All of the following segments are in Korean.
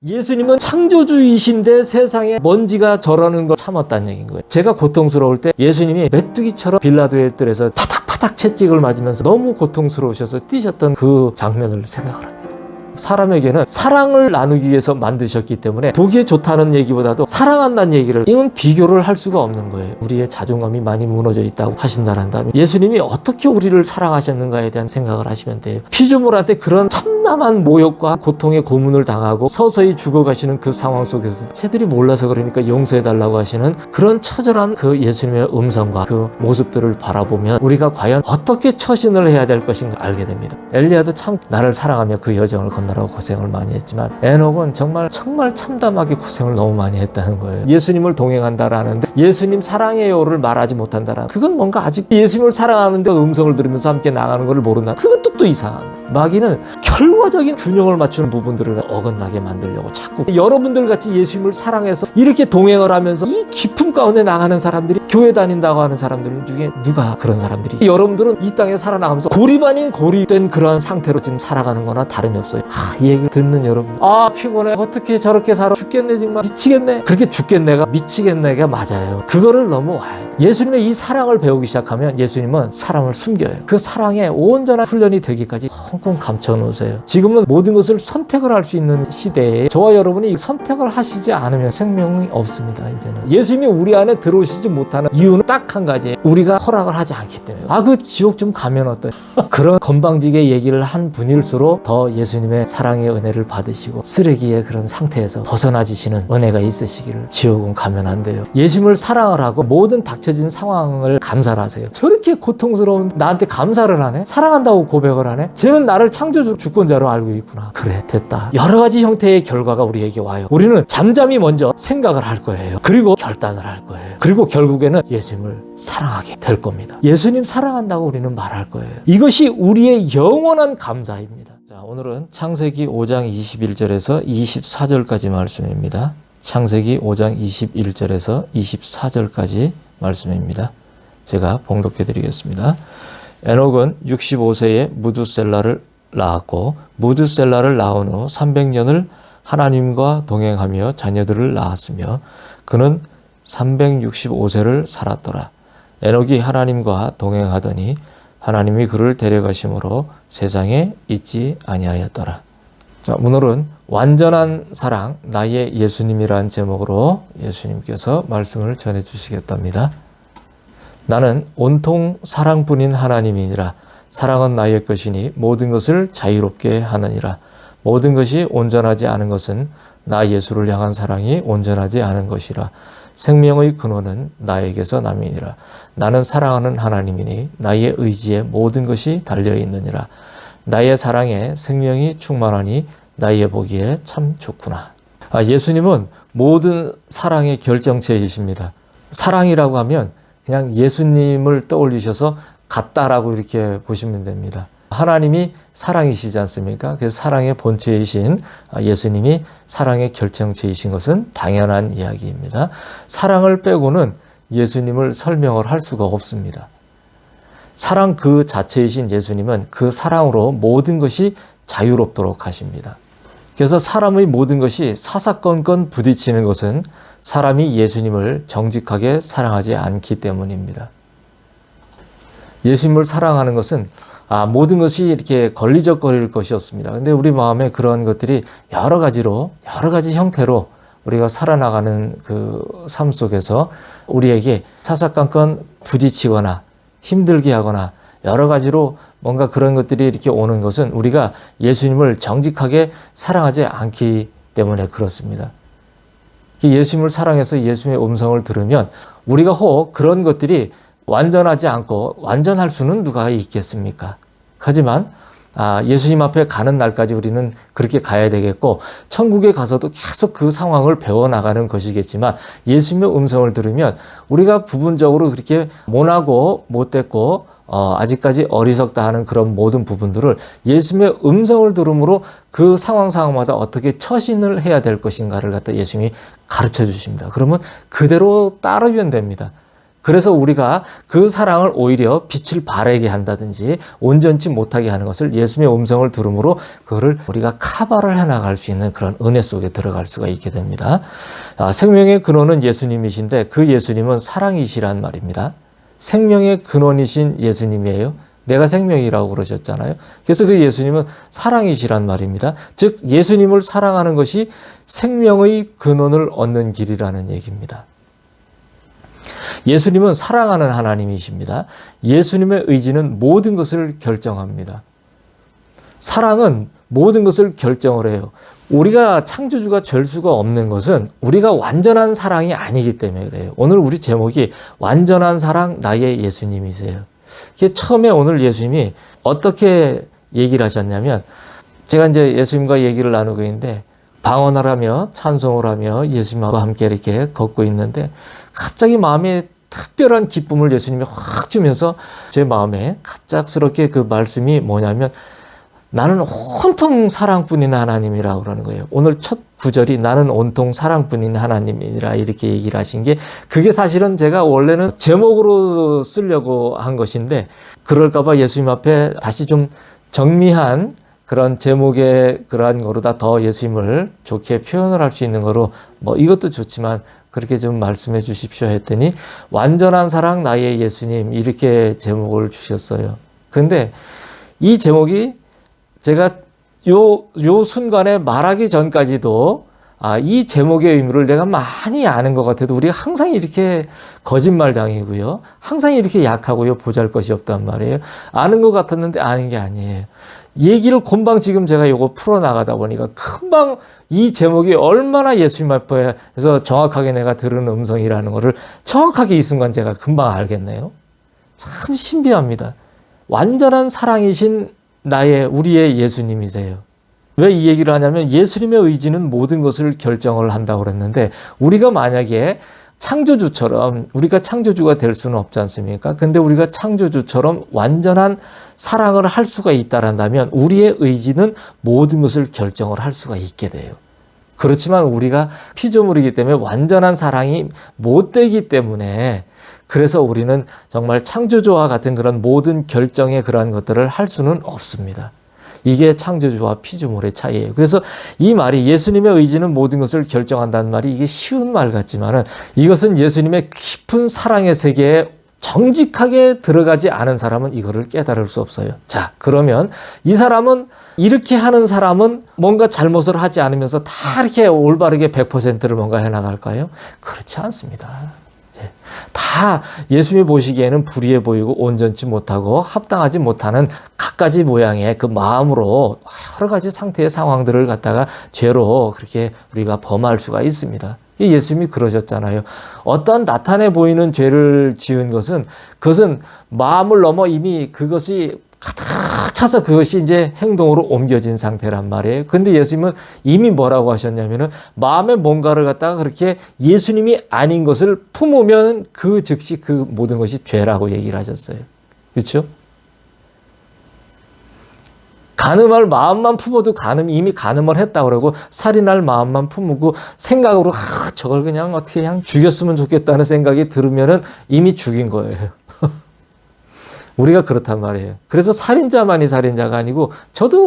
예수님은 창조주이신데 세상에 먼지가 저러는 걸 참았다는 얘기인 거예요. 제가 고통스러울 때 예수님이 메뚜기처럼 빌라도의 뜰에서 파닥파닥 채찍을 맞으면서 너무 고통스러우셔서 뛰셨던 그 장면을 생각을 합니다. 사람에게는 사랑을 나누기 위해서 만드셨기 때문에 보기에 좋다는 얘기보다도 사랑한다는 얘기를 이건 비교를 할 수가 없는 거예요. 우리의 자존감이 많이 무너져 있다고 하신다면 예수님이 어떻게 우리를 사랑하셨는가에 대한 생각을 하시면 돼요. 피조물한테 그런 참담한 모욕과 고통의 고문을 당하고 서서히 죽어가시는 그 상황 속에서 새들이 몰라서 그러니까 용서해달라고 하시는 그런 처절한 그 예수님의 음성과 그 모습들을 바라보면 우리가 과연 어떻게 처신을 해야 될 것인가 알게 됩니다. 엘리야도 참 나를 사랑하며 그 여정을 건너라고 고생을 많이 했지만 에녹은 정말 참담하게 고생을 너무 많이 했다는 거예요. 예수님을 동행한다라는데 예수님 사랑해요를 말하지 못한다라는 그건 뭔가 아직 예수님을 사랑하는데 음성을 들으면서 함께 나가는 것을 모른다. 그것도 또 이상한 거예요. 마귀는 결과적인 균형을 맞추는 부분들을 어긋나게 만들려고 자꾸 여러분들 같이 예수님을 사랑해서 이렇게 동행을 하면서 이 깊음 가운데 나가는 사람들이 교회 다닌다고 하는 사람들 중에 누가 그런 사람들이 여러분들은 이 땅에 살아나가면서 고립 아닌 고립된 그런 상태로 지금 살아가는 거나 다름이 없어요. 이 얘기를 듣는 여러분 피곤해 어떻게 저렇게 살아 죽겠네 정말 미치겠네 그렇게 죽겠네가 미치겠네가 맞아요. 그거를 넘어와야 돼. 예수님의 이 사랑을 배우기 시작하면 예수님은 사랑을 숨겨요. 그 사랑에 온전한 훈련이 되기까지 꽁꽁 감춰 놓으세요. 지금은 모든 것을 선택을 할 수 있는 시대에 저와 여러분이 선택을 하시지 않으면 생명이 없습니다. 이제는 예수님이 우리 안에 들어오시지 못하는 이유는 딱 한 가지 우리가 허락을 하지 않기 때문에 그 지옥 좀 가면 어때 그런 건방지게 얘기를 한 분일수록 더 예수님의 사랑의 은혜를 받으시고 쓰레기의 그런 상태에서 벗어나지시는 은혜가 있으시기를 지옥은 가면 안 돼요. 예수님을 사랑을 하고 모든 닥쳐진 상황을 감사를 하세요. 저렇게 고통스러운 나한테 감사를 하네? 사랑한다고 고백을 하네? 쟤는 나를 창조주 주권자로 알고 있구나. 그래 됐다. 여러 가지 형태의 결과가 우리에게 와요. 우리는 잠잠히 먼저 생각을 할 거예요. 그리고 결단을 할 거예요. 그리고 결국에는 예수님을 사랑하게 될 겁니다. 예수님 사랑한다고 우리는 말할 거예요. 이것이 우리의 영원한 감사입니다. 자, 오늘은 창세기 5장 21절에서 24절까지 말씀입니다. 창세기 5장 21절에서 24절까지 말씀입니다. 제가 봉독해 드리겠습니다. 에녹은 65세에 무두셀라를 낳았고 무두셀라를 낳은 후 300년을 하나님과 동행하며 자녀들을 낳았으며 그는 365세를 살았더라. 에녹이 하나님과 동행하더니 하나님이 그를 데려가심으로 세상에 있지 아니하였더라. 자, 오늘은 완전한 사랑 나의 예수님이라는 제목으로 예수님께서 말씀을 전해 주시겠답니다. 나는 온통 사랑뿐인 하나님이니라. 사랑은 나의 것이니 모든 것을 자유롭게 하느니라. 모든 것이 온전하지 않은 것은 나 예수를 향한 사랑이 온전하지 않은 것이라. 생명의 근원은 나에게서 남이니라. 나는 사랑하는 하나님이니 나의 의지에 모든 것이 달려있느니라. 나의 사랑에 생명이 충만하니 나의 보기에 참 좋구나. 예수님은 모든 사랑의 결정체이십니다. 사랑이라고 하면 그냥 예수님을 떠올리셔서 같다라고 이렇게 보시면 됩니다. 하나님이 사랑이시지 않습니까? 그래서 사랑의 본체이신 예수님이 사랑의 결정체이신 것은 당연한 이야기입니다. 사랑을 빼고는 예수님을 설명을 할 수가 없습니다. 사랑 그 자체이신 예수님은 그 사랑으로 모든 것이 자유롭도록 하십니다. 그래서 사람의 모든 것이 사사건건 부딪히는 것은 사람이 예수님을 정직하게 사랑하지 않기 때문입니다. 예수님을 사랑하는 것은 모든 것이 이렇게 걸리적거릴 것이었습니다. 근데 우리 마음에 그런 것들이 여러 가지 형태로 우리가 살아나가는 그 삶 속에서 우리에게 사사건건 부딪히거나 힘들게 하거나 여러 가지로 뭔가 그런 것들이 이렇게 오는 것은 우리가 예수님을 정직하게 사랑하지 않기 때문에 그렇습니다. 예수님을 사랑해서 예수님의 음성을 들으면 우리가 혹 그런 것들이 완전하지 않고 완전할 수는 누가 있겠습니까? 하지만 예수님 앞에 가는 날까지 우리는 그렇게 가야 되겠고 천국에 가서도 계속 그 상황을 배워나가는 것이겠지만 예수님의 음성을 들으면 우리가 부분적으로 그렇게 모나고 못됐고 아직까지 어리석다 하는 그런 모든 부분들을 예수님의 음성을 들음으로 그 상황마다 어떻게 처신을 해야 될 것인가를 갖다 예수님이 가르쳐 주십니다. 그러면 그대로 따르면 됩니다. 그래서 우리가 그 사랑을 오히려 빛을 발하게 한다든지 온전치 못하게 하는 것을 예수님의 음성을 들음으로 그거를 우리가 커버를 해나갈 수 있는 그런 은혜 속에 들어갈 수가 있게 됩니다. 생명의 근원은 예수님이신데 그 예수님은 사랑이시란 말입니다. 생명의 근원이신 예수님이에요. 내가 생명이라고 그러셨잖아요. 그래서 그 예수님은 사랑이시란 말입니다. 즉 예수님을 사랑하는 것이 생명의 근원을 얻는 길이라는 얘기입니다. 예수님은 사랑하는 하나님이십니다. 예수님의 의지는 모든 것을 결정합니다. 사랑은 모든 것을 결정을 해요. 우리가 창조주가 될 수가 없는 것은 우리가 완전한 사랑이 아니기 때문에 그래요. 오늘 우리 제목이 완전한 사랑 나의 예수님이세요. 처음에 오늘 예수님이 어떻게 얘기를 하셨냐면, 제가 이제 예수님과 얘기를 나누고 있는데 방언을 하며 찬송을 하며 예수님과 함께 이렇게 걷고 있는데 갑자기 마음에 특별한 기쁨을 예수님이 확 주면서 제 마음에 갑작스럽게 그 말씀이 뭐냐면, 나는 온통 사랑뿐인 하나님이라고 그러는 거예요. 오늘 첫 구절이 나는 온통 사랑뿐인 하나님이라 이렇게 얘기를 하신 게, 그게 사실은 제가 원래는 제목으로 쓰려고 한 것인데 그럴까 봐 예수님 앞에 다시 좀 정리한 그런 제목의 그러한 거로다 더 예수님을 좋게 표현을 할 수 있는 거로 뭐 이것도 좋지만 그렇게 좀 말씀해 주십시오 했더니 완전한 사랑 나의 예수님 이렇게 제목을 주셨어요. 근데 이 제목이 제가 요 순간에 말하기 전까지도 이 제목의 의미를 내가 많이 아는 것 같아도 우리가 항상 이렇게 거짓말당이고요. 항상 이렇게 약하고요. 보잘것이 없단 말이에요. 아는 것 같았는데 아는 게 아니에요. 얘기를 금방 지금 제가 요거 풀어나가다 보니까 금방 이 제목이 얼마나 예수님 앞에서 정확하게 내가 들은 음성이라는 거를 정확하게 이 순간 제가 금방 알겠네요. 참 신비합니다. 완전한 사랑이신 우리의 예수님이세요. 왜 이 얘기를 하냐면 예수님의 의지는 모든 것을 결정을 한다고 그랬는데, 우리가 만약에 창조주처럼 우리가 창조주가 될 수는 없지 않습니까? 근데 우리가 창조주처럼 완전한 사랑을 할 수가 있다란다면 우리의 의지는 모든 것을 결정을 할 수가 있게 돼요. 그렇지만 우리가 피조물이기 때문에 완전한 사랑이 못 되기 때문에, 그래서 우리는 정말 창조주와 같은 그런 모든 결정의 그러한 것들을 할 수는 없습니다. 이게 창조주와 피조물의 차이예요. 그래서 이 말이 예수님의 의지는 모든 것을 결정한다는 말이 이게 쉬운 말 같지만은 이것은 예수님의 깊은 사랑의 세계에 정직하게 들어가지 않은 사람은 이거를 깨달을 수 없어요. 자, 그러면 이 사람은 이렇게 하는 사람은 뭔가 잘못을 하지 않으면서 다 이렇게 올바르게 100%를 뭔가 해나갈까요? 그렇지 않습니다. 다 예수님이 보시기에는 불의해 보이고 온전치 못하고 합당하지 못하는 갖가지 모양의 그 마음으로 여러 가지 상태의 상황들을 갖다가 죄로 그렇게 우리가 범할 수가 있습니다. 예수님이 그러셨잖아요. 어떠한 나타내 보이는 죄를 지은 것은 그것은 마음을 넘어 이미 그것이 가득 차서 그것이 이제 행동으로 옮겨진 상태란 말이에요. 근데 예수님은 이미 뭐라고 하셨냐면은 마음에 뭔가를 갖다가 그렇게 예수님이 아닌 것을 품으면 그 즉시 그 모든 것이 죄라고 얘기를 하셨어요. 그렇죠? 간음할 마음만 품어도 이미 간음을 했다고 그러고, 살인할 마음만 품고 생각으로 저걸 그냥 어떻게 그냥 죽였으면 좋겠다는 생각이 들으면은 이미 죽인 거예요. 우리가 그렇단 말이에요. 그래서 살인자만이 살인자가 아니고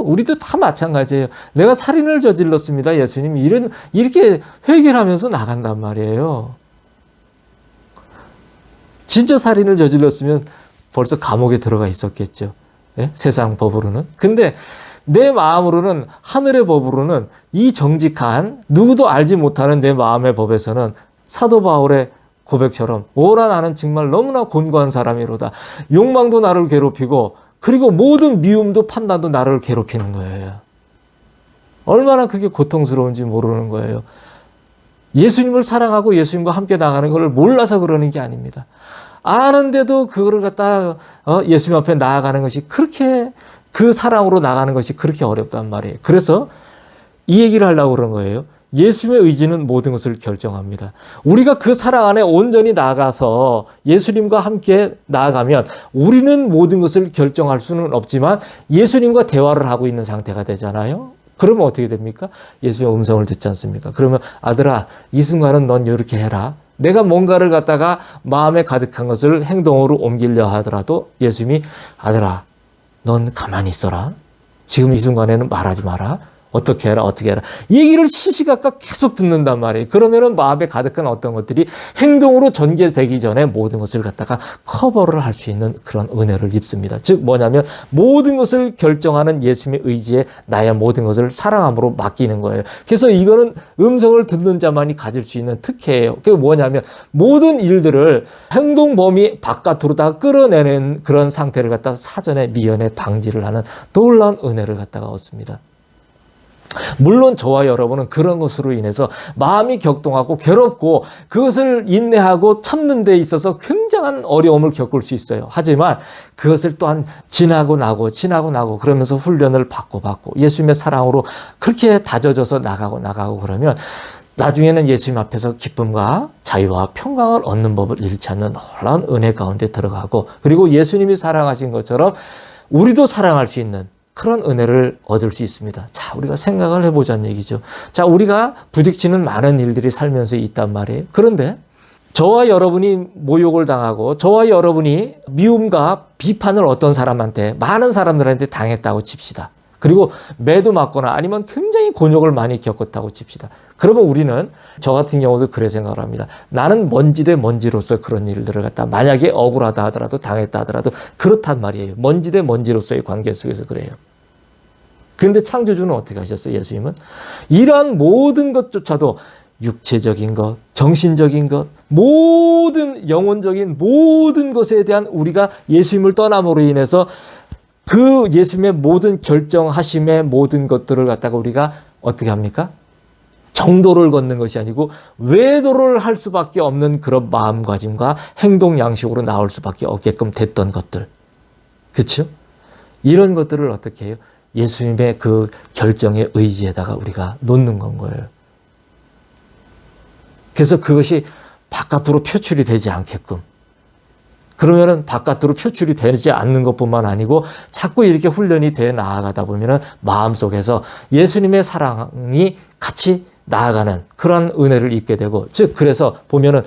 우리도 다 마찬가지예요. 내가 살인을 저질렀습니다. 예수님이 이렇게 회개하면서 나간단 말이에요. 진짜 살인을 저질렀으면 벌써 감옥에 들어가 있었겠죠. 예? 세상 법으로는. 근데 내 마음으로는, 하늘의 법으로는, 이 정직한 누구도 알지 못하는 내 마음의 법에서는 사도 바울의 고백처럼 오라 나는 정말 너무나 곤고한 사람이로다. 욕망도 나를 괴롭히고 그리고 모든 미움도 판단도 나를 괴롭히는 거예요. 얼마나 그게 고통스러운지 모르는 거예요. 예수님을 사랑하고 예수님과 함께 나가는 걸 몰라서 그러는 게 아닙니다. 아는데도 그거를 갖다 예수님 앞에 나아가는 것이 그렇게, 그 사랑으로 나가는 것이 그렇게 어렵단 말이에요. 그래서 이 얘기를 하려고 그런 거예요. 예수님의 의지는 모든 것을 결정합니다. 우리가 그 사랑 안에 온전히 나아가서 예수님과 함께 나아가면 우리는 모든 것을 결정할 수는 없지만 예수님과 대화를 하고 있는 상태가 되잖아요. 그러면 어떻게 됩니까? 예수님의 음성을 듣지 않습니까? 그러면 아들아, 이 순간은 넌 이렇게 해라. 내가 뭔가를 갖다가 마음에 가득한 것을 행동으로 옮기려 하더라도 예수님이 아들아, 넌 가만히 있어라. 지금 이 순간에는 말하지 마라. 어떻게 해라, 어떻게 해라. 얘기를 시시각각 계속 듣는단 말이에요. 그러면은 마음에 가득한 어떤 것들이 행동으로 전개되기 전에 모든 것을 갖다가 커버를 할 수 있는 그런 은혜를 입습니다. 즉 뭐냐면 모든 것을 결정하는 예수님의 의지에 나의 모든 것을 사랑함으로 맡기는 거예요. 그래서 이거는 음성을 듣는 자만이 가질 수 있는 특혜예요. 그게 뭐냐면 모든 일들을 행동 범위 바깥으로 다 끌어내는 그런 상태를 갖다가 사전에 미연에 방지를 하는 놀라운 은혜를 갖다가 얻습니다. 물론 저와 여러분은 그런 것으로 인해서 마음이 격동하고 괴롭고 그것을 인내하고 참는 데 있어서 굉장한 어려움을 겪을 수 있어요. 하지만 그것을 또한 지나고 나고 그러면서 훈련을 받고 예수님의 사랑으로 그렇게 다져져서 나가고 그러면 나중에는 예수님 앞에서 기쁨과 자유와 평강을 얻는 법을 잃지 않는 놀라운 은혜 가운데 들어가고, 그리고 예수님이 사랑하신 것처럼 우리도 사랑할 수 있는 그런 은혜를 얻을 수 있습니다. 자, 우리가 생각을 해보자는 얘기죠. 자, 우리가 부딪히는 많은 일들이 살면서 있단 말이에요. 그런데 저와 여러분이 모욕을 당하고 저와 여러분이 미움과 비판을 어떤 사람한테, 많은 사람들한테 당했다고 칩시다. 그리고 매도 맞거나 아니면 굉장히 곤욕을 많이 겪었다고 칩시다. 그러면 우리는, 저 같은 경우도 그래 생각을 합니다. 나는 먼지 대 먼지로서 그런 일들을 갖다, 만약에 억울하다 하더라도 당했다 하더라도 그렇단 말이에요. 먼지 대 먼지로서의 관계 속에서 그래요. 그런데 창조주는 어떻게 하셨어요? 예수님은 이러한 모든 것조차도 육체적인 것, 정신적인 것, 모든 영혼적인 모든 것에 대한 우리가 예수님을 떠남으로 인해서 그 예수님의 모든 결정하심의 모든 것들을 갖다가 우리가 어떻게 합니까? 정도를 걷는 것이 아니고 외도를 할 수밖에 없는 그런 마음가짐과 행동 양식으로 나올 수밖에 없게끔 됐던 것들. 그렇죠? 이런 것들을 어떻게 해요? 예수님의 그 결정의 의지에다가 우리가 놓는 건 거예요. 그래서 그것이 바깥으로 표출이 되지 않게끔. 그러면은 바깥으로 표출이 되지 않는 것뿐만 아니고 자꾸 이렇게 훈련이 돼 나아가다 보면은 마음속에서 예수님의 사랑이 같이 나아가는 그런 은혜를 입게 되고, 즉 그래서 보면은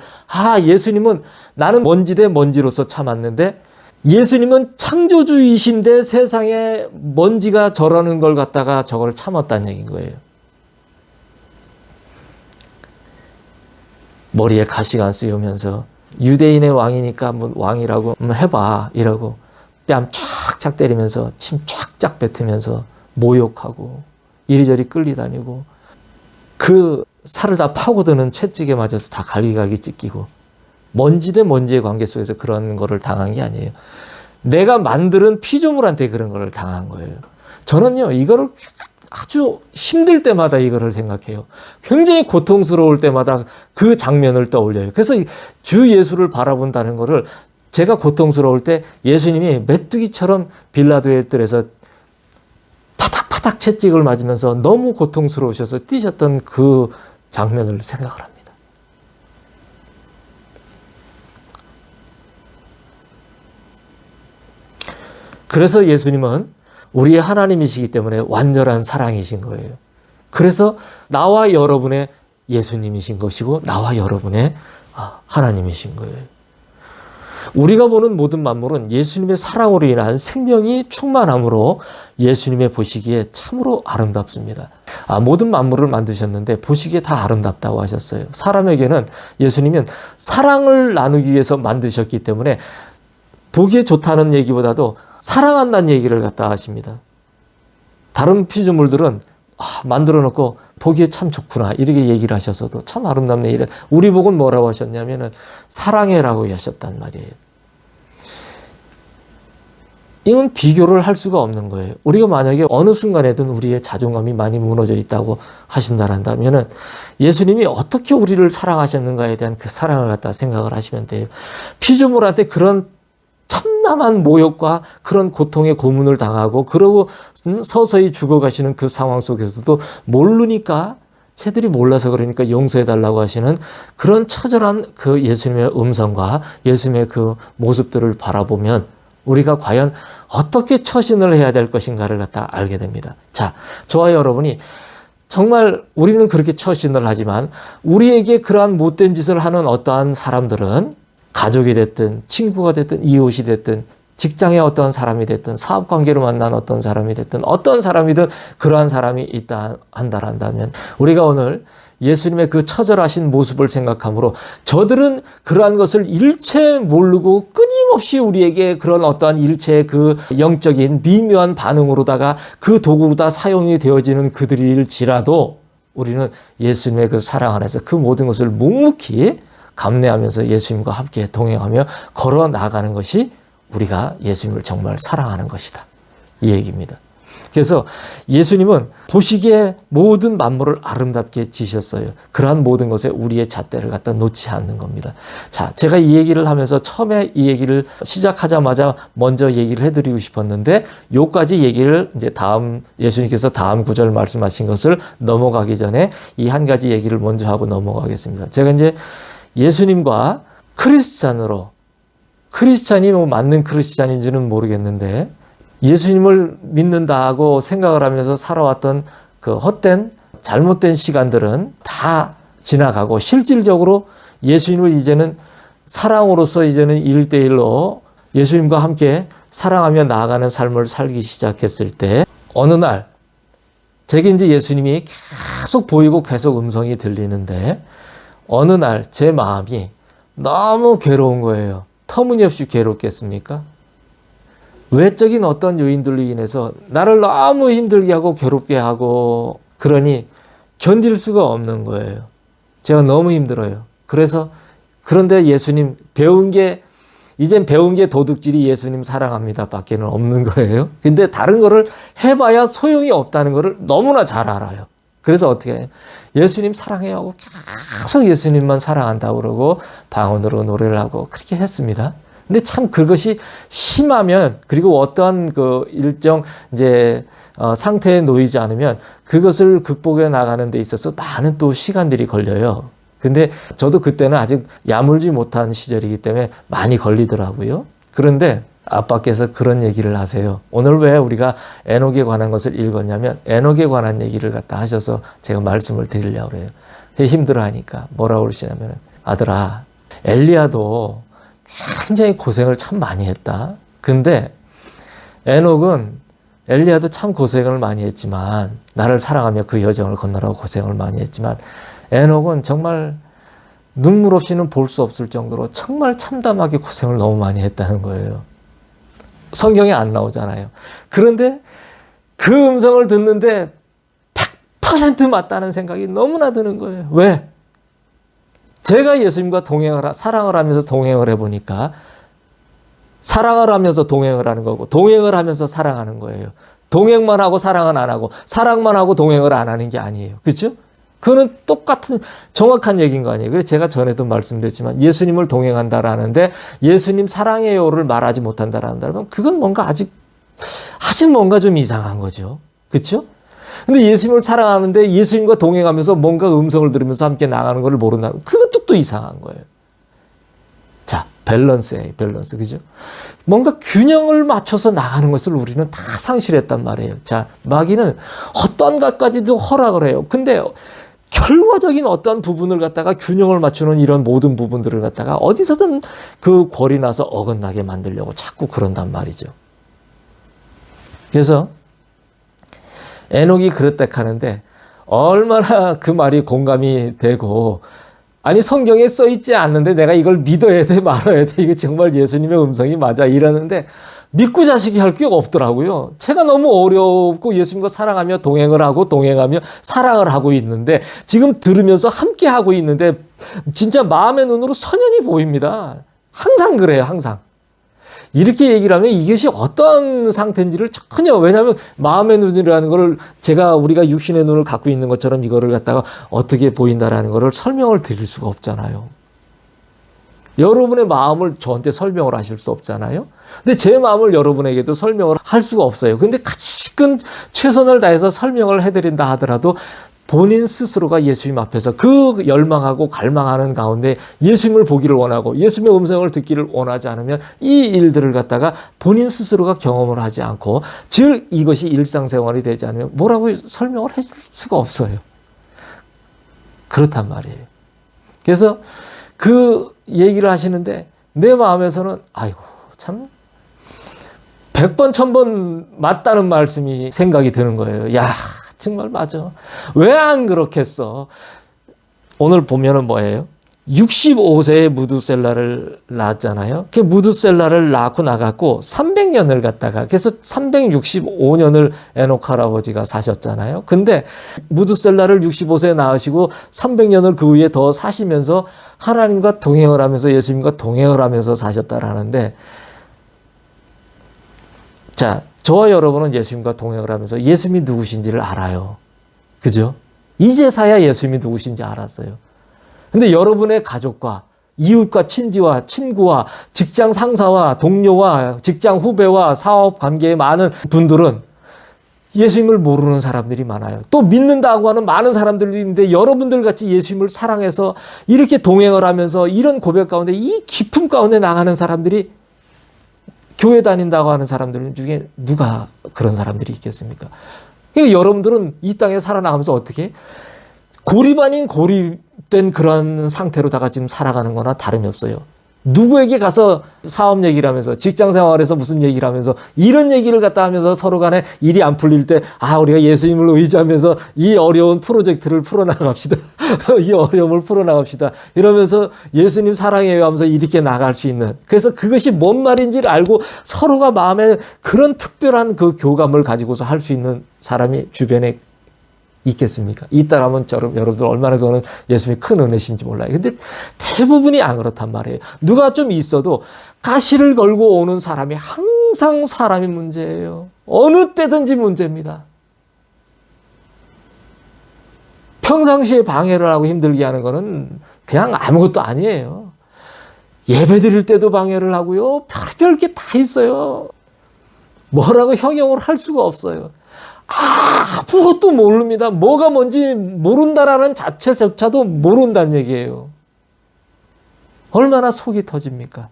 예수님은, 나는 먼지 대 먼지로서 참았는데 예수님은 창조주이신데 세상에 먼지가 저러는 걸 갖다가 저걸 참았다는 얘기인 거예요. 머리에 가시가 쓰이면서 유대인의 왕이니까 뭐 왕이라고 해봐 이러고 뺨 촥촥 때리면서 침 촥쫙 뱉으면서 모욕하고 이리저리 끌리다니고 그 살을 다 파고드는 채찍에 맞아서 다 갈기갈기 찢기고 먼지 대 먼지의 관계 속에서 그런 거를 당한 게 아니에요. 내가 만드는 피조물한테 그런 거를 당한 거예요. 저는요, 이거를 아주 힘들 때마다 이거를 생각해요. 굉장히 고통스러울 때마다 그 장면을 떠올려요. 그래서 주 예수를 바라본다는 거를, 제가 고통스러울 때 예수님이 메뚜기처럼 빌라도의 뜰에서 파닥파닥 채찍을 맞으면서 너무 고통스러우셔서 뛰셨던 그 장면을 생각을 합니다. 그래서 예수님은 우리의 하나님이시기 때문에 완전한 사랑이신 거예요. 그래서 나와 여러분의 예수님이신 것이고 나와 여러분의 하나님이신 거예요. 우리가 보는 모든 만물은 예수님의 사랑으로 인한 생명이 충만함으로 예수님의 보시기에 참으로 아름답습니다. 모든 만물을 만드셨는데 보시기에 다 아름답다고 하셨어요. 사람에게는 예수님은 사랑을 나누기 위해서 만드셨기 때문에 보기에 좋다는 얘기보다도 사랑한다는 얘기를 갖다 하십니다. 다른 피조물들은 만들어 놓고 보기에 참 좋구나 이렇게 얘기를 하셔서도 참 아름답네 이래. 우리 복은 뭐라고 하셨냐면은 사랑해라고 하셨단 말이에요. 이건 비교를 할 수가 없는 거예요. 우리가 만약에 어느 순간에든 우리의 자존감이 많이 무너져 있다고 하신다면은 예수님이 어떻게 우리를 사랑하셨는가에 대한 그 사랑을 갖다 생각을 하시면 돼요. 피조물한테 그런 참담한 모욕과 그런 고통의 고문을 당하고 그러고 서서히 죽어가시는 그 상황 속에서도 모르니까, 쟤들이 몰라서 그러니까 용서해달라고 하시는 그런 처절한 그 예수님의 음성과 예수님의 그 모습들을 바라보면 우리가 과연 어떻게 처신을 해야 될 것인가를 갖다 알게 됩니다. 자, 저와 여러분이 정말 우리는 그렇게 처신을 하지만 우리에게 그러한 못된 짓을 하는 어떠한 사람들은 가족이 됐든 친구가 됐든 이웃이 됐든 직장의 어떤 사람이 됐든 사업관계로 만난 어떤 사람이 됐든 어떤 사람이든 그러한 사람이 있다 한다면 우리가 오늘 예수님의 그 처절하신 모습을 생각하므로 저들은 그러한 것을 일체 모르고 끊임없이 우리에게 그런 어떠한 일체의 그 영적인 미묘한 반응으로다가 그 도구로 다 사용이 되어지는 그들일지라도 우리는 예수님의 그 사랑 안에서 그 모든 것을 묵묵히 감내하면서 예수님과 함께 동행하며 걸어 나가는 것이 우리가 예수님을 정말 사랑하는 것이다. 이 얘기입니다. 그래서 예수님은 보시기에 모든 만물을 아름답게 지셨어요. 그러한 모든 것에 우리의 잣대를 갖다 놓지 않는 겁니다. 자, 제가 이 얘기를 하면서 처음에 이 얘기를 시작하자마자 먼저 얘기를 해드리고 싶었는데 요까지 얘기를 이제 예수님께서 다음 구절 말씀하신 것을 넘어가기 전에 이 한 가지 얘기를 먼저 하고 넘어가겠습니다. 제가 이제 예수님과 크리스찬이 뭐 맞는 크리스찬인지는 모르겠는데 예수님을 믿는다고 생각을 하면서 살아왔던 그 헛된 잘못된 시간들은 다 지나가고 실질적으로 예수님을 이제는 사랑으로서 이제는 1대1로 예수님과 함께 사랑하며 나아가는 삶을 살기 시작했을 때 어느 날 제게 이제 예수님이 계속 보이고 계속 음성이 들리는데 어느 날 제 마음이 너무 괴로운 거예요. 터무니없이 괴롭겠습니까? 외적인 어떤 요인들로 인해서 나를 너무 힘들게 하고 괴롭게 하고 그러니 견딜 수가 없는 거예요. 제가 너무 힘들어요. 그런데 예수님 이젠 배운 게 도둑질이 예수님 사랑합니다 밖에는 없는 거예요. 근데 다른 거를 해봐야 소용이 없다는 거를 너무나 잘 알아요. 그래서 어떻게 해요? 예수님 사랑해요 하고 계속 예수님만 사랑한다고 그러고 방언으로 노래를 하고 그렇게 했습니다. 근데 참 그것이 심하면 그리고 어떠한 그 일정 이제 상태에 놓이지 않으면 그것을 극복해 나가는 데 있어서 많은 또 시간들이 걸려요. 근데 저도 그때는 아직 야물지 못한 시절이기 때문에 많이 걸리더라고요. 그런데 아빠께서 그런 얘기를 하세요. 오늘 왜 우리가 에녹에 관한 것을 읽었냐면 에녹에 관한 얘기를 갖다 하셔서 제가 말씀을 드리려고 그래요. 힘들어하니까 뭐라고 그러시냐면 아들아 엘리야도 굉장히 고생을 참 많이 했다. 근데 엘리야도 참 고생을 많이 했지만 나를 사랑하며 그 여정을 건너라고 고생을 많이 했지만 에녹은 정말 눈물 없이는 볼 수 없을 정도로 정말 참담하게 고생을 너무 많이 했다는 거예요. 성경에 안 나오잖아요. 그런데 그 음성을 듣는데 100% 맞다는 생각이 너무나 드는 거예요. 왜? 제가 예수님과 사랑을 하면서 동행을 해보니까 사랑을 하면서 동행을 하는 거고 동행을 하면서 사랑하는 거예요. 동행만 하고 사랑은 안 하고 사랑만 하고 동행을 안 하는 게 아니에요. 그렇죠? 그거는 똑같은 정확한 얘기인 거 아니에요. 그래서 제가 전에도 말씀드렸지만 예수님을 동행한다라는데 예수님 사랑해요를 말하지 못한다라면 그건 뭔가 아직 뭔가 좀 이상한 거죠. 그렇죠? 근데 예수님을 사랑하는데 예수님과 동행하면서 뭔가 음성을 들으면서 함께 나가는 걸 모른다면 그것도 또 이상한 거예요. 자, 밸런스예요. 밸런스. 그죠? 뭔가 균형을 맞춰서 나가는 것을 우리는 다 상실했단 말이에요. 자, 마귀는 어떤 것까지도 허락을 해요. 근데 결과적인 어떤 부분을 갖다가 균형을 맞추는 이런 모든 부분들을 갖다가 어디서든 그 골이 나서 어긋나게 만들려고 자꾸 그런단 말이죠. 그래서 에녹이 그랬다 하는데 얼마나 그 말이 공감이 되고 아니 성경에 써있지 않는데 내가 이걸 믿어야 돼 말아야 돼 이게 정말 예수님의 음성이 맞아 이러는데 믿고 자식이 할 게 없더라고요. 제가 너무 어렵고 예수님과 사랑하며 동행하며 사랑을 하고 있는데 지금 들으면서 함께 하고 있는데 진짜 마음의 눈으로 선연히 보입니다. 항상 그래요. 항상. 이렇게 얘기를 하면 이것이 어떤 상태인지를 전혀 왜냐하면 마음의 눈이라는 거를 우리가 육신의 눈을 갖고 있는 것처럼 이거를 갖다가 어떻게 보인다라는 거를 설명을 드릴 수가 없잖아요. 여러분의 마음을 저한테 설명을 하실 수 없잖아요. 근데 제 마음을 여러분에게도 설명을 할 수가 없어요. 근데 가지근 최선을 다해서 설명을 해드린다 하더라도 본인 스스로가 예수님 앞에서 그 열망하고 갈망하는 가운데 예수님을 보기를 원하고 예수님의 음성을 듣기를 원하지 않으면 이 일들을 갖다가 본인 스스로가 경험을 하지 않고, 즉 이것이 일상생활이 되지 않으면 뭐라고 설명을 해줄 수가 없어요. 그렇단 말이에요. 그래서 그 얘기를 하시는데 내 마음에서는 아이고 참 100번 1000번 맞다는 말씀이 생각이 드는 거예요. 야, 정말 맞아. 왜 안 그렇겠어? 오늘 보면은 뭐예요? 65세에 무두셀라를 낳았잖아요. 그 무두셀라를 낳고 나갔고 300년을 갖다가, 그래서 365년을 에녹 할아버지가 사셨잖아요. 근데 무두셀라를 65세에 낳으시고 300년을 그 위에 더 사시면서 하나님과 동행을 하면서 예수님과 동행을 하면서 사셨다라는데, 자, 저와 여러분은 예수님과 동행을 하면서 예수님이 누구신지를 알아요. 그죠? 이제서야 예수님이 누구신지 알았어요. 근데 여러분의 가족과 이웃과 친지와 친구와 직장 상사와 동료와 직장 후배와 사업 관계에 많은 분들은 예수님을 모르는 사람들이 많아요. 또 믿는다고 하는 많은 사람들도 있는데, 여러분들 같이 예수님을 사랑해서 이렇게 동행을 하면서 이런 고백 가운데, 이 깊음 가운데 나가는 사람들이, 교회 다닌다고 하는 사람들 중에 누가 그런 사람들이 있겠습니까? 그러니까 여러분들은 이 땅에 살아나가면서 어떻게 고립 아닌 고립된 그런 상태로다가 지금 살아가는 거나 다름이 없어요. 누구에게 가서 사업 얘기를 하면서, 직장 생활에서 무슨 얘기를 하면서, 이런 얘기를 갖다 하면서 서로 간에 일이 안 풀릴 때, 아, 우리가 예수님을 의지하면서 이 어려운 프로젝트를 풀어나갑시다. 이 어려움을 풀어나갑시다. 이러면서 예수님 사랑해요 하면서 이렇게 나갈 수 있는, 그래서 그것이 뭔 말인지를 알고 서로가 마음에 그런 특별한 그 교감을 가지고서 할 수 있는 사람이 주변에 있겠습니까? 있다라면 여러분들 얼마나 그거는 예수님의 큰 은혜신지 몰라요. 근데 대부분이 안 그렇단 말이에요. 누가 좀 있어도 가시를 걸고 오는 사람이 항상 사람이 문제예요. 어느 때든지 문제입니다. 평상시에 방해를 하고 힘들게 하는 거는 그냥 아무것도 아니에요. 예배 드릴 때도 방해를 하고요. 별별 게 다 있어요. 뭐라고 형용을 할 수가 없어요. 아무것도 모릅니다. 뭐가 뭔지 모른다라는 자체조차도 모른다는 얘기예요. 얼마나 속이 터집니까?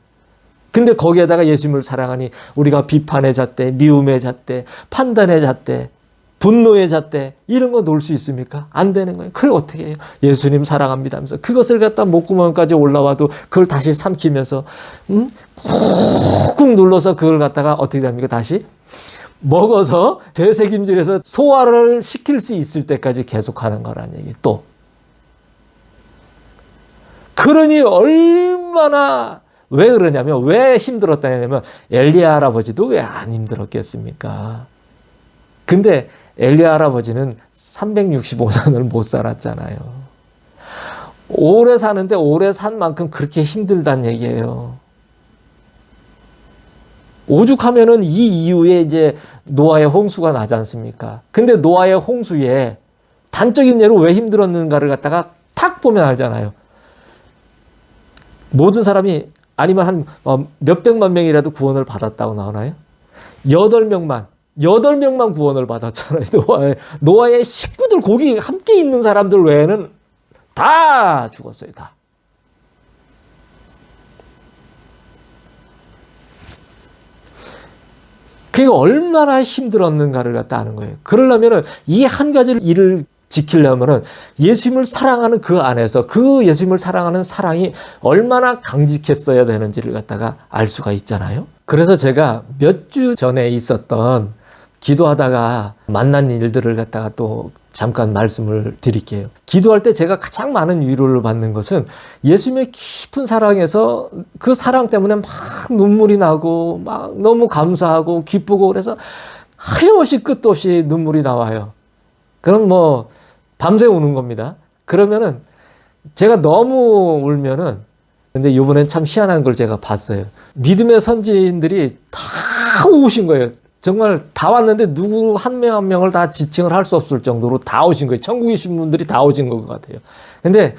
근데 거기에다가 예수님을 사랑하니 우리가 비판의 잣대, 미움의 잣대, 판단의 잣대, 분노의 잣대, 이런 거 놓을 수 있습니까? 안 되는 거예요. 그걸 어떻게 해요? 예수님 사랑합니다 하면서 그것을 갖다 목구멍까지 올라와도 그걸 다시 삼키면서 꾹꾹 눌러서 그걸 갖다가 어떻게 됩니까? 다시 먹어서 되새김질해서 소화를 시킬 수 있을 때까지 계속하는 거란 얘기. 또 그러니 얼마나, 왜 그러냐면, 왜 힘들었다냐면 엘리야 할아버지도 왜 안 힘들었겠습니까? 근데 엘리야 할아버지는 365년을 못 살았잖아요. 오래 사는데 오래 산 만큼 그렇게 힘들단 얘기예요. 오죽하면은 이 이후에 이제 노아의 홍수가 나지 않습니까? 근데 노아의 홍수에 단적인 예로 왜 힘들었는가를 갖다가 탁 보면 알잖아요. 모든 사람이, 아니면 한 몇백만 명이라도 구원을 받았다고 나오나요? 8명만 구원을 받았잖아요. 노아의 식구들, 거기 함께 있는 사람들 외에는 다 죽었어요. 다. 그게 얼마나 힘들었는가를 갖다 아는 거예요. 그러려면은 이 한 가지 일을 지키려면은 예수님을 사랑하는 그 안에서 그 예수님을 사랑하는 사랑이 얼마나 강직했어야 되는지를 갖다가 알 수가 있잖아요. 그래서 제가 몇 주 전에 있었던 기도하다가 만난 일들을 갖다가 또 잠깐 말씀을 드릴게요. 기도할 때 제가 가장 많은 위로를 받는 것은 예수님의 깊은 사랑에서 그 사랑 때문에 막 눈물이 나고 막 너무 감사하고 기쁘고, 그래서 하염없이 끝도 없이 눈물이 나와요. 그럼 뭐 밤새 우는 겁니다. 그러면은 제가 너무 울면은, 근데 이번엔 참 희한한 걸 제가 봤어요. 믿음의 선지인들이 다 오신 거예요. 정말 다 왔는데 누구 한 명 한 명을 다 지칭을 할 수 없을 정도로 다 오신 거예요. 천국에 계신 분들이 다 오신 것 같아요. 근데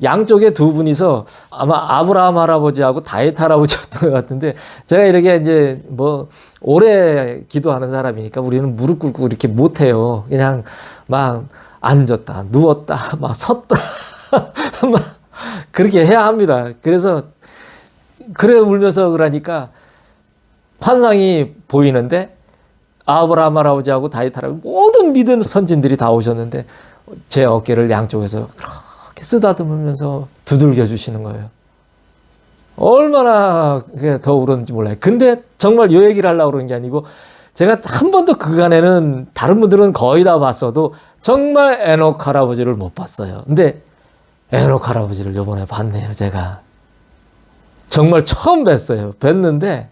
양쪽에 두 분이서 아마 아브라함 할아버지하고 다윗 할아버지였던 것 같은데, 제가 이렇게 이제 뭐 오래 기도하는 사람이니까 우리는 무릎 꿇고 이렇게 못해요. 그냥 막 앉았다, 누웠다, 막 섰다, 막 그렇게 해야 합니다. 그래서 그래 울면서 그러니까 환상이 보이는데 아브라함 할아버지하고 다윗 할아버지 모든 믿은 선진들이 다 오셨는데 제 어깨를 양쪽에서 그렇게 쓰다듬으면서 두들겨 주시는 거예요. 얼마나 더 울었는지 몰라요. 근데 정말 요 얘기를 하려고 그러는 게 아니고 제가 한 번도 그간에는 다른 분들은 거의 다 봤어도 정말 에녹 할아버지를 못 봤어요. 근데 에녹 할아버지를 이번에 봤네요. 제가 정말 처음 뵀어요. 뵀는데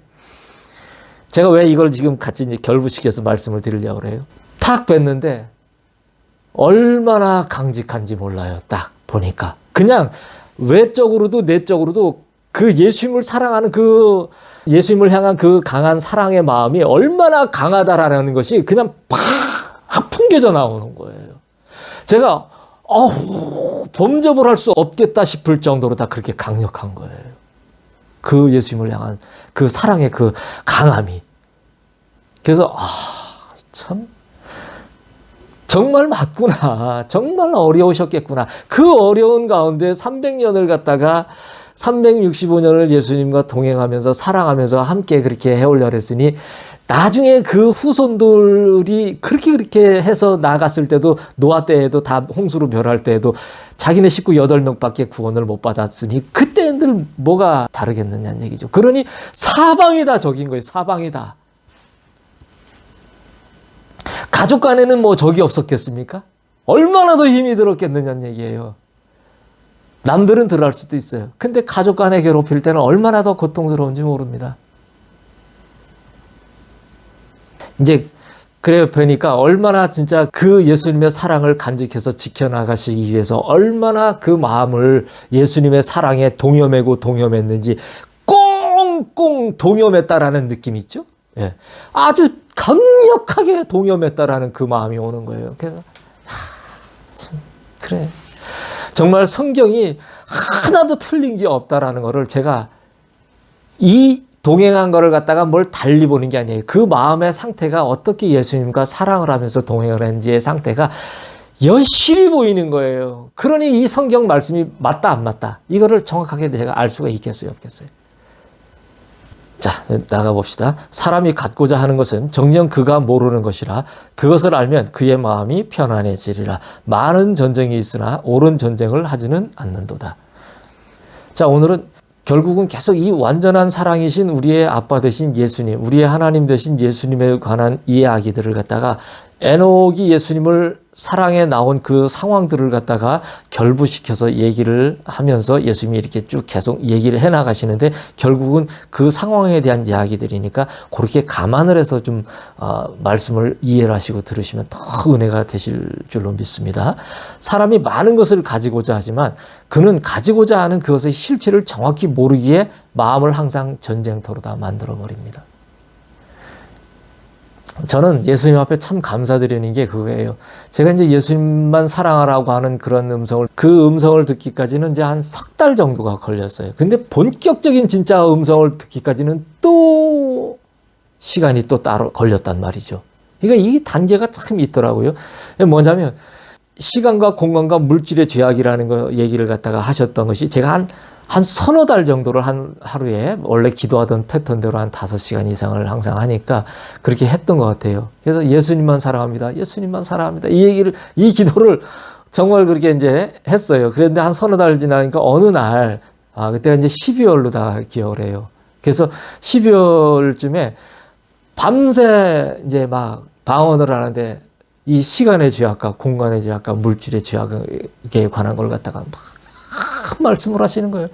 제가 왜 이걸 지금 같이 이제 결부시켜서 말씀을 드리려고 그래요. 탁 뵀는데 얼마나 강직한지 몰라요. 딱 보니까 그냥 외적으로도 내적으로도 그 예수님을 사랑하는 그 예수님을 향한 그 강한 사랑의 마음이 얼마나 강하다라는 것이 그냥 팍 풍겨져 나오는 거예요. 제가 범접을 할 수 없겠다 싶을 정도로 다 그렇게 강력한 거예요. 그 예수님을 향한 그 사랑의 그 강함이. 그래서 참 정말 맞구나. 정말 어려우셨겠구나. 그 어려운 가운데 300년을 갖다가 365년을 예수님과 동행하면서 사랑하면서 함께 그렇게 해오려 했으니 나중에 그 후손들이 그렇게 해서 나갔을 때도 노아 때에도 다 홍수로 멸할 때에도 자기네 식구 8명밖에 구원을 못 받았으니 그때들 뭐가 다르겠느냐는 얘기죠. 그러니 사방이 다 적인 거예요. 사방이 다. 가족 간에는 뭐 적이 없었겠습니까? 얼마나 더 힘이 들었겠느냐는 얘기예요. 남들은 덜할 수도 있어요. 근데 가족 간에 괴롭힐 때는 얼마나 더 고통스러운지 모릅니다. 이제 그래 보니까 얼마나 진짜 그 예수님의 사랑을 간직해서 지켜나가시기 위해서 얼마나 그 마음을 예수님의 사랑에 동요매고 동요맸는지 꽁꽁 동요맸다라는 느낌 있죠? 예. 아주 강력하게 동요맸다라는 그 마음이 오는 거예요. 그래서 참 그래. 정말 성경이 하나도 틀린 게 없다라는 거를 제가 이 동행한 거를 갖다가 뭘 달리 보는 게 아니에요. 그 마음의 상태가 어떻게 예수님과 사랑을 하면서 동행을 했는지의 상태가 여실히 보이는 거예요. 그러니 이 성경 말씀이 맞다 안 맞다 이거를 정확하게 제가 알 수가 있겠어요 없겠어요. 자, 나가봅시다. 사람이 갖고자 하는 것은 정녕 그가 모르는 것이라 그것을 알면 그의 마음이 편안해지리라. 많은 전쟁이 있으나 옳은 전쟁을 하지는 않는도다. 자, 오늘은 결국은 계속 이 완전한 사랑이신 우리의 아빠 되신 예수님, 우리의 하나님 되신 예수님에 관한 이야기들을 갖다가 에녹이 예수님을 사랑에 나온 그 상황들을 갖다가 결부시켜서 얘기를 하면서 예수님이 이렇게 쭉 계속 얘기를 해나가시는데 결국은 그 상황에 대한 이야기들이니까 그렇게 감안을 해서 좀 말씀을 이해를 하시고 들으시면 더 은혜가 되실 줄로 믿습니다. 사람이 많은 것을 가지고자 하지만 그는 가지고자 하는 그것의 실체를 정확히 모르기에 마음을 항상 전쟁터로 다 만들어버립니다. 저는 예수님 앞에 참 감사드리는 게 그거예요. 제가 이제 예수님만 사랑하라고 하는 그런 그 음성을 듣기까지는 이제 한 석 달 정도가 걸렸어요. 근데 본격적인 진짜 음성을 듣기까지는 또 시간이 또 따로 걸렸단 말이죠. 그러니까 이 단계가 참 있더라고요. 뭐냐면 시간과 공간과 물질의 죄악이라는 거 얘기를 갖다가 하셨던 것이 제가 한 서너 달 정도를 하루에 원래 기도하던 패턴대로 한 5시간 이상을 항상 하니까 그렇게 했던 것 같아요. 그래서 예수님만 사랑합니다. 예수님만 사랑합니다. 이 기도를 정말 그렇게 이제 했어요. 그런데 한 서너 달 지나니까 어느 날, 그때가 이제 12월로 다 기억을 해요. 그래서 12월쯤에 밤새 이제 막 방언을 하는데 이 시간의 죄악과 공간의 죄악과 물질의 죄악에 관한 걸 갖다가 막 말씀을 하시는 거예요.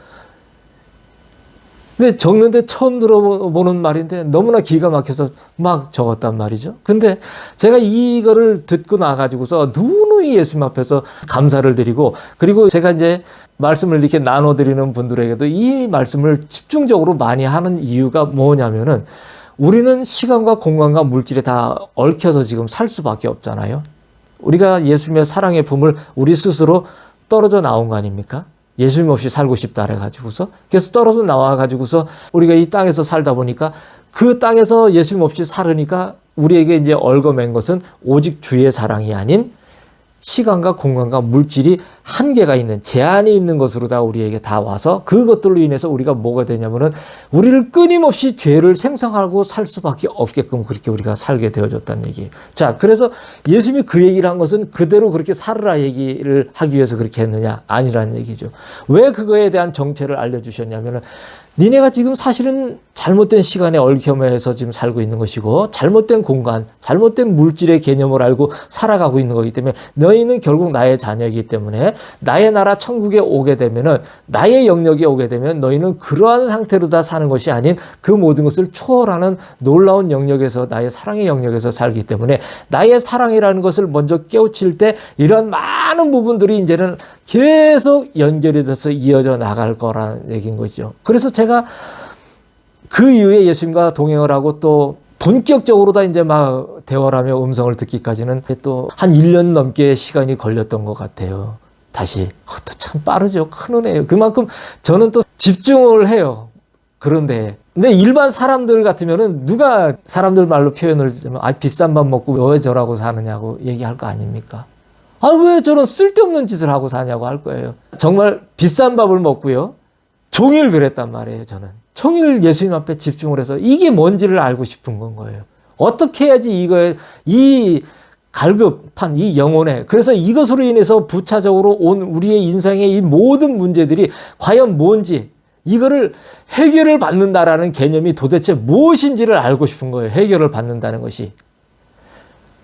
근데 적는데 처음 들어보는 말인데 너무나 기가 막혀서 막 적었단 말이죠. 근데 제가 이거를 듣고 나가지고서 누누이 예수님 앞에서 감사를 드리고 그리고 제가 이제 말씀을 이렇게 나눠드리는 분들에게도 이 말씀을 집중적으로 많이 하는 이유가 뭐냐면은 우리는 시간과 공간과 물질에 다 얽혀서 지금 살 수밖에 없잖아요. 우리가 예수님의 사랑의 품을 우리 스스로 떨어져 나온 거 아닙니까? 예수님 없이 살고 싶다 그래가지고서 그래서 떨어져 나와가지고서 우리가 이 땅에서 살다 보니까 그 땅에서 예수님 없이 살으니까 우리에게 이제 얽어맨 것은 오직 주의 사랑이 아닌 시간과 공간과 물질이 한계가 있는, 제한이 있는 것으로 다 우리에게 다 와서 그것들로 인해서 우리가 뭐가 되냐면은 우리를 끊임없이 죄를 생성하고 살 수밖에 없게끔 그렇게 우리가 살게 되어졌다는 얘기예요. 자, 그래서 예수님이 그 얘기를 한 것은 그대로 그렇게 살으라 얘기를 하기 위해서 그렇게 했느냐? 아니라는 얘기죠. 왜 그거에 대한 정체를 알려주셨냐면은 니네가 지금 사실은 잘못된 시간에 얽혀매서 지금 살고 있는 것이고 잘못된 공간, 잘못된 물질의 개념을 알고 살아가고 있는 거기 때문에 너희는 결국 나의 자녀이기 때문에 나의 나라 천국에 오게 되면은 나의 영역에 오게 되면 너희는 그러한 상태로 다 사는 것이 아닌 그 모든 것을 초월하는 놀라운 영역에서 나의 사랑의 영역에서 살기 때문에 나의 사랑이라는 것을 먼저 깨우칠 때 이런 많은 부분들이 이제는 계속 연결이 돼서 이어져 나갈 거라는 얘기인 거죠. 그래서 제가 그 이후에 예수님과 동행을 하고 또 본격적으로 다 이제 막 대화를 하며 음성을 듣기까지는 또 한 1년 넘게 시간이 걸렸던 것 같아요. 다시. 그것도 참 빠르죠. 큰 은혜예요. 그만큼 저는 또 집중을 해요. 그런데 근데 일반 사람들 같으면은 누가 사람들 말로 표현을 하면 비싼 밥 먹고 왜 저라고 사느냐고 얘기할 거 아닙니까? 왜 저런 쓸데없는 짓을 하고 사냐고 할 거예요. 정말 비싼 밥을 먹고요. 종일 그랬단 말이에요, 저는. 종일 예수님 앞에 집중을 해서 이게 뭔지를 알고 싶은 건 거예요. 어떻게 해야지 이 갈급한 이 영혼에, 그래서 이것으로 인해서 부차적으로 온 우리의 인생의 이 모든 문제들이 과연 뭔지, 이거를 해결을 받는다라는 개념이 도대체 무엇인지를 알고 싶은 거예요. 해결을 받는다는 것이.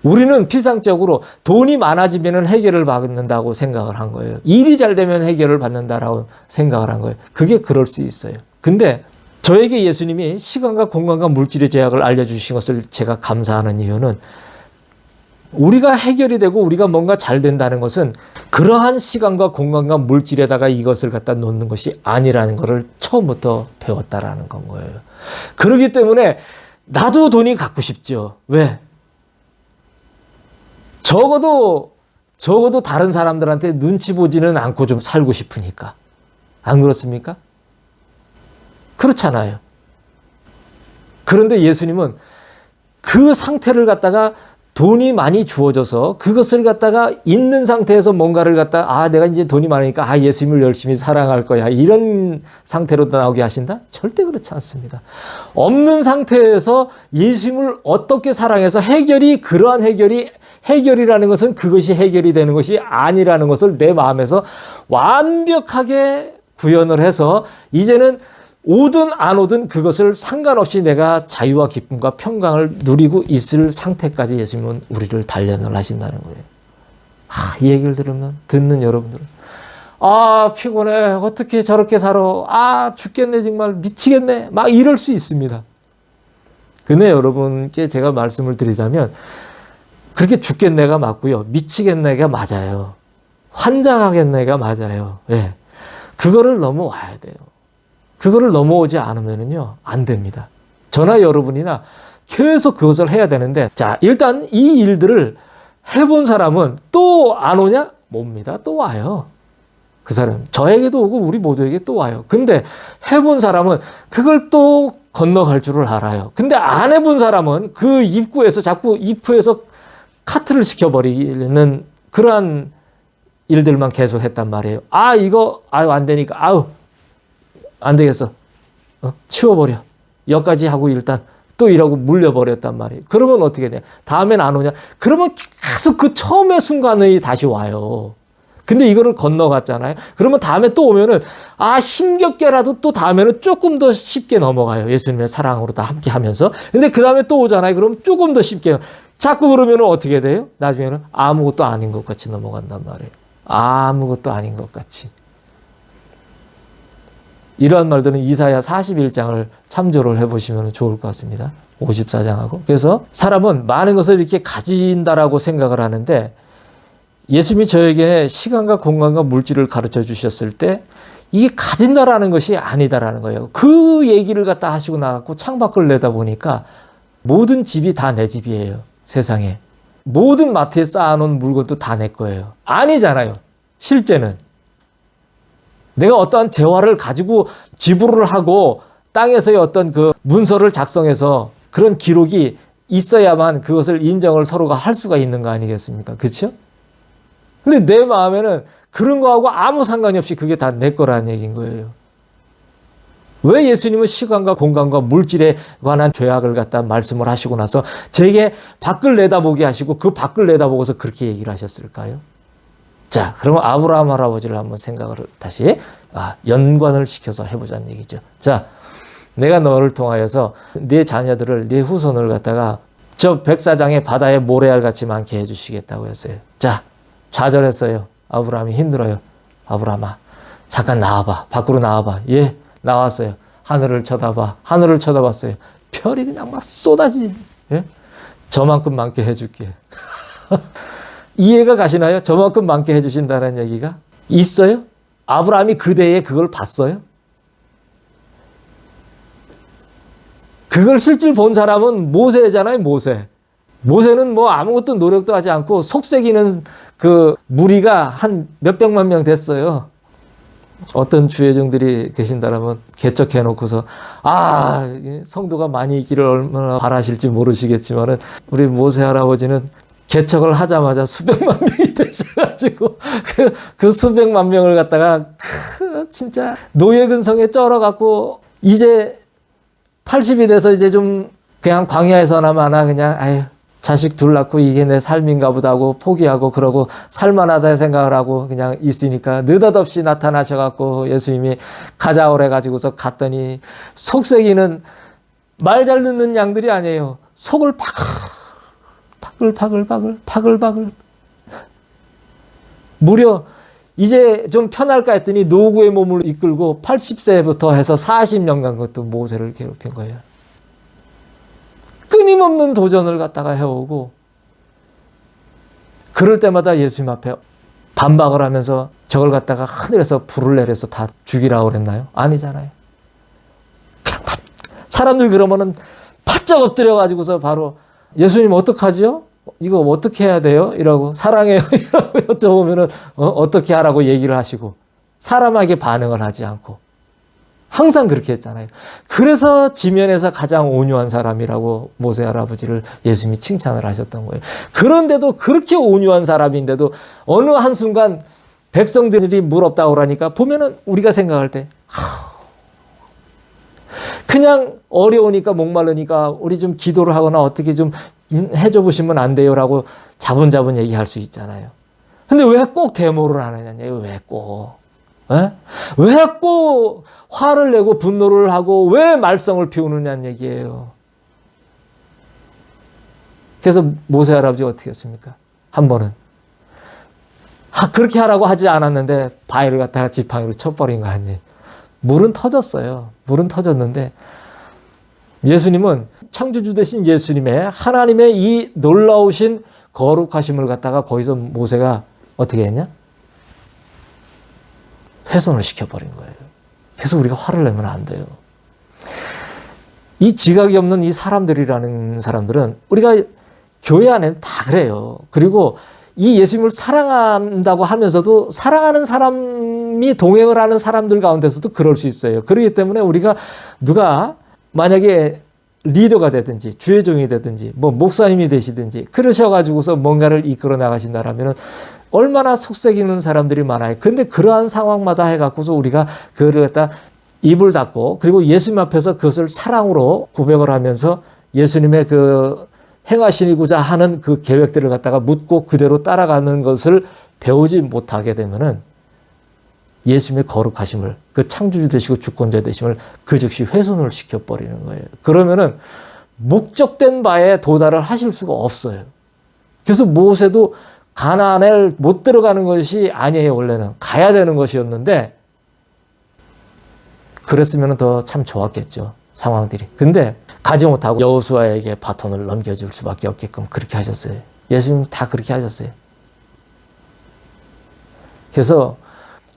우리는 피상적으로 돈이 많아지면 해결을 받는다고 생각을 한 거예요. 일이 잘 되면 해결을 받는다라고 생각을 한 거예요. 그게 그럴 수 있어요. 근데 저에게 예수님이 시간과 공간과 물질의 제약을 알려주신 것을 제가 감사하는 이유는 우리가 해결이 되고 우리가 뭔가 잘 된다는 것은 그러한 시간과 공간과 물질에다가 이것을 갖다 놓는 것이 아니라는 것을 처음부터 배웠다라는 건 거예요. 그렇기 때문에 나도 돈이 갖고 싶죠. 왜? 적어도 다른 사람들한테 눈치 보지는 않고 좀 살고 싶으니까. 안 그렇습니까? 그렇잖아요. 그런데 예수님은 그 상태를 갖다가 돈이 많이 주어져서 그것을 갖다가 있는 상태에서 뭔가를 갖다 내가 이제 돈이 많으니까 예수님을 열심히 사랑할 거야. 이런 상태로 나오게 하신다? 절대 그렇지 않습니다. 없는 상태에서 예수님을 어떻게 사랑해서 그러한 해결이라는 것은 그것이 해결이 되는 것이 아니라는 것을 내 마음에서 완벽하게 구현을 해서 이제는 오든 안 오든 그것을 상관없이 내가 자유와 기쁨과 평강을 누리고 있을 상태까지 예수님은 우리를 단련을 하신다는 거예요. 이 얘기를 듣는 여러분들은 피곤해. 어떻게 저렇게 살아. 죽겠네. 정말 미치겠네. 막 이럴 수 있습니다. 근데 여러분께 제가 말씀을 드리자면 그렇게 죽겠네가 맞고요. 미치겠네가 맞아요. 환장하겠네가 맞아요. 네. 그거를 넘어와야 돼요. 그거를 넘어오지 않으면요, 안 됩니다. 저나 여러분이나 계속 그것을 해야 되는데, 자, 일단 이 일들을 해본 사람은 또 안 오냐? 옵니다. 또 와요. 그 사람. 저에게도 오고 우리 모두에게 또 와요. 근데 해본 사람은 그걸 또 건너갈 줄을 알아요. 근데 안 해본 사람은 그 자꾸 입구에서 카트를 시켜버리는 그러한 일들만 계속 했단 말이에요. 이거, 안 되니까, 안 되겠어. 치워버려. 여기까지 하고 일단 또 이러고 물려버렸단 말이에요. 그러면 어떻게 돼? 다음엔 안 오냐? 그러면 계속 그 처음의 순간에 다시 와요. 근데 이거를 건너갔잖아요. 그러면 다음에 또 오면은 힘겹게라도 또 다음에는 조금 더 쉽게 넘어가요. 예수님의 사랑으로 다 함께 하면서. 근데 그 다음에 또 오잖아요. 그럼 조금 더 쉽게. 자꾸 그러면은 어떻게 돼요? 나중에는 아무것도 아닌 것 같이 넘어간단 말이에요. 아무것도 아닌 것 같이. 이러한 말들은 이사야 41장을 참조를 해보시면 좋을 것 같습니다. 54장하고. 그래서 사람은 많은 것을 이렇게 가진다라고 생각을 하는데 예수님이 저에게 시간과 공간과 물질을 가르쳐 주셨을 때 이게 가진다라는 것이 아니다라는 거예요. 그 얘기를 갖다 하시고 나갖고 창밖을 내다보니까 모든 집이 다 내 집이에요. 세상에. 모든 마트에 쌓아놓은 물건도 다 내 거예요. 아니잖아요. 실제는. 내가 어떠한 재화를 가지고 지불을 하고 땅에서의 어떤 그 문서를 작성해서 그런 기록이 있어야만 그것을 인정을 서로가 할 수가 있는 거 아니겠습니까? 그렇죠? 근데 내 마음에는 그런 거하고 아무 상관이 없이 그게 다 내 거라는 얘기인 거예요. 왜 예수님은 시간과 공간과 물질에 관한 죄악을 갖다 말씀을 하시고 나서 제게 밖을 내다보게 하시고 그 밖을 내다보고서 그렇게 얘기를 하셨을까요? 자, 그러면 아브라함 할아버지를 한번 생각을 다시 연관을 시켜서 해보자는 얘기죠. 자, 내가 너를 통하여서 네 자녀들을, 네 후손을 갖다가 저 백사장의 바다에 모래알 같이 많게 해주시겠다고 했어요. 자, 좌절했어요. 아브라함이 힘들어요. 아브라함아, 잠깐 나와봐. 밖으로 나와봐. 예, 나왔어요. 하늘을 쳐다봐. 하늘을 쳐다봤어요. 별이 그냥 막 쏟아지. 예? 저만큼 많게 해줄게. 이해가 가시나요? 저만큼 많게 해주신다는 얘기가 있어요? 아브라함이 그대에 그걸 봤어요? 그걸 실질 본 사람은 모세잖아요, 모세. 모세는 뭐 아무것도 노력도 하지 않고 속삭이는 그 무리가 한 몇백만 명 됐어요. 어떤 주회중들이 계신다라면 개척해놓고서 성도가 많이 있기를 얼마나 바라실지 모르시겠지만은 우리 모세 할아버지는 개척을 하자마자 수백만 명이 되셔가지고 그 수백만 명을 갖다가 진짜 노예근성에 쩔어갖고 이제 80이 돼서 이제 좀 그냥 광야에서나마나 그냥 자식 둘 낳고 이게 내 삶인가 보다 하고 포기하고 그러고 살만하다 생각을 하고 그냥 있으니까 느닷없이 나타나셔갖고 예수님이 가자 오래 가지고서 갔더니 속색이는 말 잘 듣는 양들이 아니에요. 속을 파글파글 무려 이제 좀 편할까 했더니 노구의 몸을 이끌고 80세부터 해서 40년간 그것도 모세를 괴롭힌 거예요. 끊임없는 도전을 갖다가 해오고 그럴 때마다 예수님 앞에 반박을 하면서 저걸 갖다가 하늘에서 불을 내려서 다 죽이라고 그랬나요? 아니잖아요. 사람들 그러면은 바짝 엎드려 가지고서 바로 예수님 어떡하지요? 이거 어떻게 해야 돼요? 이라고 사랑해요 이라고 여쭤보면은 어떻게 하라고 얘기를 하시고 사람에게 반응을 하지 않고 항상 그렇게 했잖아요. 그래서 지면에서 가장 온유한 사람이라고 모세 할아버지를 예수님이 칭찬을 하셨던 거예요. 그런데도 그렇게 온유한 사람인데도 어느 한순간 백성들이 물 없다고 그러니까 보면은 우리가 생각할 때 그냥 어려우니까 목마르니까 우리 좀 기도를 하거나 어떻게 좀 해줘 보시면 안 돼요라고 자분자분 얘기할 수 있잖아요. 근데 왜 꼭 데모를 하느냐요? 왜 꼭? 왜 꼭 화를 내고 분노를 하고 왜 말썽을 피우느냐는 얘기예요. 그래서 모세 할아버지가 어떻게 했습니까? 한 번은 그렇게 하라고 하지 않았는데 바위를 갖다가 지팡이로 쳐버린 거 아니에요. 물은 터졌어요. 물은 터졌는데 예수님은 창조주 되신 예수님의 하나님의 이 놀라우신 거룩하심을 갖다가 거기서 모세가 어떻게 했냐? 훼손을 시켜버린 거예요. 그래서 우리가 화를 내면 안 돼요. 이 지각이 없는 이 사람들이라는 사람들은 우리가 교회 안에는 다 그래요. 그리고 이 예수님을 사랑한다고 하면서도 사랑하는 사람이 동행을 하는 사람들 가운데서도 그럴 수 있어요. 그렇기 때문에 우리가 누가 만약에 리더가 되든지 주의종이 되든지 뭐 목사님이 되시든지 그러셔가지고서 뭔가를 이끌어 나가신다라면은 얼마나 속삭이는 사람들이 많아요. 근데 그러한 상황마다 해갖고서 우리가 그를 갖다 입을 닫고 그리고 예수님 앞에서 그것을 사랑으로 고백을 하면서 예수님의 그 행하시고자 하는 그 계획들을 갖다가 묻고 그대로 따라가는 것을 배우지 못하게 되면은 예수님의 거룩하심을 그 창조주 되시고 주권자 되심을 그 즉시 훼손을 시켜버리는 거예요. 그러면은 목적된 바에 도달을 하실 수가 없어요. 그래서 모세도 가나안에 못 들어가는 것이 아니에요. 원래는 가야 되는 것이었는데 그랬으면 더 참 좋았겠죠. 상황들이. 근데 가지 못하고 여호수아에게 바톤을 넘겨줄 수밖에 없게끔 그렇게 하셨어요. 예수님 다 그렇게 하셨어요. 그래서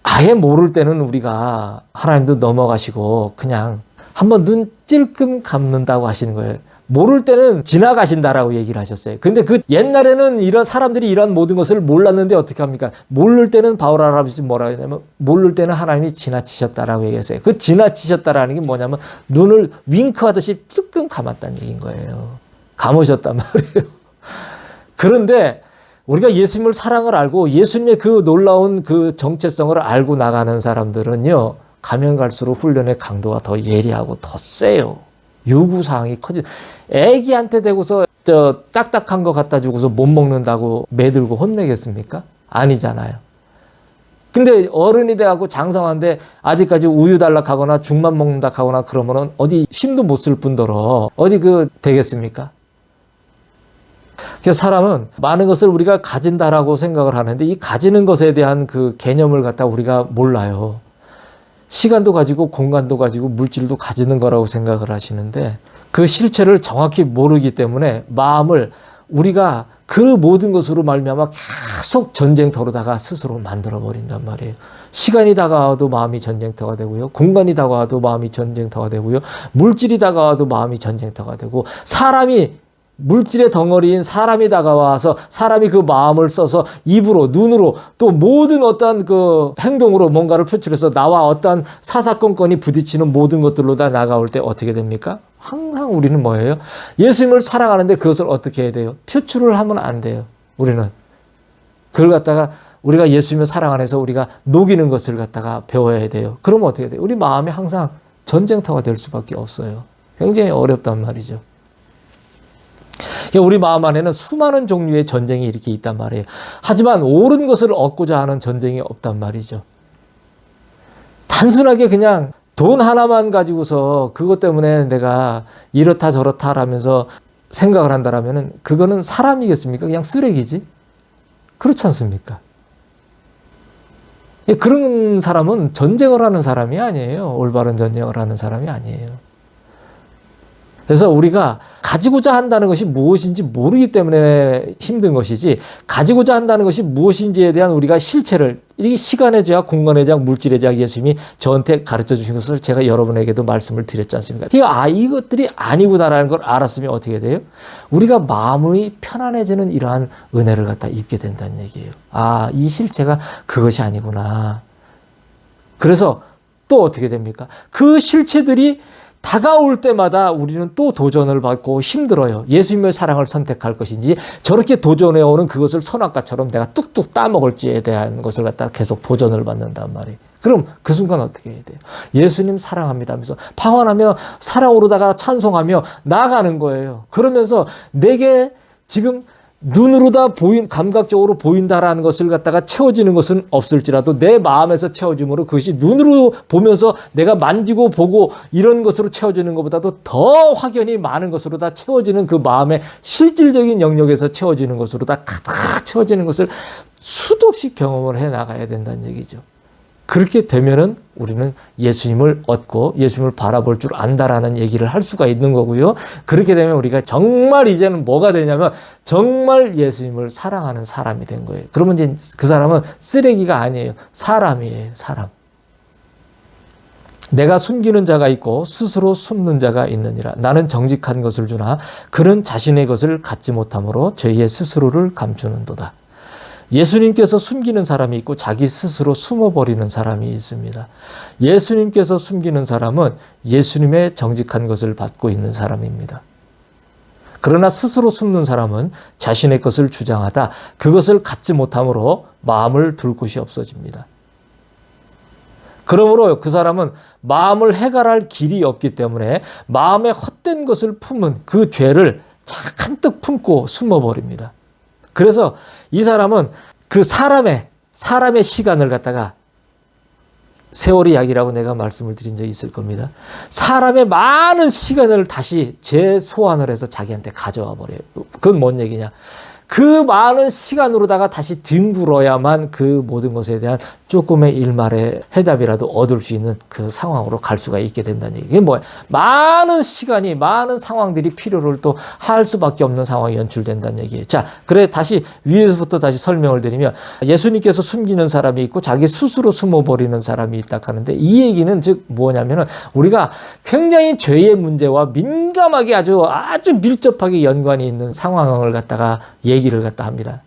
아예 모를 때는 우리가 하나님도 넘어가시고 그냥 한번 눈 찔끔 감는다고 하시는 거예요. 모를 때는 지나가신다라고 얘기를 하셨어요. 근데 그 옛날에는 이런 사람들이 이런 모든 것을 몰랐는데 어떻게 합니까? 모를 때는 바울 할아버지 뭐라고 했냐면 모를 때는 하나님이 지나치셨다라고 얘기했어요. 그 지나치셨다라는 게 뭐냐면 눈을 윙크하듯이 찔끔 감았다는 얘기인 거예요. 감으셨단 말이에요. 그런데 우리가 예수님을 사랑을 알고 예수님의 그 놀라운 그 정체성을 알고 나가는 사람들은요, 가면 갈수록 훈련의 강도가 더 예리하고 더 세요. 요구사항이 커지. 애기한테 대고서 딱딱한 거 갖다 주고서 못 먹는다고 매들고 혼내겠습니까? 아니잖아요. 근데 어른이 돼갖고 장성한데 아직까지 우유 달라 하거나 죽만 먹는다 하거나 그러면은 어디 힘도 못 쓸 뿐더러 어디 되겠습니까? 그래서 사람은 많은 것을 우리가 가진다라고 생각을 하는데 이 가지는 것에 대한 그 개념을 갖다 우리가 몰라요. 시간도 가지고 공간도 가지고 물질도 가지는 거라고 생각을 하시는데 그 실체를 정확히 모르기 때문에 마음을 우리가 그 모든 것으로 말미암아 계속 전쟁터로다가 스스로 만들어 버린단 말이에요. 시간이 다가와도 마음이 전쟁터가 되고요. 공간이 다가와도 마음이 전쟁터가 되고요. 물질이 다가와도 마음이 전쟁터가 되고 물질의 덩어리인 사람이 다가와서 사람이 그 마음을 써서 입으로, 눈으로, 또 모든 어떠한 그 행동으로 뭔가를 표출해서 나와 어떠한 사사건건이 부딪히는 모든 것들로 다 나가올 때 어떻게 됩니까? 항상 우리는 뭐예요? 예수님을 사랑하는데 그것을 어떻게 해야 돼요? 표출을 하면 안 돼요. 우리는. 그걸 갖다가 우리가 예수님을 사랑 안에서 우리가 녹이는 것을 갖다가 배워야 돼요. 그러면 어떻게 돼요? 우리 마음이 항상 전쟁터가 될 수밖에 없어요. 굉장히 어렵단 말이죠. 우리 마음 안에는 수많은 종류의 전쟁이 이렇게 있단 말이에요. 하지만 옳은 것을 얻고자 하는 전쟁이 없단 말이죠. 단순하게 그냥 돈 하나만 가지고서 그것 때문에 내가 이렇다 저렇다 하면서 생각을 한다라면 그거는 사람이겠습니까? 그냥 쓰레기지? 그렇지 않습니까? 그런 사람은 전쟁을 하는 사람이 아니에요. 올바른 전쟁을 하는 사람이 아니에요. 그래서 우리가 가지고자 한다는 것이 무엇인지 모르기 때문에 힘든 것이지, 가지고자 한다는 것이 무엇인지에 대한 우리가 실체를, 이게 시간의 제약, 공간의 제약, 물질의 제약 예수님이 저한테 가르쳐 주신 것을 제가 여러분에게도 말씀을 드렸지 않습니까? 이것들이 아니구나라는 걸 알았으면 어떻게 돼요? 우리가 마음이 편안해지는 이러한 은혜를 갖다 입게 된다는 얘기예요. 이 실체가 그것이 아니구나. 그래서 또 어떻게 됩니까? 그 실체들이 다가올 때마다 우리는 또 도전을 받고 힘들어요. 예수님의 사랑을 선택할 것인지 저렇게 도전해오는 그것을 선악과처럼 내가 뚝뚝 따먹을지에 대한 것을 갖다 계속 도전을 받는단 말이에요. 그럼 그 순간 어떻게 해야 돼요? 예수님 사랑합니다 하면서 방언하며 사랑으로다가 찬송하며 나아가는 거예요. 그러면서 내게 지금 눈으로다 감각적으로 보인다라는 것을 갖다가 채워지는 것은 없을지라도 내 마음에서 채워짐으로 그것이 눈으로 보면서 내가 만지고 보고 이런 것으로 채워지는 것보다도 더 확연히 많은 것으로 다 채워지는 그 마음의 실질적인 영역에서 채워지는 것으로 다 가득 채워지는 것을 수도 없이 경험을 해 나가야 된다는 얘기죠. 그렇게 되면은 우리는 예수님을 얻고 예수님을 바라볼 줄 안다라는 얘기를 할 수가 있는 거고요. 그렇게 되면 우리가 정말 이제는 뭐가 되냐면 정말 예수님을 사랑하는 사람이 된 거예요. 그러면 이제 그 사람은 쓰레기가 아니에요. 사람이에요. 사람. 내가 숨기는 자가 있고 스스로 숨는 자가 있느니라. 나는 정직한 것을 주나 그는 자신의 것을 갖지 못함으로 죄의 스스로를 감추는도다. 예수님께서 숨기는 사람이 있고 자기 스스로 숨어버리는 사람이 있습니다. 예수님께서 숨기는 사람은 예수님의 정직한 것을 받고 있는 사람입니다. 그러나 스스로 숨는 사람은 자신의 것을 주장하다 그것을 갖지 못함으로 마음을 둘 곳이 없어집니다. 그러므로 그 사람은 마음을 해결할 길이 없기 때문에 마음에 헛된 것을 품은 그 죄를 잔뜩 품고 숨어버립니다. 그래서 이 사람은 그 사람의 시간을 갖다가 세월의 약이라고 내가 말씀을 드린 적이 있을 겁니다. 사람의 많은 시간을 다시 재소환을 해서 자기한테 가져와 버려요. 그건 뭔 얘기냐? 그 많은 시간으로다가 다시 뒹굴어야만 그 모든 것에 대한 조금의 일말의 해답이라도 얻을 수 있는 그 상황으로 갈 수가 있게 된다는 얘기. 이게 뭐예요? 많은 시간이, 많은 상황들이 필요를 또 할 수밖에 없는 상황이 연출된다는 얘기예요. 자, 그래 다시 위에서부터 다시 설명을 드리면 예수님께서 숨기는 사람이 있고 자기 스스로 숨어버리는 사람이 있다 하는데 이 얘기는 즉 뭐냐면은 우리가 굉장히 죄의 문제와 민감하게 아주 밀접하게 연관이 있는 상황을 갖다가 얘기를 갖다 합니다.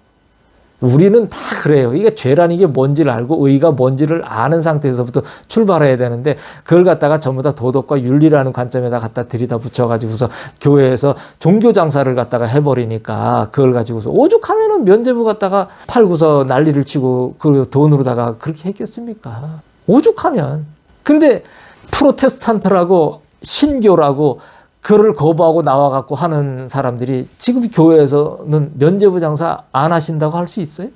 우리는 다 그래요. 이게 죄라는 게 뭔지를 알고 의가 뭔지를 아는 상태에서부터 출발해야 되는데 그걸 갖다가 전부 다 도덕과 윤리라는 관점에다 갖다 들이다 붙여가지고서 교회에서 종교 장사를 갖다가 해버리니까 그걸 가지고서 오죽하면은 면죄부 갖다가 팔고서 난리를 치고 그 돈으로다가 그렇게 했겠습니까? 오죽하면. 근데 프로테스탄트라고 신교라고 그를 거부하고 나와갖고 하는 사람들이 지금 교회에서는 면죄부 장사 안 하신다고 할 수 있어요?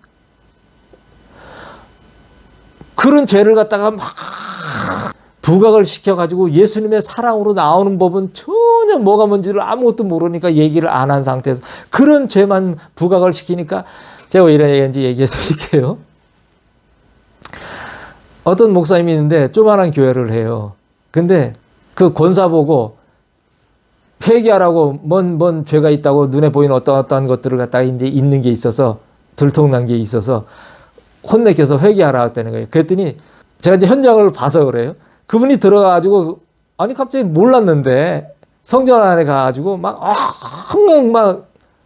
그런 죄를 갖다가 막 부각을 시켜가지고 예수님의 사랑으로 나오는 법은 전혀 뭐가 뭔지를 아무것도 모르니까 얘기를 안 한 상태에서 그런 죄만 부각을 시키니까 제가 왜 이런 얘기인지 얘기해 드릴게요. 어떤 목사님이 있는데 조그만한 교회를 해요. 근데 그 권사 보고 회개하라고 뭔 죄가 있다고 눈에 보이는 어떠한 것들을 갖다가 이제 있는 게 있어서 들통난 게 있어서 혼내켜서 회개하라 했다는 거예요. 그랬더니 제가 이제 현장을 봐서 그래요. 그분이 들어가가지고 아니 갑자기 몰랐는데 성전 안에 가가지고 막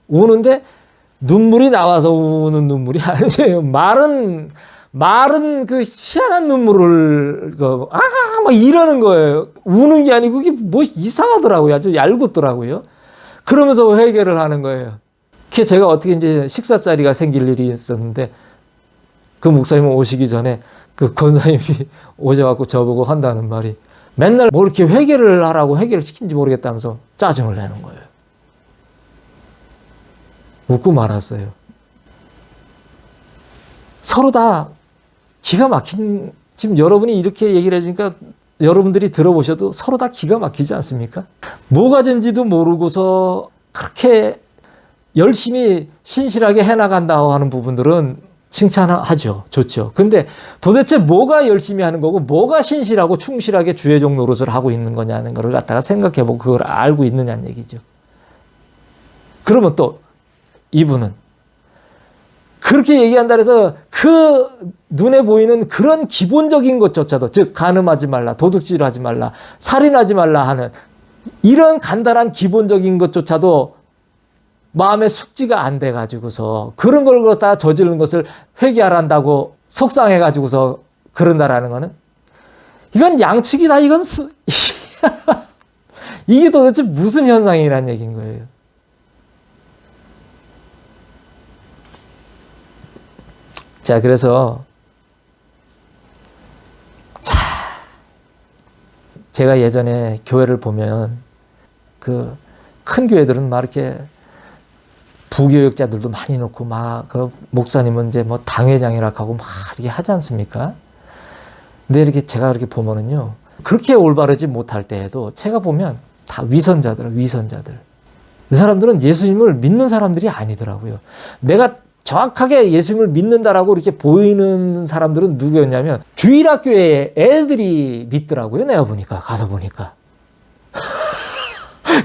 우는데 눈물이 나와서 우는 눈물이 아니에요. 말은 그 희한한 눈물을 막 이러는 거예요. 우는 게 아니고 이게 뭐 이상하더라고요. 아주 얄궂더라고요. 그러면서 회개를 하는 거예요. 그게 제가 어떻게 이제 식사 자리가 생길 일이 있었는데 그 목사님 오시기 전에 그 권사님이 오셔갖고 저보고 한다는 말이 맨날 뭐 이렇게 회개를 하라고 회개를 시킨지 모르겠다면서 짜증을 내는 거예요. 웃고 말았어요. 서로 다 기가 막힌, 지금 여러분이 이렇게 얘기를 해주니까 여러분들이 들어보셔도 서로 다 기가 막히지 않습니까? 뭐가 된지도 모르고서 그렇게 열심히 신실하게 해나간다고 하는 부분들은 칭찬하죠. 좋죠. 근데 도대체 뭐가 열심히 하는 거고 뭐가 신실하고 충실하게 주의종 노릇을 하고 있는 거냐는 걸 갖다가 생각해보고 그걸 알고 있느냐는 얘기죠. 그러면 또 이분은 그렇게 얘기한다 해서 그 눈에 보이는 그런 기본적인 것조차도, 즉 간음하지 말라, 도둑질하지 말라, 살인하지 말라 하는 이런 간단한 기본적인 것조차도 마음에 숙지가 안 돼가지고서 그런 걸 갖다 저지르는 것을 회개하란다고 속상해가지고서 그런다라는 거는 이건 양측이다. 이건 이게 도대체 무슨 현상이라는 얘기인 거예요. 자, 그래서 제가 예전에 교회를 보면 그 큰 교회들은 막 이렇게 부교육자들도 많이 놓고 막 그 목사님은 이제 뭐 당회장이라 하고 막 이렇게 하지 않습니까? 근데 이렇게 제가 이렇게 보면은요, 그렇게 올바르지 못할 때에도 제가 보면 다 위선자들. 이 사람들은 예수님을 믿는 사람들이 아니더라고요. 내가 정확하게 예수님을 믿는다라고 이렇게 보이는 사람들은 누구였냐면 주일학교에 애들이 믿더라고요. 내가 보니까, 가서 보니까.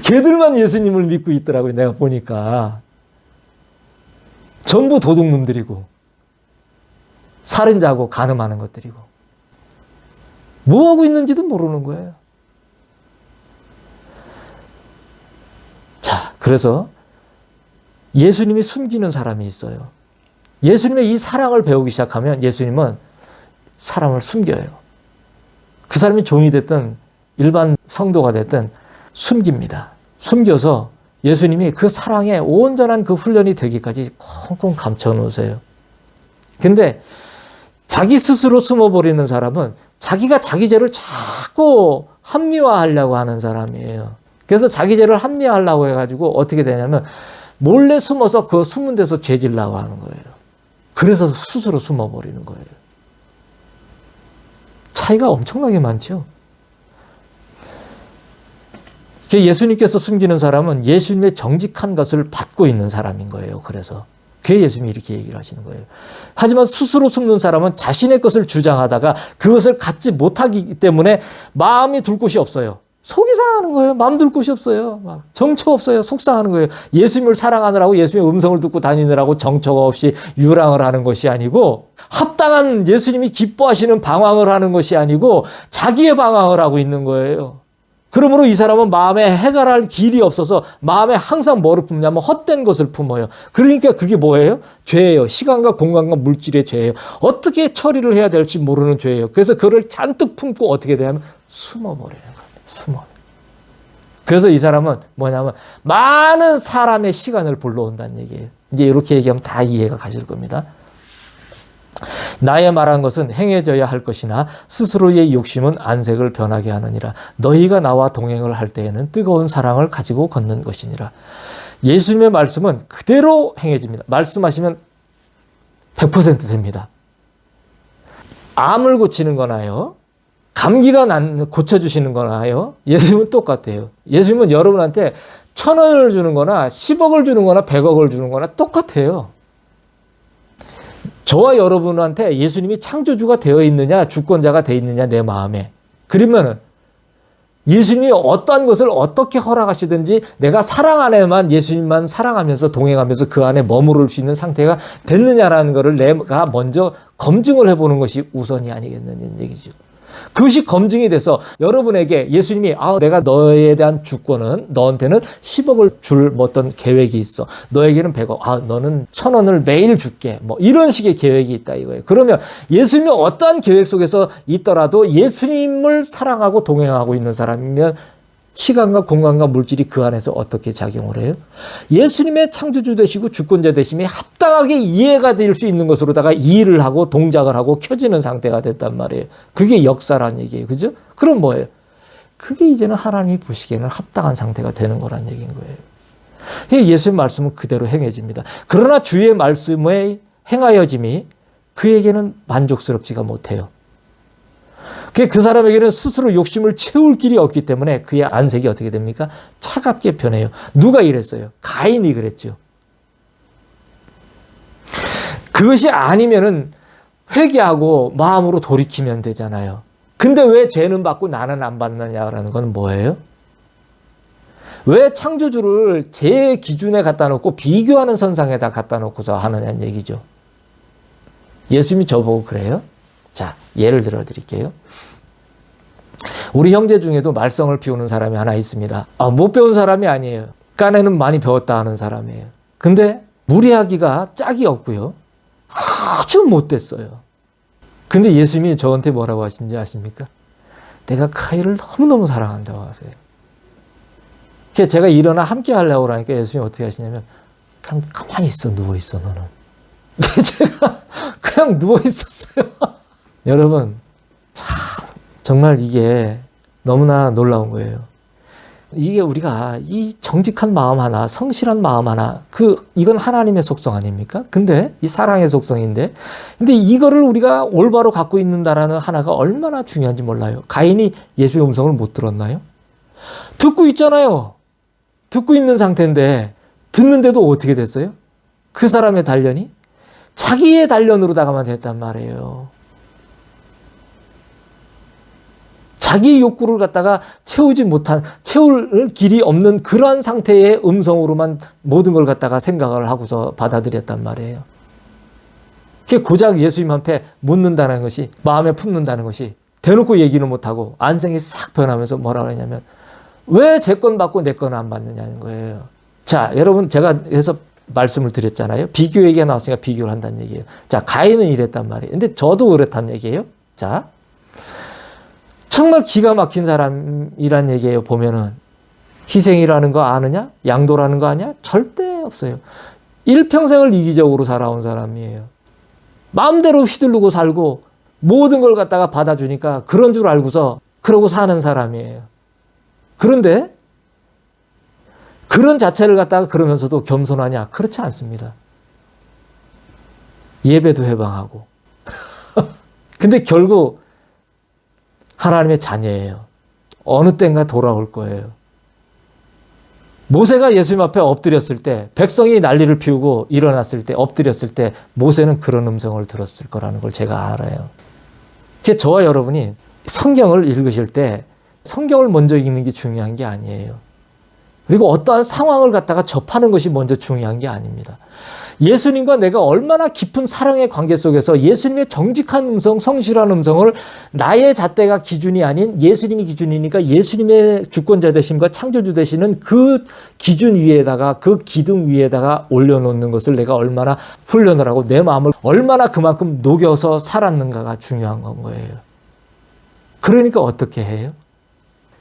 걔들만 예수님을 믿고 있더라고요. 내가 보니까. 전부 도둑놈들이고 살인자고 간음하는 것들이고 뭐하고 있는지도 모르는 거예요. 자, 그래서 예수님이 숨기는 사람이 있어요. 예수님의 이 사랑을 배우기 시작하면 예수님은 사람을 숨겨요. 그 사람이 종이 됐든 일반 성도가 됐든 숨깁니다. 숨겨서 예수님이 그 사랑에 온전한 그 훈련이 되기까지 콩콩 감춰 놓으세요. 근데 자기 스스로 숨어버리는 사람은 자기가 자기 죄를 자꾸 합리화하려고 하는 사람이에요. 그래서 자기 죄를 합리화하려고 해가지고 어떻게 되냐면 몰래 숨어서 그 숨은 데서 죄질라고 하는 거예요. 그래서 스스로 숨어버리는 거예요. 차이가 엄청나게 많죠. 예수님께서 숨기는 사람은 예수님의 정직한 것을 받고 있는 사람인 거예요. 그래서 그게 예수님이 이렇게 얘기를 하시는 거예요. 하지만 스스로 숨는 사람은 자신의 것을 주장하다가 그것을 갖지 못하기 때문에 마음이 둘 곳이 없어요. 속이 상하는 거예요. 마음 둘 곳이 없어요. 막 정처 없어요. 속상하는 거예요. 예수님을 사랑하느라고 예수님의 음성을 듣고 다니느라고 정처가 없이 유랑을 하는 것이 아니고 합당한 예수님이 기뻐하시는 방황을 하는 것이 아니고 자기의 방황을 하고 있는 거예요. 그러므로 이 사람은 마음에 해결할 길이 없어서 마음에 항상 뭐를 품냐면 헛된 것을 품어요. 그러니까 그게 뭐예요? 죄예요. 시간과 공간과 물질의 죄예요. 어떻게 처리를 해야 될지 모르는 죄예요. 그래서 그를 잔뜩 품고 어떻게 되냐면 숨어버려요. 숨어. 그래서 이 사람은 뭐냐면 많은 사람의 시간을 불러온다는 얘기예요. 이제 이렇게 얘기하면 다 이해가 가실 겁니다. 나의 말한 것은 행해져야 할 것이나 스스로의 욕심은 안색을 변하게 하느니라. 너희가 나와 동행을 할 때에는 뜨거운 사랑을 가지고 걷는 것이니라. 예수님의 말씀은 그대로 행해집니다. 말씀하시면 100% 됩니다. 암을 고치는 거나요, 감기가 고쳐주시는 거나요, 예수님은 똑같아요. 예수님은 여러분한테 1,000원을 주는 거나 10억을 주는 거나 100억을 주는 거나 똑같아요. 저와 여러분한테 예수님이 창조주가 되어 있느냐, 주권자가 되어 있느냐, 내 마음에. 그러면은 예수님이 어떠한 것을 어떻게 허락하시든지 내가 사랑 안에만, 예수님만 사랑하면서 동행하면서 그 안에 머무를 수 있는 상태가 됐느냐라는 것을 내가 먼저 검증을 해보는 것이 우선이 아니겠느냐는 얘기죠. 그것이 검증이 돼서 여러분에게 예수님이 내가 너에 대한 주권은, 너한테는 10억을 줄 어떤 계획이 있어. 너에게는 100억. 너는 1,000원을 매일 줄게. 뭐 이런 식의 계획이 있다 이거예요. 그러면 예수님이 어떠한 계획 속에서 있더라도 예수님을 사랑하고 동행하고 있는 사람이면 시간과 공간과 물질이 그 안에서 어떻게 작용을 해요? 예수님의 창조주 되시고 주권자 되심이 합당하게 이해가 될 수 있는 것으로다가 일을 하고 동작을 하고 켜지는 상태가 됐단 말이에요. 그게 역사란 얘기예요. 그죠? 그럼 뭐예요? 그게 이제는 하나님이 보시기에는 합당한 상태가 되는 거란 얘기인 거예요. 예수의 말씀은 그대로 행해집니다. 그러나 주의 말씀의 행하여짐이 그에게는 만족스럽지가 못해요. 그 사람에게는 스스로 욕심을 채울 길이 없기 때문에 그의 안색이 어떻게 됩니까? 차갑게 변해요. 누가 이랬어요? 가인이 그랬죠. 그것이 아니면은 회개하고 마음으로 돌이키면 되잖아요. 근데 왜 죄는 받고 나는 안 받느냐라는 건 뭐예요? 왜 창조주를 제 기준에 갖다 놓고 비교하는 선상에다 갖다 놓고서 하느냐는 얘기죠. 예수님이 저보고 그래요? 자, 예를 들어 드릴게요. 우리 형제 중에도 말썽을 피우는 사람이 하나 있습니다. 못 배운 사람이 아니에요. 깐에는 많이 배웠다 하는 사람이에요. 근데 무리하기가 짝이 없고요. 아주 못됐어요. 근데 예수님이 저한테 뭐라고 하신지 아십니까? 내가 카이를 너무너무 사랑한다고 하세요. 그래서 제가 일어나 함께 하려고 하니까 예수님이 어떻게 하시냐면 그냥 가만히 있어, 누워있어 너는. 제가 그냥 누워있었어요. 여러분, 참 정말 이게 너무나 놀라운 거예요. 이게 우리가 이 정직한 마음 하나, 성실한 마음 하나, 이건 하나님의 속성 아닙니까? 근데 이 사랑의 속성인데, 근데 이거를 우리가 올바로 갖고 있는다라는 하나가 얼마나 중요한지 몰라요. 가인이 예수의 음성을 못 들었나요? 듣고 있잖아요. 듣고 있는 상태인데 듣는데도 어떻게 됐어요? 그 사람의 단련이 자기의 단련으로다가만 됐단 말이에요. 자기 욕구를 갖다가 채울 길이 없는 그러한 상태의 음성으로만 모든 걸 갖다가 생각을 하고서 받아들였단 말이에요. 그게 고작 예수님 앞에 묻는다는 것이, 마음에 품는다는 것이 대놓고 얘기는 못하고 안색이 싹 변하면서 뭐라고 하냐면 왜 제 건 받고 내 건 안 받느냐는 거예요. 자, 여러분, 제가 그래서 말씀을 드렸잖아요. 비교 얘기가 나왔으니까 비교를 한다는 얘기예요. 자, 가인은 이랬단 말이에요. 근데 저도 그렇다는 얘기예요. 자, 정말 기가 막힌 사람이란 얘기예요. 보면은 희생이라는 거 아느냐? 양도라는 거 아냐? 절대 없어요. 일평생을 이기적으로 살아온 사람이에요. 마음대로 휘두르고 살고 모든 걸 갖다가 받아주니까 그런 줄 알고서 그러고 사는 사람이에요. 그런데 그런 자체를 갖다가 그러면서도 겸손하냐? 그렇지 않습니다. 예배도 해방하고. 근데 결국 하나님의 자녀예요. 어느 때인가 돌아올 거예요. 모세가 예수님 앞에 엎드렸을 때, 백성이 난리를 피우고 일어났을 때, 엎드렸을 때 모세는 그런 음성을 들었을 거라는 걸 제가 알아요. 그래서 저와 여러분이 성경을 읽으실 때 성경을 먼저 읽는 게 중요한 게 아니에요. 그리고 어떠한 상황을 갖다가 접하는 것이 먼저 중요한 게 아닙니다. 예수님과 내가 얼마나 깊은 사랑의 관계 속에서 예수님의 정직한 음성, 성실한 음성을 나의 잣대가 기준이 아닌 예수님이 기준이니까 예수님의 주권자 되심과 창조주 되시는 그 기준 위에다가, 그 기둥 위에다가 올려놓는 것을 내가 얼마나 훈련을 하고 내 마음을 얼마나 그만큼 녹여서 살았는가가 중요한 건 거예요. 그러니까 어떻게 해요?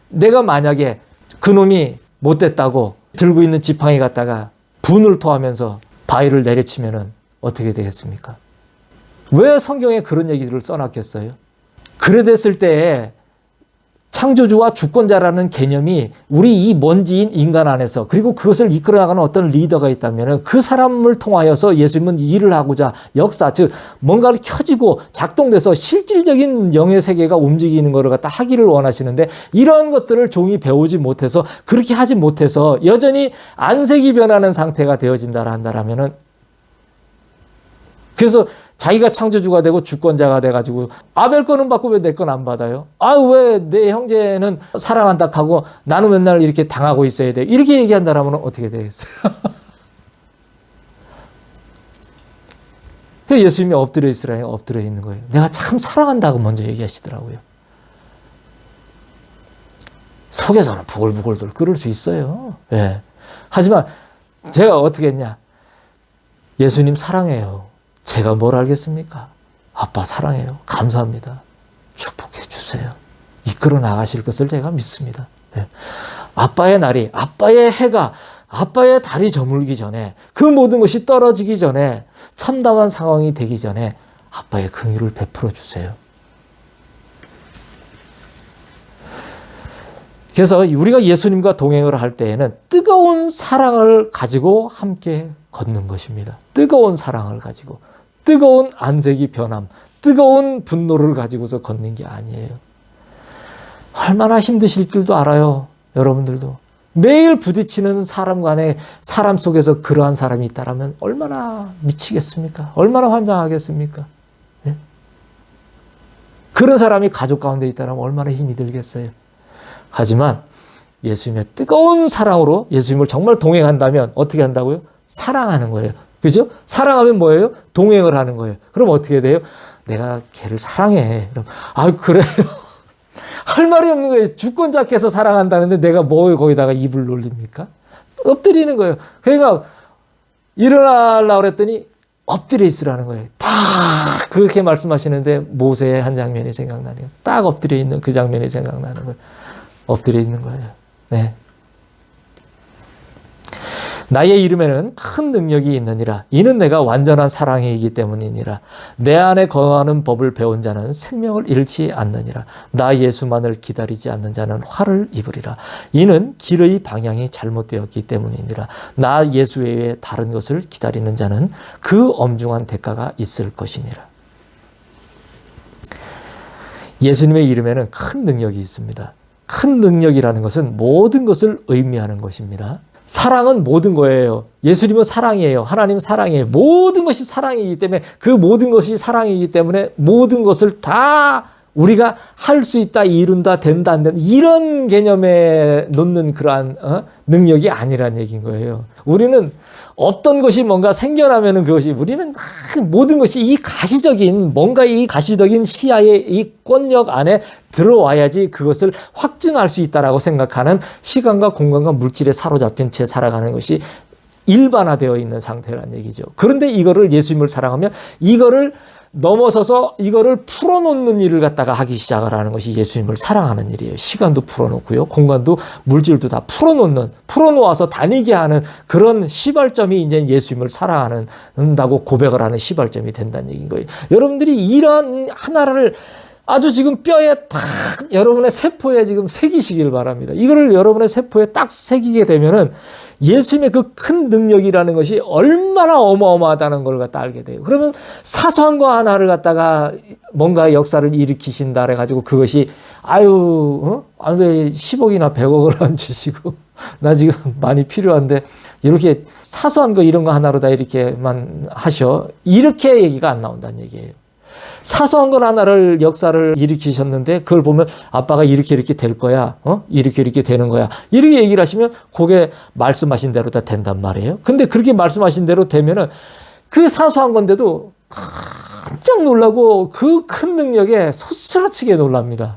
내가 만약에 그놈이 못됐다고 들고 있는 지팡이 갖다가 분을 토하면서 바위를 내려치면은 어떻게 되겠습니까? 왜 성경에 그런 얘기들을 써놨겠어요? 그래 됐을 때 창조주와 주권자라는 개념이 우리 이 먼지인 인간 안에서, 그리고 그것을 이끌어 나가는 어떤 리더가 있다면 그 사람을 통하여서 예수님은 일을 하고자 역사, 즉 뭔가를 켜지고 작동돼서 실질적인 영의 세계가 움직이는 것을 갖다 하기를 원하시는데, 이런 것들을 종이 배우지 못해서, 그렇게 하지 못해서 여전히 안색이 변하는 상태가 되어진다 한다라면은, 그래서 자기가 창조주가 되고 주권자가 돼가지고 아벨 거는 받고 왜 내 건 안 받아요? 아, 왜 내 형제는 사랑한다 하고 나는 맨날 이렇게 당하고 있어야 돼? 이렇게 얘기한다라면 어떻게 되겠어요? 예수님이 엎드려 있으라니 엎드려 있는 거예요. 내가 참 사랑한다고 먼저 얘기하시더라고요. 속에서는 부글부글 끓을 수 있어요. 예. 하지만 제가 어떻게 했냐? 예수님 사랑해요. 제가 뭘 알겠습니까? 아빠 사랑해요. 감사합니다. 축복해 주세요. 이끌어 나가실 것을 제가 믿습니다. 네. 아빠의 날이, 아빠의 해가, 아빠의 달이 저물기 전에, 그 모든 것이 떨어지기 전에, 참담한 상황이 되기 전에 아빠의 긍휼을 베풀어 주세요. 그래서 우리가 예수님과 동행을 할 때에는 뜨거운 사랑을 가지고 함께 걷는 것입니다. 뜨거운 사랑을 가지고, 뜨거운 안색이 변함, 뜨거운 분노를 가지고서 걷는 게 아니에요. 얼마나 힘드실 줄도 알아요. 여러분들도. 매일 부딪히는 사람 간에, 사람 속에서 그러한 사람이 있다면 얼마나 미치겠습니까? 얼마나 환장하겠습니까? 네? 그런 사람이 가족 가운데 있다면 얼마나 힘이 들겠어요. 하지만 예수님의 뜨거운 사랑으로 예수님을 정말 동행한다면 어떻게 한다고요? 사랑하는 거예요. 그죠? 사랑하면 뭐예요? 동행을 하는 거예요. 그럼 어떻게 돼요? 내가 걔를 사랑해. 그럼, 아, 그래요? 할 말이 없는 거예요. 주권자께서 사랑한다는데 내가 뭐 거기다가 입을 놀립니까? 엎드리는 거예요. 그러니까 일어나려고 그랬더니 엎드려 있으라는 거예요. 딱 그렇게 말씀하시는데 모세의 한 장면이 생각나네요. 딱 엎드려 있는 그 장면이 생각나는 거예요. 엎드려 있는 거예요. 네. 나의 이름에는 큰 능력이 있느니라. 이는 내가 완전한 사랑이기 때문이니라. 내 안에 거하는 법을 배운 자는 생명을 잃지 않느니라. 나 예수만을 기다리지 않는 자는 화를 입으리라. 이는 길의 방향이 잘못되었기 때문이니라. 나 예수 외에 다른 것을 기다리는 자는 그 엄중한 대가가 있을 것이니라. 예수님의 이름에는 큰 능력이 있습니다. 큰 능력이라는 것은 모든 것을 의미하는 것입니다. 사랑은 모든 거예요. 예수님은 사랑이에요. 하나님은 사랑이에요. 모든 것이 사랑이기 때문에, 그 모든 것이 사랑이기 때문에 모든 것을 다 우리가 할 수 있다, 이룬다, 된다, 안 된다, 이런 개념에 놓는 그러한 능력이 아니란 얘기인 거예요. 우리는 어떤 것이 뭔가 생겨나면은 그것이, 우리는 모든 것이 이 가시적인, 뭔가 이 가시적인 시야의 이 권력 안에 들어와야지 그것을 확증할 수 있다라고 생각하는 시간과 공간과 물질에 사로잡힌 채 살아가는 것이 일반화되어 있는 상태란 얘기죠. 그런데 이거를, 예수님을 사랑하면 이거를 넘어서서 이거를 풀어놓는 일을 갖다가 하기 시작을 하는 것이 예수님을 사랑하는 일이에요. 시간도 풀어놓고요. 공간도, 물질도 다 풀어놓아서 다니게 하는 그런 시발점이 이제 예수님을 사랑한다고 고백을 하는 시발점이 된다는 얘기인 거예요. 여러분들이 이런 하나를 아주 지금 뼈에 딱 여러분의 세포에 지금 새기시길 바랍니다. 이거를 여러분의 세포에 딱 새기게 되면은 예수님의 그 큰 능력이라는 것이 얼마나 어마어마하다는 걸 갖다 알게 돼요. 그러면 사소한 거 하나를 갖다가 뭔가 역사를 일으키신다 해가지고 그것이 왜 10억이나 100억을 안 주시고 나 지금 많이 필요한데 이렇게 사소한 거 이런 거 하나로 다 이렇게만 하셔. 이렇게 얘기가 안 나온다는 얘기예요. 사소한 건 하나를 역사를 일으키셨는데 그걸 보면 아빠가 이렇게 될 거야. 이렇게 되는 거야. 이렇게 얘기를 하시면 그게 말씀하신 대로 다 된단 말이에요. 근데 그렇게 말씀하신 대로 되면은 그 사소한 건데도 깜짝 놀라고 그 큰 능력에 소스라치게 놀랍니다.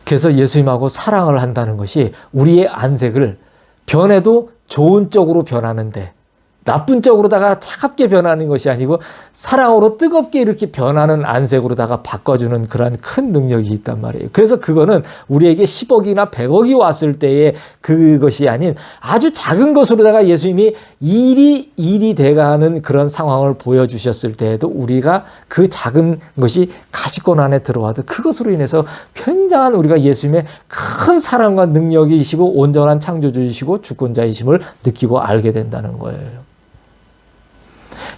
그래서 예수님하고 사랑을 한다는 것이 우리의 안색을 변해도 좋은 쪽으로 변하는데, 나쁜 쪽으로다가 차갑게 변하는 것이 아니고 사랑으로 뜨겁게 이렇게 변하는 안색으로다가 바꿔주는 그런 큰 능력이 있단 말이에요. 그래서 그거는 우리에게 10억이나 100억이 왔을 때의 그것이 아닌 아주 작은 것으로다가 예수님이 일이 돼가는 그런 상황을 보여주셨을 때에도 우리가 그 작은 것이 가시권 안에 들어와도 그것으로 인해서 굉장한 우리가 예수님의 큰 사랑과 능력이시고 온전한 창조주이시고 주권자이심을 느끼고 알게 된다는 거예요.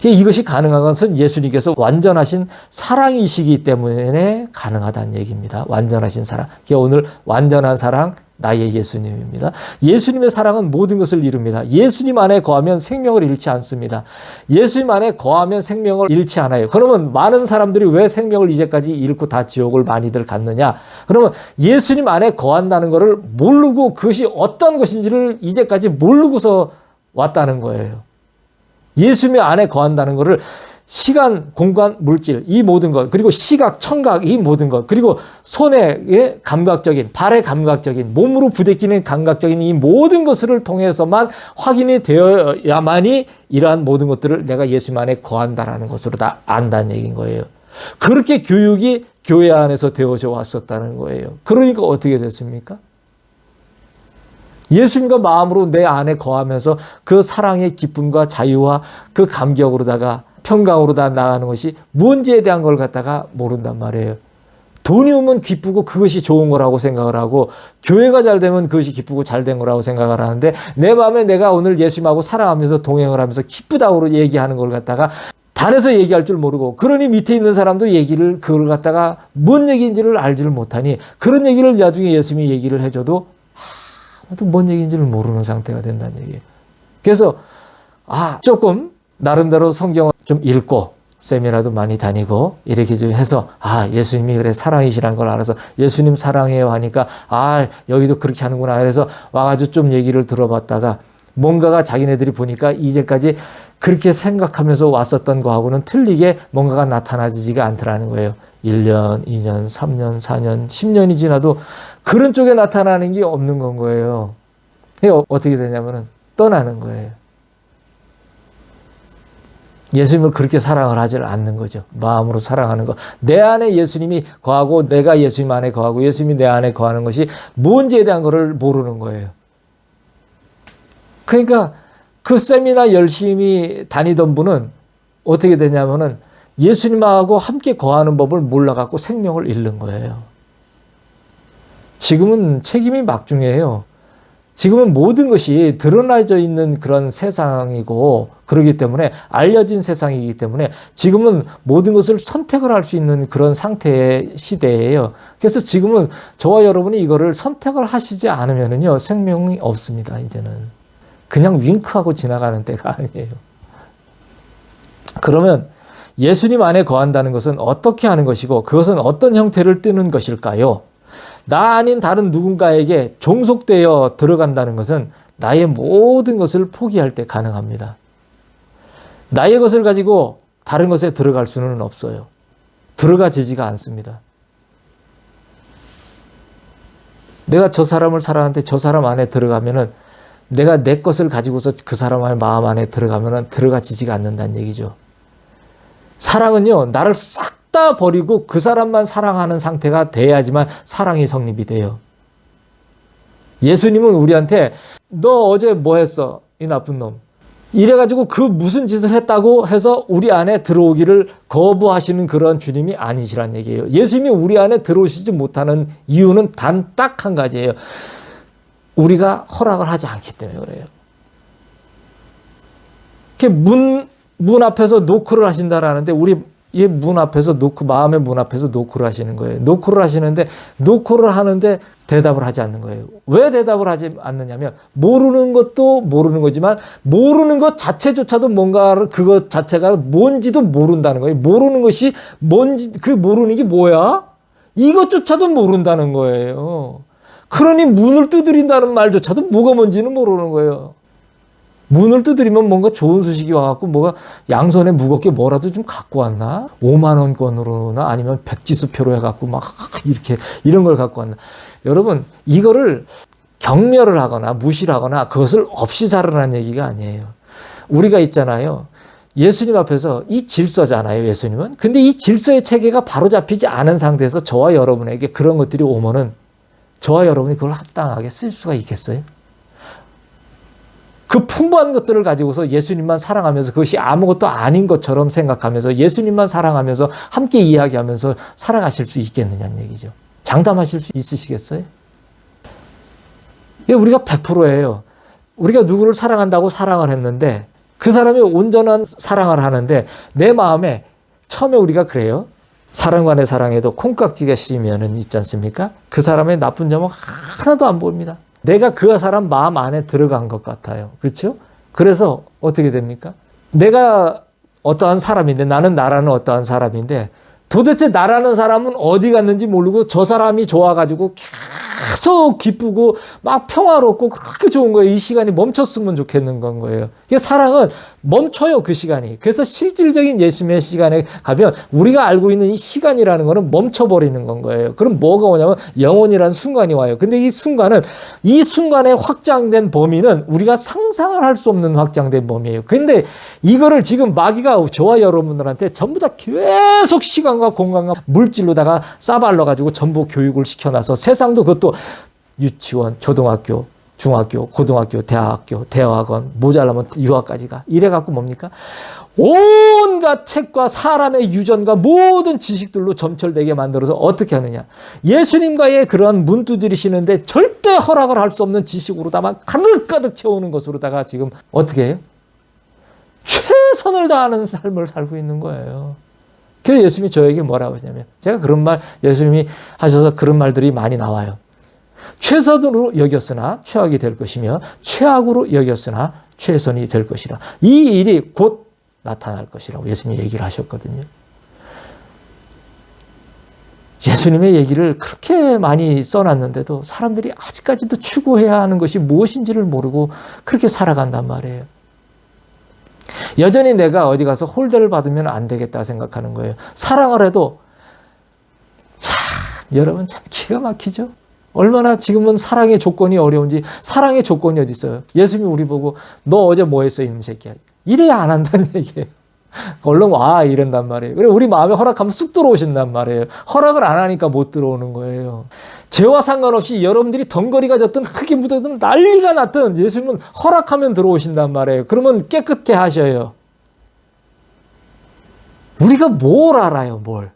이것이 가능한 것은 예수님께서 완전하신 사랑이시기 때문에 가능하다는 얘기입니다. 완전하신 사랑. 오늘 완전한 사랑, 나의 예수님입니다. 예수님의 사랑은 모든 것을 이룹니다. 예수님 안에 거하면 생명을 잃지 않습니다. 예수님 안에 거하면 생명을 잃지 않아요. 그러면 많은 사람들이 왜 생명을 이제까지 잃고 다 지옥을 많이들 갔느냐? 그러면 예수님 안에 거한다는 것을 모르고 그것이 어떤 것인지를 이제까지 모르고서 왔다는 거예요. 예수님 안에 거한다는 것을 시간, 공간, 물질 이 모든 것, 그리고 시각, 청각 이 모든 것, 그리고 손의 감각적인, 발의 감각적인, 몸으로 부대끼는 감각적인 이 모든 것을 통해서만 확인이 되어야만이 이러한 모든 것들을 내가 예수님 안에 거한다라는 것으로 다 안다는 얘기인 거예요. 그렇게 교육이 교회 안에서 되어져 왔었다는 거예요. 그러니까 어떻게 됐습니까? 예수님과 마음으로 내 안에 거하면서 그 사랑의 기쁨과 자유와 그 감격으로다가 평강으로 다 나가는 것이 뭔지에 대한 걸 갖다가 모른단 말이에요. 돈이 오면 기쁘고 그것이 좋은 거라고 생각을 하고, 교회가 잘 되면 그것이 기쁘고 잘 된 거라고 생각을 하는데, 내 마음에 내가 오늘 예수님하고 사랑하면서 동행을 하면서 기쁘다고 얘기하는 걸 갖다가 단에서 얘기할 줄 모르고, 그러니 밑에 있는 사람도 그걸 갖다가 뭔 얘기인지를 알지를 못하니, 그런 얘기를 나중에 예수님이 얘기를 해줘도 뭔 얘기인지를 모르는 상태가 된다는 얘기예요. 그래서 조금 나름대로 성경을 좀 읽고 세미나도 많이 다니고 이렇게 좀 해서 예수님이 그래 사랑이시란 걸 알아서 예수님 사랑해요 하니까 여기도 그렇게 하는구나. 그래서 와가지고 좀 얘기를 들어봤다가 뭔가가 자기네들이 보니까 이제까지 그렇게 생각하면서 왔었던 거하고는 틀리게 뭔가가 나타나지가 않더라는 거예요. 1년, 2년, 3년, 4년, 10년이 지나도 그런 쪽에 나타나는 게 없는 건 거예요. 어떻게 되냐면은 떠나는 거예요. 예수님을 그렇게 사랑을 하지를 않는 거죠. 마음으로 사랑하는 거. 내 안에 예수님이 거하고 내가 예수님 안에 거하고 예수님이 내 안에 거하는 것이 뭔지에 대한 것을 모르는 거예요. 그러니까 그 세미나 열심히 다니던 분은 어떻게 되냐면은 예수님하고 함께 거하는 법을 몰라갖고 생명을 잃는 거예요. 지금은 책임이 막중해요. 지금은 모든 것이 드러나져 있는 그런 세상이고, 그러기 때문에 알려진 세상이기 때문에 지금은 모든 것을 선택을 할 수 있는 그런 상태의 시대예요. 그래서 지금은 저와 여러분이 이거를 선택을 하시지 않으면요 생명이 없습니다. 이제는 그냥 윙크하고 지나가는 때가 아니에요. 그러면 예수님 안에 거한다는 것은 어떻게 하는 것이고 그것은 어떤 형태를 띠는 것일까요? 나 아닌 다른 누군가에게 종속되어 들어간다는 것은 나의 모든 것을 포기할 때 가능합니다. 나의 것을 가지고 다른 것에 들어갈 수는 없어요. 들어가지지가 않습니다. 내가 저 사람을 사랑하는데 저 사람 안에 들어가면은, 내가 내 것을 가지고서 그 사람의 마음 안에 들어가면은 들어가지지가 않는다는 얘기죠. 사랑은요, 나를 싹 다 버리고 그 사람만 사랑하는 상태가 돼야지만 사랑이 성립이 돼요. 예수님은 우리한테 너 어제 뭐 했어? 이 나쁜 놈. 이래가지고 그 무슨 짓을 했다고 해서 우리 안에 들어오기를 거부하시는 그런 주님이 아니시란 얘기예요. 예수님이 우리 안에 들어오시지 못하는 이유는 단 딱 한 가지예요. 우리가 허락을 하지 않기 때문에 그래요. 이렇게 문 앞에서 노크를 하신다라는데 우리 이 문 앞에서 마음의 문 앞에서 노크를 하시는 거예요. 노크를 하시는데 노크를 하는데 대답을 하지 않는 거예요. 왜 대답을 하지 않느냐면 모르는 것도 모르는 거지만 모르는 것 자체조차도 뭔가를 그것 자체가 뭔지도 모른다는 거예요. 모르는 것이 뭔지, 그 모르는 게 뭐야? 이것조차도 모른다는 거예요. 그러니 문을 두드린다는 말조차도 뭐가 뭔지는 모르는 거예요. 문을 두드리면 뭔가 좋은 소식이 와갖고 뭐가 양손에 무겁게 뭐라도 좀 갖고 왔나? 5만 원권으로나 아니면 백지수표로 해갖고 막 이렇게 이런 걸 갖고 왔나? 여러분 이거를 경멸을 하거나 무시를 하거나 그것을 없이 살으라는 얘기가 아니에요. 우리가 있잖아요. 예수님 앞에서 이 질서잖아요. 예수님은. 근데 이 질서의 체계가 바로잡히지 않은 상태에서 저와 여러분에게 그런 것들이 오면은 저와 여러분이 그걸 합당하게 쓸 수가 있겠어요? 그 풍부한 것들을 가지고서 예수님만 사랑하면서 그것이 아무것도 아닌 것처럼 생각하면서 예수님만 사랑하면서 함께 이야기하면서 살아가실 수 있겠느냐는 얘기죠. 장담하실 수 있으시겠어요? 우리가 100%예요. 우리가 누구를 사랑한다고 사랑을 했는데 그 사람이 온전한 사랑을 하는데 내 마음에 처음에 우리가 그래요. 사랑관의 사랑에도 콩깍지가 씌면은 있지 않습니까? 그 사람의 나쁜 점은 하나도 안 보입니다. 내가 그 사람 마음 안에 들어간 것 같아요. 그렇죠? 그래서 어떻게 됩니까? 내가 어떠한 사람인데 나는 나라는 어떠한 사람인데 도대체 나라는 사람은 어디 갔는지 모르고 저 사람이 좋아가지고 계속 기쁘고 막 평화롭고 그렇게 좋은 거예요. 이 시간이 멈췄으면 좋겠는 건 거예요. 사랑은 멈춰요. 그 시간이. 그래서 실질적인 예수님의 시간에 가면 우리가 알고 있는 이 시간이라는 거는 멈춰버리는 건 거예요. 그럼 뭐가 오냐면 영혼이라는 순간이 와요. 근데 이 순간은 이 순간에 확장된 범위는 우리가 상상을 할 수 없는 확장된 범위예요. 근데 이거를 지금 마귀가 저와 여러분들한테 전부 다 계속 시간과 공간과 물질로다가 싸발라가지고 전부 교육을 시켜놔서 세상도 그것도 유치원, 초등학교, 중학교, 고등학교, 대학교, 대학원, 모자라면 유학까지가 이래갖고 뭡니까? 온갖 책과 사람의 유전과 모든 지식들로 점철되게 만들어서 어떻게 하느냐? 예수님과의 그러한 문 두드리시는데 절대 허락을 할 수 없는 지식으로다만 가득가득 채우는 것으로다가 지금 어떻게 해요? 최선을 다하는 삶을 살고 있는 거예요. 그래서 예수님이 저에게 뭐라고 하냐면 제가 그런 말 예수님이 하셔서 그런 말들이 많이 나와요. 최선으로 여겼으나 최악이 될 것이며 최악으로 여겼으나 최선이 될 것이라. 이 일이 곧 나타날 것이라고 예수님이 얘기를 하셨거든요. 예수님의 얘기를 그렇게 많이 써놨는데도 사람들이 아직까지도 추구해야 하는 것이 무엇인지를 모르고 그렇게 살아간단 말이에요. 여전히 내가 어디 가서 홀대를 받으면 안 되겠다 생각하는 거예요. 사랑을 해도 참 여러분 참 기가 막히죠. 얼마나 지금은 사랑의 조건이 어려운지. 사랑의 조건이 어디 있어요? 예수님이 우리 보고 너 어제 뭐 했어 이놈 새끼야. 이래야 안 한다는 얘기예요. 얼른 와 이런단 말이에요. 그래 우리 마음에 허락하면 쑥 들어오신단 말이에요. 허락을 안 하니까 못 들어오는 거예요. 죄와 상관없이 여러분들이 덩거리가 졌든 흙이 묻어든 난리가 났든 예수님은 허락하면 들어오신단 말이에요. 그러면 깨끗게 하셔요. 우리가 뭘 알아요, 뭘?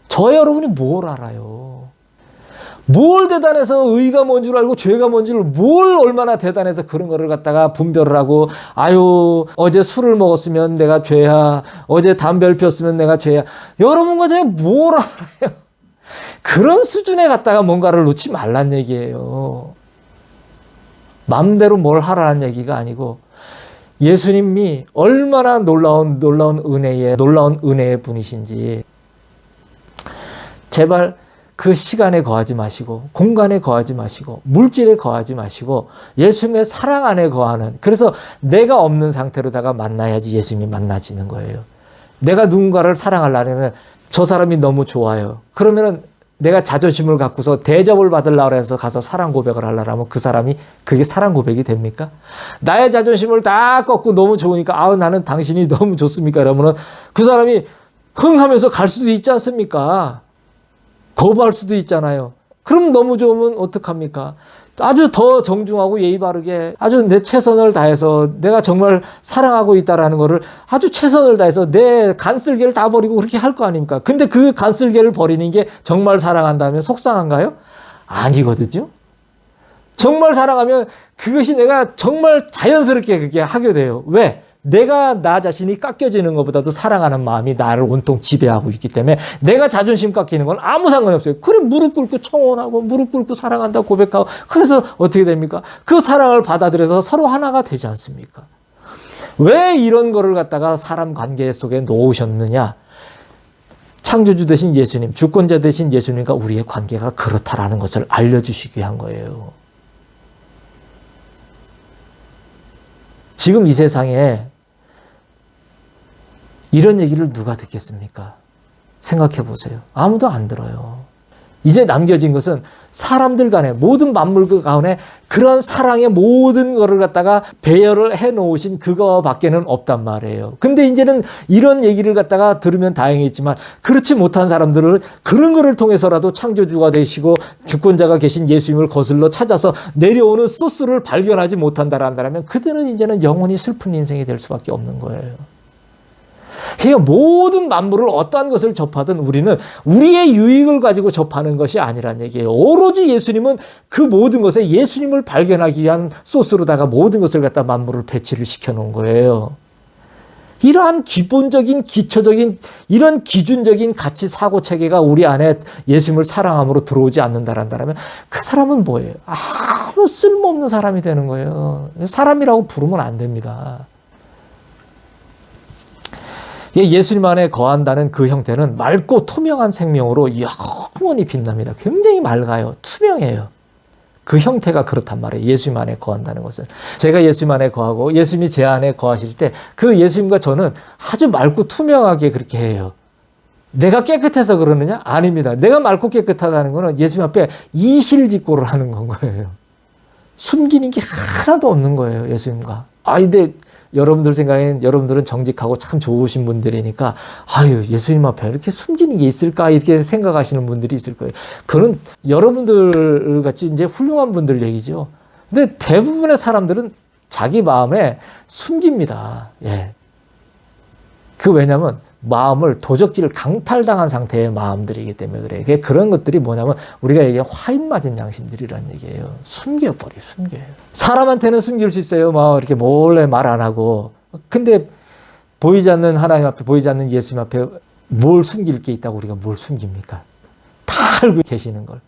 저 여러분이 뭘 알아요? 뭘 대단해서 의가 뭔 줄 알고 죄가 뭔 줄 뭘 얼마나 대단해서 그런 거를 갖다가 분별을 하고 아유 어제 술을 먹었으면 내가 죄야. 어제 담배를 피웠으면 내가 죄야. 여러분과 제가 뭘 알아요? 그런 수준에 갖다가 뭔가를 놓지 말란 얘기예요. 마음대로 뭘 하라는 얘기가 아니고 예수님이 얼마나 놀라운 은혜의 분이신지 제발 그 시간에 거하지 마시고 공간에 거하지 마시고 물질에 거하지 마시고 예수님의 사랑 안에 거하는, 그래서 내가 없는 상태로다가 만나야지 예수님이 만나지는 거예요. 내가 누군가를 사랑하려면 저 사람이 너무 좋아요. 그러면은 내가 자존심을 갖고서 대접을 받으려고 해서 가서 사랑 고백을 하려면 그 사람이 그게 사랑 고백이 됩니까? 나의 자존심을 다 꺾고 너무 좋으니까 아우 나는 당신이 너무 좋습니까? 이러면은 그 사람이 흥 하면서 갈 수도 있지 않습니까? 거부할 수도 있잖아요. 그럼 너무 좋으면 어떡합니까? 아주 더 정중하고 예의 바르게 아주 내 최선을 다해서 내가 정말 사랑하고 있다라는 거를 아주 최선을 다해서 내 간쓸개를 다 버리고 그렇게 할 거 아닙니까? 근데 그 간쓸개를 버리는 게 정말 사랑한다면 속상한가요? 아니거든요. 정말 사랑하면 그것이 내가 정말 자연스럽게 그렇게 하게 돼요. 왜? 내가 나 자신이 깎여지는 것보다도 사랑하는 마음이 나를 온통 지배하고 있기 때문에 내가 자존심 깎이는 건 아무 상관이 없어요. 그래 무릎 꿇고 청혼하고 무릎 꿇고 사랑한다고 고백하고 그래서 어떻게 됩니까? 그 사랑을 받아들여서 서로 하나가 되지 않습니까? 왜 이런 거를 갖다가 사람 관계 속에 놓으셨느냐? 창조주 되신 예수님, 주권자 되신 예수님과 우리의 관계가 그렇다라는 것을 알려주시기 위한 거예요. 지금 이 세상에 이런 얘기를 누가 듣겠습니까? 생각해 보세요. 아무도 안 들어요. 이제 남겨진 것은 사람들 간에 모든 만물 가운데 그런 사랑의 모든 거를 갖다가 배열을 해 놓으신 그거밖에는 없단 말이에요. 근데 이제는 이런 얘기를 갖다가 들으면 다행이지만 그렇지 못한 사람들은 그런 거를 통해서라도 창조주가 되시고 주권자가 계신 예수님을 거슬러 찾아서 내려오는 소스를 발견하지 못한다라면 그때는 이제는 영원히 슬픈 인생이 될 수밖에 없는 거예요. 그러니까 모든 만물을 어떠한 것을 접하든 우리는 우리의 유익을 가지고 접하는 것이 아니란 얘기예요. 오로지 예수님은 그 모든 것에 예수님을 발견하기 위한 소스로다가 모든 것을 갖다 만물을 배치를 시켜놓은 거예요. 이러한 기본적인 기초적인 이런 기준적인 가치 사고 체계가 우리 안에 예수님을 사랑함으로 들어오지 않는다라면 그 사람은 뭐예요? 아무 쓸모없는 사람이 되는 거예요. 사람이라고 부르면 안 됩니다. 예수님 안에 거한다는 그 형태는 맑고 투명한 생명으로 영원히 빛납니다. 굉장히 맑아요. 투명해요. 그 형태가 그렇단 말이에요. 예수님 안에 거한다는 것은. 제가 예수님 안에 거하고 예수님이 제 안에 거하실 때 그 예수님과 저는 아주 맑고 투명하게 그렇게 해요. 내가 깨끗해서 그러느냐? 아닙니다. 내가 맑고 깨끗하다는 것은 예수님 앞에 이실직고를 하는 건 거예요. 숨기는 게 하나도 없는 거예요. 예수님과. 근데 여러분들 생각엔 여러분들은 정직하고 참 좋으신 분들이니까 예수님 앞에 이렇게 숨기는 게 있을까 이렇게 생각하시는 분들이 있을 거예요. 그건 여러분들 같이 이제 훌륭한 분들 얘기죠. 근데 대부분의 사람들은 자기 마음에 숨깁니다. 예. 왜냐면 마음을 도적질을 강탈당한 상태의 마음들이기 때문에 그래요. 그런 것들이 뭐냐면 우리가 얘기해 화인 맞은 양심들이란 얘기예요. 숨겨요. 사람한테는 숨길 수 있어요. 이렇게 몰래 말 안 하고. 근데 보이지 않는 하나님 앞에, 보이지 않는 예수님 앞에 뭘 숨길 게 있다고 우리가 뭘 숨깁니까? 다 알고 계시는 걸.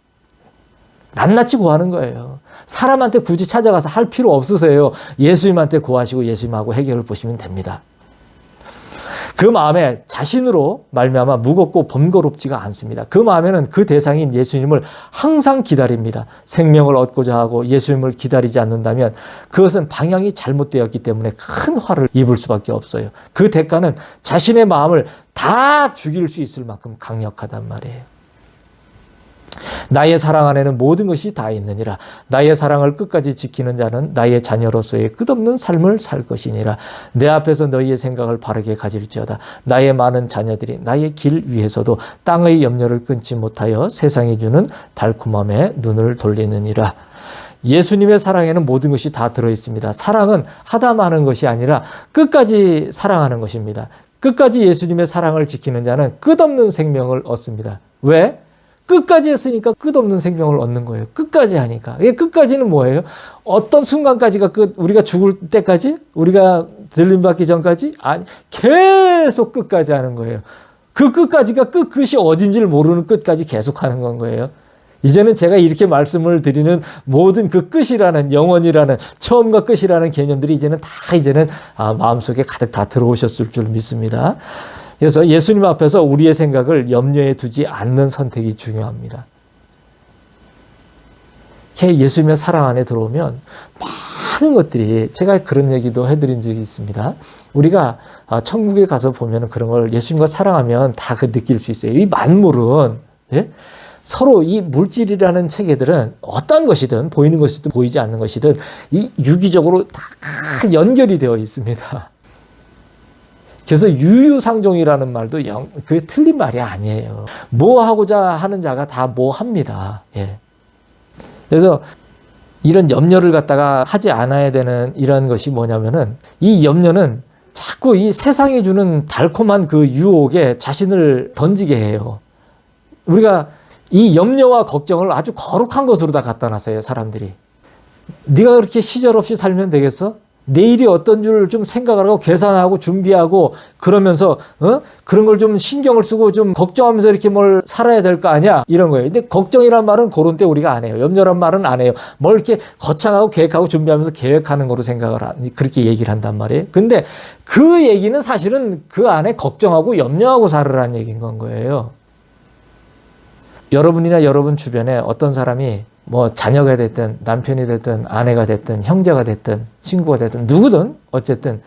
낱낱이 구하는 거예요. 사람한테 굳이 찾아가서 할 필요 없으세요. 예수님한테 구하시고 예수님하고 해결을 보시면 됩니다. 그 마음에 자신으로 말미암아 무겁고 번거롭지가 않습니다. 그 마음에는 그 대상인 예수님을 항상 기다립니다. 생명을 얻고자 하고 예수님을 기다리지 않는다면 그것은 방향이 잘못되었기 때문에 큰 화를 입을 수밖에 없어요. 그 대가는 자신의 마음을 다 죽일 수 있을 만큼 강력하단 말이에요. 나의 사랑 안에는 모든 것이 다 있느니라. 나의 사랑을 끝까지 지키는 자는 나의 자녀로서의 끝없는 삶을 살 것이니라. 내 앞에서 너희의 생각을 바르게 가질지어다. 나의 많은 자녀들이 나의 길 위에서도 땅의 염려를 끊지 못하여 세상이 주는 달콤함에 눈을 돌리느니라. 예수님의 사랑에는 모든 것이 다 들어있습니다. 사랑은 하다 마는 것이 아니라 끝까지 사랑하는 것입니다. 끝까지 예수님의 사랑을 지키는 자는 끝없는 생명을 얻습니다. 왜? 끝까지 했으니까 끝없는 생명을 얻는 거예요. 끝까지 하니까. 끝까지는 뭐예요? 어떤 순간까지가 우리가 죽을 때까지? 우리가 들림받기 전까지? 아니, 계속 끝까지 하는 거예요. 그 끝까지가 끝이 어딘지를 모르는 끝까지 계속 하는 건 거예요. 이제는 제가 이렇게 말씀을 드리는 모든 그 끝이라는, 영원이라는, 처음과 끝이라는 개념들이 이제는 마음속에 가득 다 들어오셨을 줄 믿습니다. 그래서 예수님 앞에서 우리의 생각을 염려에 두지 않는 선택이 중요합니다. 예수님의 사랑 안에 들어오면 많은 것들이, 제가 그런 얘기도 해드린 적이 있습니다. 우리가 천국에 가서 보면 그런 걸 예수님과 사랑하면 다 느낄 수 있어요. 이 만물은, 예? 서로 이 물질이라는 체계들은 어떤 것이든, 보이는 것이든 보이지 않는 것이든 이 유기적으로 다 연결이 되어 있습니다. 그래서 유유상종이라는 말도 그게 틀린 말이 아니에요. 뭐 하고자 하는 자가 다 뭐 합니다. 예. 그래서 이런 염려를 갖다가 하지 않아야 되는 이런 것이 뭐냐면은, 이 염려는 자꾸 이 세상이 주는 달콤한 그 유혹에 자신을 던지게 해요. 우리가 이 염려와 걱정을 아주 거룩한 것으로 다 갖다 놨어요, 사람들이. 네가 그렇게 시절없이 살면 되겠어? 내일이 어떤 줄 좀 생각을 하고 계산하고 준비하고 그러면서 그런 걸 좀 신경을 쓰고 좀 걱정하면서 이렇게 뭘 살아야 될 거 아니야? 이런 거예요. 근데 걱정이란 말은 그런 때 우리가 안 해요. 염려란 말은 안 해요. 뭘 이렇게 거창하고 계획하고 준비하면서 계획하는 거로 그렇게 얘기를 한단 말이에요. 근데 그 얘기는 사실은 그 안에 걱정하고 염려하고 살으라는 얘기인 건 거예요. 여러분이나 여러분 주변에 어떤 사람이 뭐 자녀가 됐든 남편이 됐든 아내가 됐든 형제가 됐든 친구가 됐든 누구든 어쨌든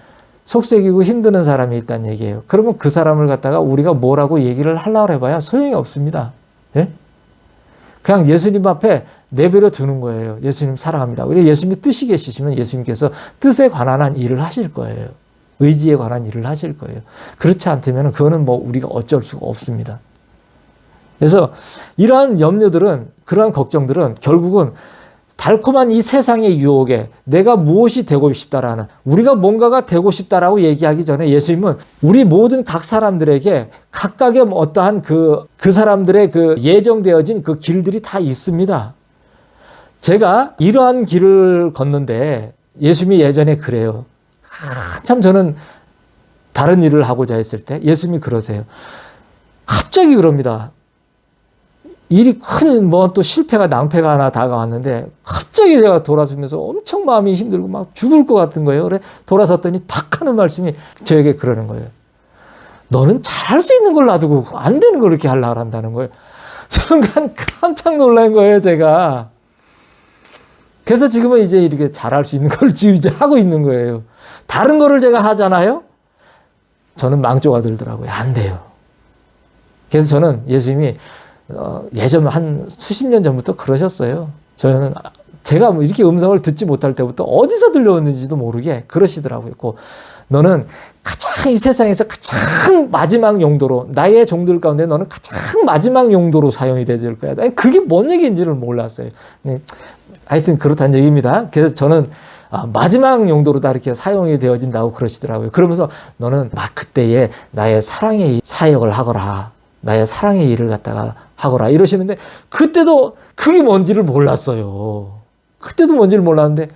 속색이고 힘드는 사람이 있다는 얘기예요. 그러면 그 사람을 갖다가 우리가 뭐라고 얘기를 하려고 해봐야 소용이 없습니다. 예? 그냥 예수님 앞에 내버려 두는 거예요. 예수님 사랑합니다. 우리 예수님이 뜻이 계시면 예수님께서 뜻에 관한 한 일을 하실 거예요. 의지에 관한 일을 하실 거예요. 그렇지 않다면 그거는 뭐 우리가 어쩔 수가 없습니다. 그래서 이러한 염려들은, 그러한 걱정들은 결국은 달콤한 이 세상의 유혹에 내가 무엇이 되고 싶다라는, 우리가 뭔가가 되고 싶다라고 얘기하기 전에 예수님은 우리 모든 각 사람들에게 각각의 어떠한 그 사람들의 그 예정되어진 그 길들이 다 있습니다. 제가 이러한 길을 걷는데 예수님이 예전에 그래요. 참 저는 다른 일을 하고자 했을 때 예수님이 그러세요. 갑자기 그럽니다. 일이 큰 뭐 또 실패가 낭패가 하나 다가왔는데 갑자기 내가 돌아서면서 엄청 마음이 힘들고 막 죽을 것 같은 거예요. 그래 돌아섰더니 탁 하는 말씀이 저에게 그러는 거예요. 너는 잘할 수 있는 걸 놔두고 안 되는 걸 이렇게 하려고 한다는 거예요. 순간 깜짝 놀란 거예요, 제가. 그래서 지금은 이제 이렇게 잘할 수 있는 걸 지금 이제 하고 있는 거예요. 다른 거를 제가 하잖아요. 저는 망조가 들더라고요. 안 돼요. 그래서 저는 예수님이 예전 한 수십 년 전부터 그러셨어요. 저는 제가 뭐 이렇게 음성을 듣지 못할 때부터 어디서 들려오는지도 모르게 그러시더라고요. 너는 가장 이 세상에서 가장 마지막 용도로, 나의 종들 가운데 너는 가장 마지막 용도로 사용이 되질 거야. 그게 뭔 얘기인지를 몰랐어요. 하여튼 그렇다는 얘기입니다. 그래서 저는 마지막 용도로 다 이렇게 사용이 되어진다고 그러시더라고요. 그러면서 너는 막 그때에 나의 사랑의 사역을 하거라. 나의 사랑의 일을 갖다가 하거라 이러시는데 그때도 그게 뭔지를 몰랐어요. 그때도 뭔지를 몰랐는데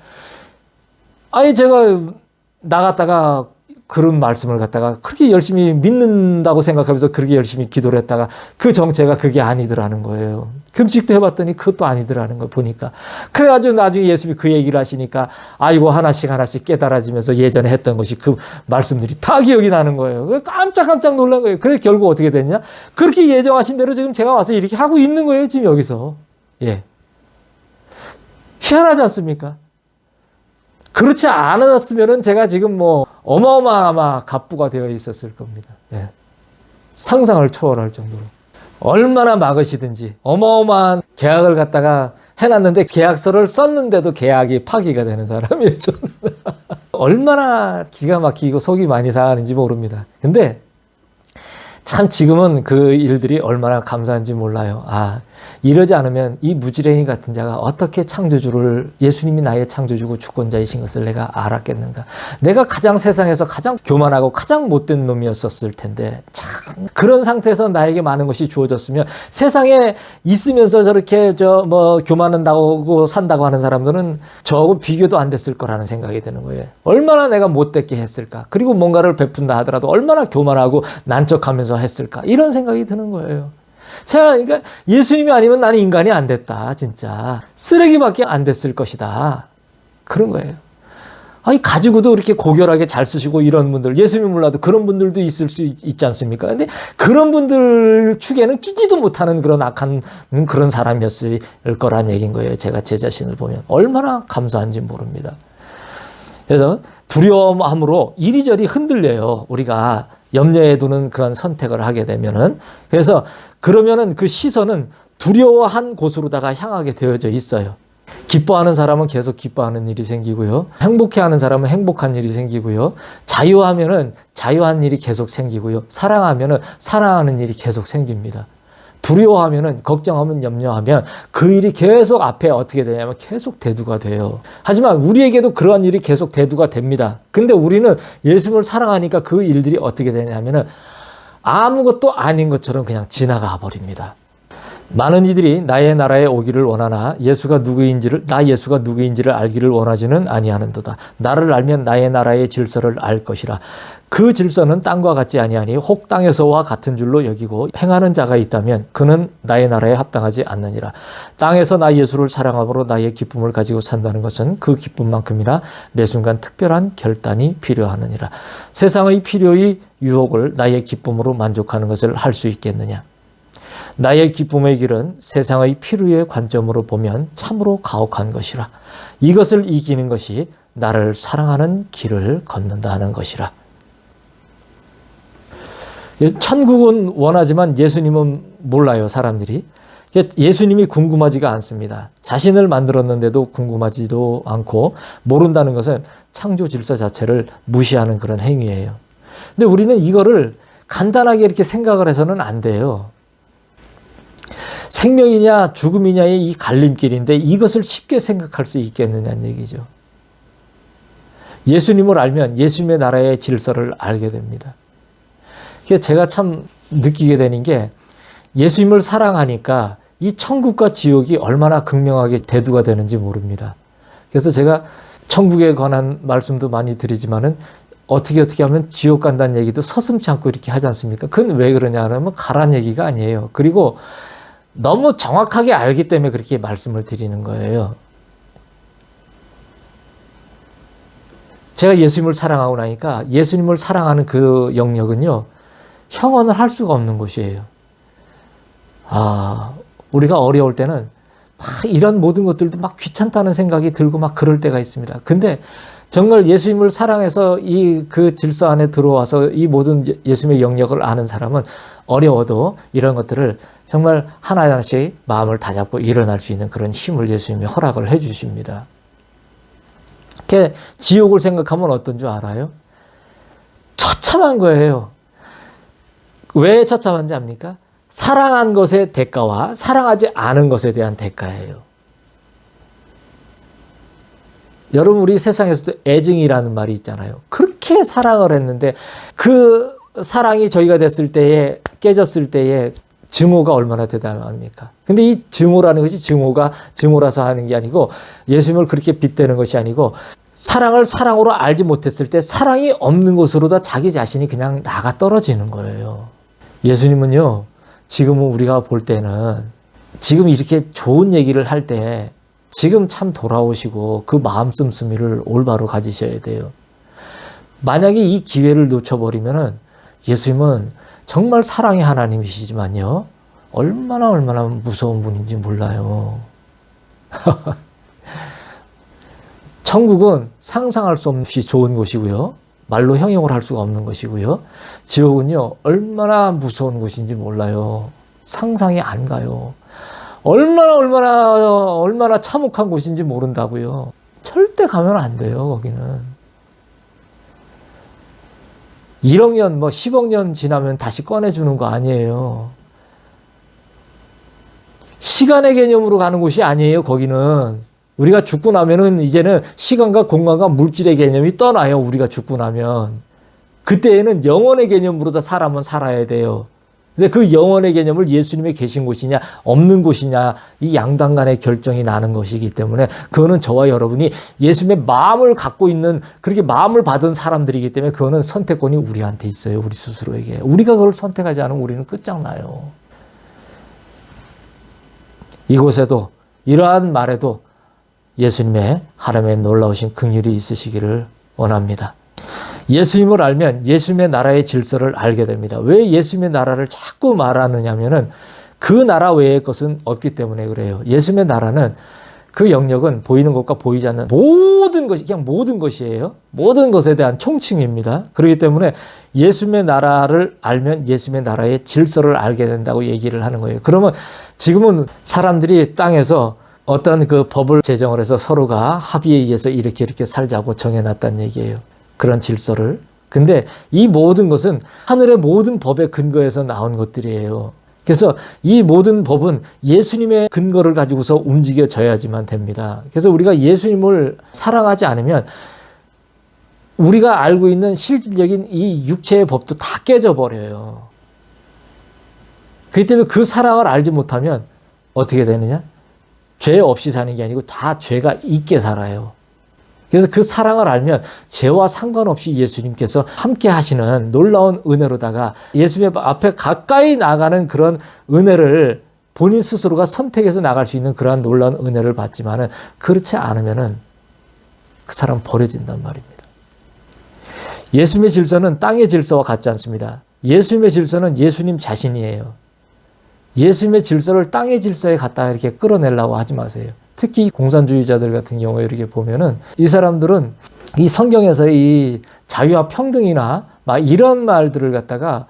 아예 제가 나갔다가 그런 말씀을 갖다가 그렇게 열심히 믿는다고 생각하면서 그렇게 열심히 기도를 했다가 그 정체가 그게 아니더라는 거예요. 금식도 해봤더니 그것도 아니더라는 거 보니까. 그래가지고 나중에 예수님이 그 얘기를 하시니까 아이고 하나씩 깨달아지면서 예전에 했던 것이 그 말씀들이 다 기억이 나는 거예요. 깜짝 놀란 거예요. 그래서 결국 어떻게 됐냐? 그렇게 예정하신 대로 지금 제가 와서 이렇게 하고 있는 거예요. 지금 여기서. 예. 희한하지 않습니까? 그렇지 않았으면은 제가 지금 뭐 어마어마한 갑부가 되어 있었을 겁니다. 예. 상상을 초월할 정도로. 얼마나 막으시든지 어마어마한 계약을 갖다가 해놨는데 계약서를 썼는데도 계약이 파기가 되는 사람이에요. 저는. 얼마나 기가 막히고 속이 많이 상하는지 모릅니다. 근데 참 지금은 그 일들이 얼마나 감사한지 몰라요. 이러지 않으면 이 무지랭이 같은 자가 어떻게 창조주를, 예수님이 나의 창조주고 주권자이신 것을 내가 알았겠는가. 내가 가장 세상에서 가장 교만하고 가장 못된 놈이었었을 텐데 참 그런 상태에서 나에게 많은 것이 주어졌으면 세상에 있으면서 저렇게 교만한다고 산다고 하는 사람들은 저하고 비교도 안 됐을 거라는 생각이 드는 거예요. 얼마나 내가 못됐게 했을까. 그리고 뭔가를 베푼다 하더라도 얼마나 교만하고 난척하면서 했을까. 이런 생각이 드는 거예요. 그러니까 예수님이 아니면 나는 인간이 안 됐다. 진짜 쓰레기밖에 안 됐을 것이다. 그런 거예요. 가지고도 이렇게 고결하게 잘 쓰시고 이런 분들, 예수님이 몰라도 그런 분들도 있을 수 있지 않습니까? 근데 그런 분들 축에는 끼지도 못하는 그런 악한 그런 사람이었을 거란 얘기인 거예요. 제가 제 자신을 보면 얼마나 감사한지 모릅니다. 그래서 두려움함으로 이리저리 흔들려요. 우리가 염려에 두는 그런 선택을 하게 되면은. 그래서 그러면은 그 시선은 두려워한 곳으로다가 향하게 되어져 있어요. 기뻐하는 사람은 계속 기뻐하는 일이 생기고요. 행복해하는 사람은 행복한 일이 생기고요. 자유하면은 자유한 일이 계속 생기고요. 사랑하면은 사랑하는 일이 계속 생깁니다. 두려워하면은, 걱정하면, 염려하면 그 일이 계속 앞에 어떻게 되냐면 계속 대두가 돼요. 하지만 우리에게도 그러한 일이 계속 대두가 됩니다. 근데 우리는 예수님을 사랑하니까 그 일들이 어떻게 되냐면은 아무것도 아닌 것처럼 그냥 지나가 버립니다. 많은 이들이 나의 나라에 오기를 원하나 예수가 누구인지를 알기를 원하지는 아니하는도다. 나를 알면 나의 나라의 질서를 알 것이라. 그 질서는 땅과 같지 아니하니 혹 땅에서와 같은 줄로 여기고 행하는 자가 있다면 그는 나의 나라에 합당하지 않느니라. 땅에서 나 예수를 사랑함으로 나의 기쁨을 가지고 산다는 것은 그 기쁨만큼이나 매 순간 특별한 결단이 필요하느니라. 세상의 필요의 유혹을 나의 기쁨으로 만족하는 것을 할 수 있겠느냐. 나의 기쁨의 길은 세상의 필요의 관점으로 보면 참으로 가혹한 것이라. 이것을 이기는 것이 나를 사랑하는 길을 걷는다 하는 것이라. 천국은 원하지만 예수님은 몰라요, 사람들이. 예수님이 궁금하지가 않습니다. 자신을 만들었는데도 궁금하지도 않고, 모른다는 것은 창조 질서 자체를 무시하는 그런 행위예요. 근데 우리는 이거를 간단하게 이렇게 생각을 해서는 안 돼요. 생명이냐 죽음이냐의 이 갈림길인데 이것을 쉽게 생각할 수 있겠느냐는 얘기죠. 예수님을 알면 예수님의 나라의 질서를 알게 됩니다. 그래서 제가 참 느끼게 되는 게, 예수님을 사랑하니까 이 천국과 지옥이 얼마나 극명하게 대두가 되는지 모릅니다. 그래서 제가 천국에 관한 말씀도 많이 드리지만은 어떻게 하면 지옥 간다는 얘기도 서슴지 않고 이렇게 하지 않습니까? 그건 왜 그러냐 하면 가란 얘기가 아니에요. 그리고 너무 정확하게 알기 때문에 그렇게 말씀을 드리는 거예요. 제가 예수님을 사랑하고 나니까 예수님을 사랑하는 그 영역은요, 형언을 할 수가 없는 것이에요. 우리가 어려울 때는 막 이런 모든 것들도 막 귀찮다는 생각이 들고 막 그럴 때가 있습니다. 근데 정말 예수님을 사랑해서 그 질서 안에 들어와서 이 모든 예수님의 영역을 아는 사람은 어려워도 이런 것들을 정말 하나하나씩 마음을 다잡고 일어날 수 있는 그런 힘을 예수님이 허락을 해 주십니다. 지옥을 생각하면 어떤 줄 알아요? 처참한 거예요. 왜 처참한지 압니까? 사랑한 것의 대가와 사랑하지 않은 것에 대한 대가예요. 여러분, 우리 세상에서도 애증이라는 말이 있잖아요. 그렇게 사랑을 했는데 그 사랑이 저희가 됐을 때에, 깨졌을 때에 증오가 얼마나 대단합니까? 근데 이 증오라는 것이 증오라서 하는 게 아니고, 예수님을 그렇게 빗대는 것이 아니고, 사랑을 사랑으로 알지 못했을 때 사랑이 없는 곳으로다 자기 자신이 그냥 나가 떨어지는 거예요. 예수님은요, 지금은 우리가 볼 때는 지금 이렇게 좋은 얘기를 할 때 지금 참 돌아오시고 그 마음 씀씀이를 올바로 가지셔야 돼요. 만약에 이 기회를 놓쳐버리면은 예수님은 정말 사랑의 하나님이시지만요, 얼마나 무서운 분인지 몰라요. 천국은 상상할 수 없이 좋은 곳이고요, 말로 형용을 할 수가 없는 것이고요, 지옥은요 얼마나 무서운 곳인지 몰라요. 상상이 안 가요. 얼마나 참혹한 곳인지 모른다고요. 절대 가면 안 돼요. 거기는 1억 년 10억 년 지나면 다시 꺼내주는 거 아니에요. 시간의 개념으로 가는 곳이 아니에요. 거기는 우리가 죽고 나면은 이제는 시간과 공간과 물질의 개념이 떠나요. 우리가 죽고 나면 그때에는 영원의 개념으로 다 사람은 살아야 돼요. 근데 그 영원의 개념을 예수님이 계신 곳이냐 없는 곳이냐, 이 양당 간의 결정이 나는 것이기 때문에, 그거는 저와 여러분이 예수님의 마음을 갖고 있는, 그렇게 마음을 받은 사람들이기 때문에 그거는 선택권이 우리한테 있어요. 우리 스스로에게. 우리가 그걸 선택하지 않으면 우리는 끝장나요. 이곳에도 이러한 말에도 예수님의 하나님의 놀라우신 긍휼이 있으시기를 원합니다. 예수님을 알면 예수님의 나라의 질서를 알게 됩니다. 왜 예수님의 나라를 자꾸 말하느냐면은 그 나라 외의 것은 없기 때문에 그래요. 예수님의 나라는, 그 영역은 보이는 것과 보이지 않는 모든 것이, 그냥 모든 것이에요. 모든 것에 대한 총칭입니다. 그렇기 때문에 예수님의 나라를 알면 예수님의 나라의 질서를 알게 된다고 얘기를 하는 거예요. 그러면 지금은 사람들이 땅에서 어떤 그 법을 제정을 해서 서로가 합의에 의해서 이렇게 살자고 정해놨다는 얘기예요. 그런 질서를. 근데 이 모든 것은 하늘의 모든 법의 근거에서 나온 것들이에요. 그래서 이 모든 법은 예수님의 근거를 가지고서 움직여져야지만 됩니다. 그래서 우리가 예수님을 사랑하지 않으면 우리가 알고 있는 실질적인 이 육체의 법도 다 깨져버려요. 그렇기 때문에 그 사랑을 알지 못하면 어떻게 되느냐? 죄 없이 사는 게 아니고 다 죄가 있게 살아요. 그래서 그 사랑을 알면 죄와 상관없이 예수님께서 함께 하시는 놀라운 은혜로다가 예수님 앞에 가까이 나가는 그런 은혜를 본인 스스로가 선택해서 나갈 수 있는 그러한 놀라운 은혜를 받지만은, 그렇지 않으면은 그 사람 버려진단 말입니다. 예수님의 질서는 땅의 질서와 같지 않습니다. 예수님의 질서는 예수님 자신이에요. 예수님의 질서를 땅의 질서에 갖다 이렇게 끌어내려고 하지 마세요. 특히 공산주의자들 같은 경우에 이렇게 보면은 이 사람들은 이 성경에서 이 자유와 평등이나 막 이런 말들을 갖다가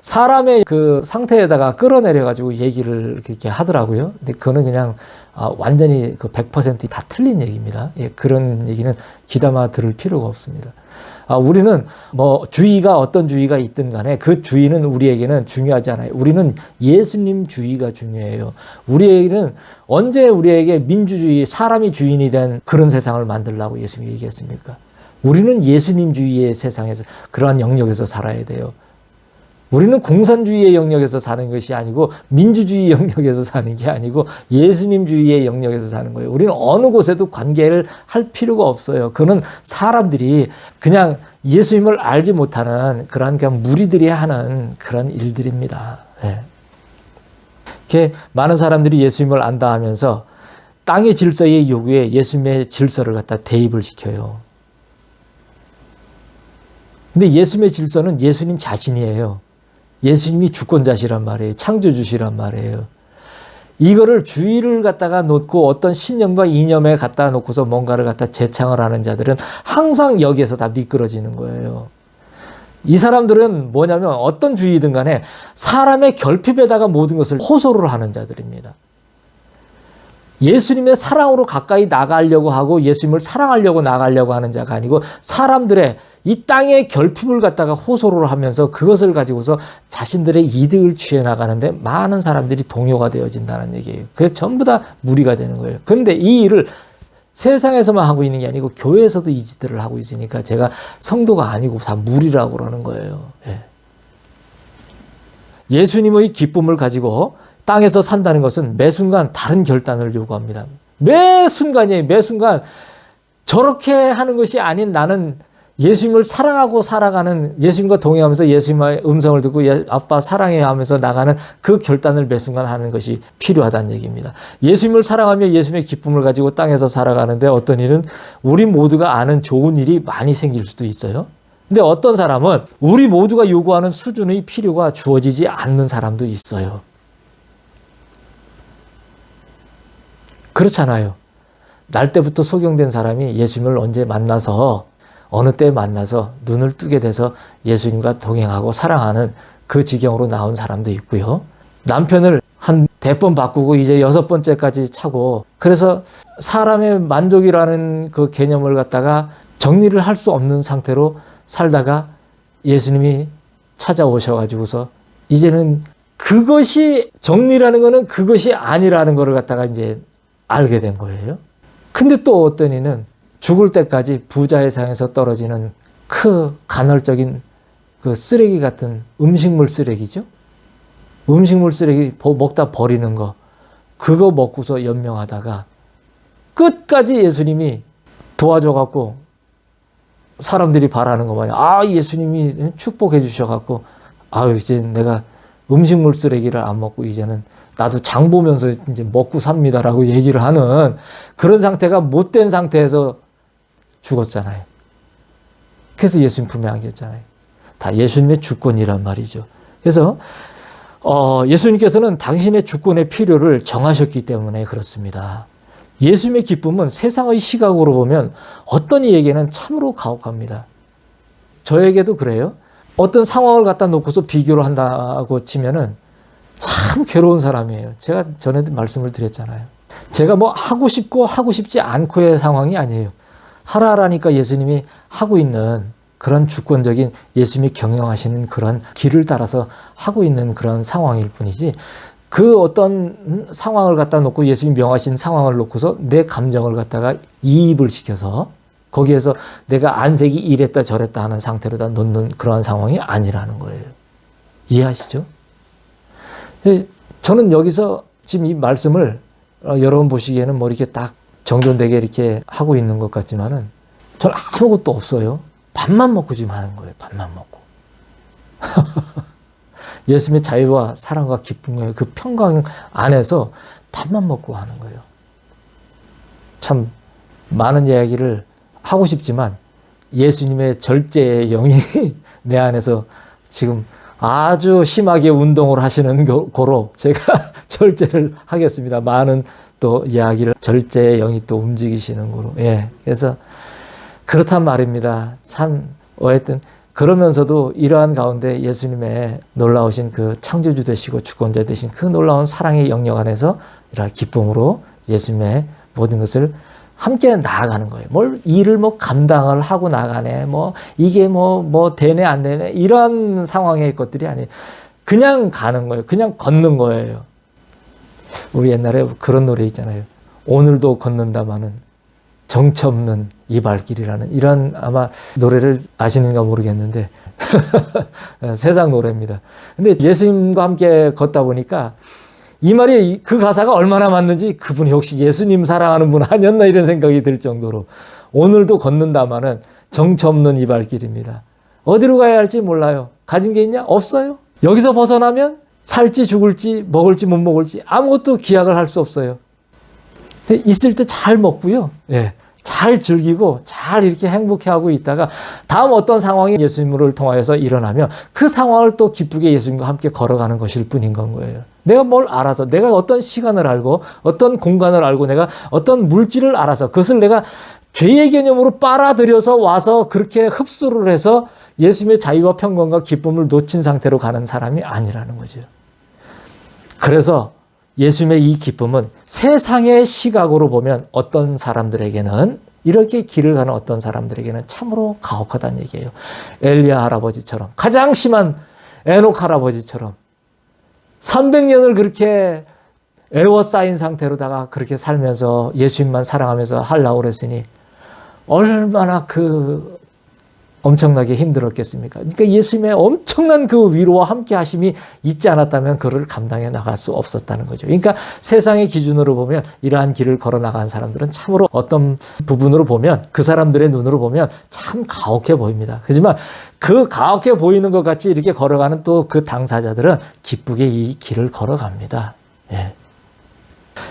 사람의 그 상태에다가 끌어내려가지고 얘기를 이렇게 하더라고요. 근데 그거는 그냥 완전히 그 100%다 틀린 얘기입니다. 예, 그런 얘기는 귀담아 들을 필요가 없습니다. 우리는 뭐 주의가 어떤 주의가 있든 간에 그 주의는 우리에게는 중요하지 않아요. 우리는 예수님 주의가 중요해요. 우리에게는 언제 우리에게 민주주의, 사람이 주인이 된 그런 세상을 만들라고 예수님이 얘기했습니까? 우리는 예수님 주의의 세상에서 그러한 영역에서 살아야 돼요. 우리는 공산주의의 영역에서 사는 것이 아니고 민주주의 영역에서 사는 게 아니고 예수님주의의 영역에서 사는 거예요. 우리는 어느 곳에도 관계를 할 필요가 없어요. 그는 사람들이 그냥 예수님을 알지 못하는 그런 그냥 무리들이 하는 그런 일들입니다. 네. 이렇게 많은 사람들이 예수님을 안다 하면서 땅의 질서의 요구에 예수님의 질서를 갖다 대입을 시켜요. 근데 예수님의 질서는 예수님 자신이에요. 예수님이 주권자시란 말이에요. 창조주시란 말이에요. 이거를 주의를 갖다가 놓고 어떤 신념과 이념에 갖다 놓고서 뭔가를 갖다 재창을 하는 자들은 항상 여기에서 다 미끄러지는 거예요. 이 사람들은 뭐냐면 어떤 주의든 간에 사람의 결핍에다가 모든 것을 호소를 하는 자들입니다. 예수님의 사랑으로 가까이 나가려고 하고 예수님을 사랑하려고 나가려고 하는 자가 아니고 사람들의 이 땅의 결핍을 갖다가 호소를 하면서 그것을 가지고서 자신들의 이득을 취해 나가는데 많은 사람들이 동요가 되어진다는 얘기예요. 그게 전부 다 무리가 되는 거예요. 그런데 이 일을 세상에서만 하고 있는 게 아니고 교회에서도 이 짓들을 하고 있으니까 제가 성도가 아니고 다 무리라고 그러는 거예요. 예. 예수님의 기쁨을 가지고 땅에서 산다는 것은 매 순간 다른 결단을 요구합니다. 매 순간이에요. 매 순간 저렇게 하는 것이 아닌 나는 예수님을 사랑하고 살아가는 예수님과 동행하면서 예수님의 음성을 듣고 아빠 사랑해 하면서 나가는 그 결단을 매 순간 하는 것이 필요하다는 얘기입니다. 예수님을 사랑하며 예수님의 기쁨을 가지고 땅에서 살아가는데 어떤 일은 우리 모두가 아는 좋은 일이 많이 생길 수도 있어요. 근데 어떤 사람은 우리 모두가 요구하는 수준의 필요가 주어지지 않는 사람도 있어요. 그렇잖아요. 날 때부터 소경된 사람이 예수님을 언제 만나서 어느 때 만나서 눈을 뜨게 돼서 예수님과 동행하고 사랑하는 그 지경으로 나온 사람도 있고요. 남편을 한 100번 바꾸고 이제 6번째까지 차고 그래서 사람의 만족이라는 그 개념을 갖다가 정리를 할 수 없는 상태로 살다가 예수님이 찾아오셔가지고서 이제는 그것이 정리라는 거는 그것이 아니라는 거를 갖다가 이제 알게 된 거예요. 근데 또 어떤 이는 죽을 때까지 부자의 상에서 떨어지는 그 간헐적인 그 쓰레기 같은 음식물 쓰레기죠. 음식물 쓰레기 먹다 버리는 거 그거 먹고서 연명하다가 끝까지 예수님이 도와줘갖고 사람들이 바라는 거 마냥 예수님이 축복해 주셔갖고 이제 내가 음식물 쓰레기를 안 먹고 이제는 나도 장 보면서 이제 먹고 삽니다라고 얘기를 하는 그런 상태가 못된 상태에서 죽었잖아요. 그래서 예수님 품에 안겼잖아요. 다 예수님의 주권이란 말이죠. 그래서 예수님께서는 당신의 주권의 필요를 정하셨기 때문에 그렇습니다. 예수님의 기쁨은 세상의 시각으로 보면 어떤 이에게는 참으로 가혹합니다. 저에게도 그래요. 어떤 상황을 갖다 놓고서 비교를 한다고 치면은 참 괴로운 사람이에요. 제가 전에도 말씀을 드렸잖아요. 제가 뭐 하고 싶고 하고 싶지 않고의 상황이 아니에요. 하라라니까 예수님이 하고 있는 그런 주권적인 예수님이 경영하시는 그런 길을 따라서 하고 있는 그런 상황일 뿐이지 그 어떤 상황을 갖다 놓고 예수님이 명하신 상황을 놓고서 내 감정을 갖다가 이입을 시켜서 거기에서 내가 안색이 이랬다 저랬다 하는 상태로다 놓는 그러한 상황이 아니라는 거예요. 이해하시죠? 저는 여기서 지금 이 말씀을 여러분 보시기에는 뭐 이렇게 딱 정돈되게 이렇게 하고 있는 것 같지만은 저는 아무것도 없어요. 밥만 먹고 지금 하는 거예요. 밥만 먹고. 예수님의 자유와 사랑과 기쁨과 그 평강 안에서 밥만 먹고 하는 거예요. 참 많은 이야기를 하고 싶지만 예수님의 절제의 영이 내 안에서 지금 아주 심하게 운동을 하시는 거로 제가 절제를 하겠습니다. 많은 또 이야기를 절제의 영이 또 움직이시는 거로. 예. 그래서 그렇단 말입니다. 참 어쨌든 그러면서도 이러한 가운데 예수님의 놀라우신 그 창조주 되시고 주권자 되신 그 놀라운 사랑의 영역 안에서 이런 기쁨으로 예수님의 모든 것을 함께 나아가는 거예요. 뭘 일을 뭐 감당을 하고 나가네, 뭐 이게 뭐 되네 안 되네 이런 상황의 것들이 아니에요. 그냥 가는 거예요. 그냥 걷는 거예요. 우리 옛날에 그런 노래 있잖아요. 오늘도 걷는다마는 정처 없는 이 발길이라는 이런 아마 노래를 아시는가 모르겠는데 세상 노래입니다. 근데 예수님과 함께 걷다 보니까 이 말이 그 가사가 얼마나 맞는지 그분이 혹시 예수님 사랑하는 분 아니었나 이런 생각이 들 정도로 오늘도 걷는다마는 정처 없는 이 발길입니다. 어디로 가야 할지 몰라요. 가진 게 있냐? 없어요. 여기서 벗어나면 살지 죽을지 먹을지 못 먹을지 아무것도 기약을 할 수 없어요. 있을 때 잘 먹고요. 예. 잘 즐기고 잘 이렇게 행복해하고 있다가 다음 어떤 상황이 예수님을 통하여서 일어나면 그 상황을 또 기쁘게 예수님과 함께 걸어가는 것일 뿐인 건 거예요. 내가 뭘 알아서 내가 어떤 시간을 알고 어떤 공간을 알고 내가 어떤 물질을 알아서 그것을 내가 죄의 개념으로 빨아들여서 와서 그렇게 흡수를 해서 예수님의 자유와 평강과 기쁨을 놓친 상태로 가는 사람이 아니라는 거죠. 그래서 예수님의 이 기쁨은 세상의 시각으로 보면 어떤 사람들에게는 이렇게 길을 가는 어떤 사람들에게는 참으로 가혹하다는 얘기예요. 엘리야 할아버지처럼 가장 심한 에녹 할아버지처럼 300년을 그렇게 애워싸인 상태로다가 그렇게 살면서 예수님만 사랑하면서 하려고 그랬으니 얼마나 엄청나게 힘들었겠습니까? 그러니까 예수님의 엄청난 그 위로와 함께 하심이 있지 않았다면 그를 감당해 나갈 수 없었다는 거죠. 그러니까 세상의 기준으로 보면 이러한 길을 걸어 나간 사람들은 참으로 어떤 부분으로 보면 그 사람들의 눈으로 보면 참 가혹해 보입니다. 하지만 그 가혹해 보이는 것 같이 이렇게 걸어가는 또 그 당사자들은 기쁘게 이 길을 걸어갑니다. 예.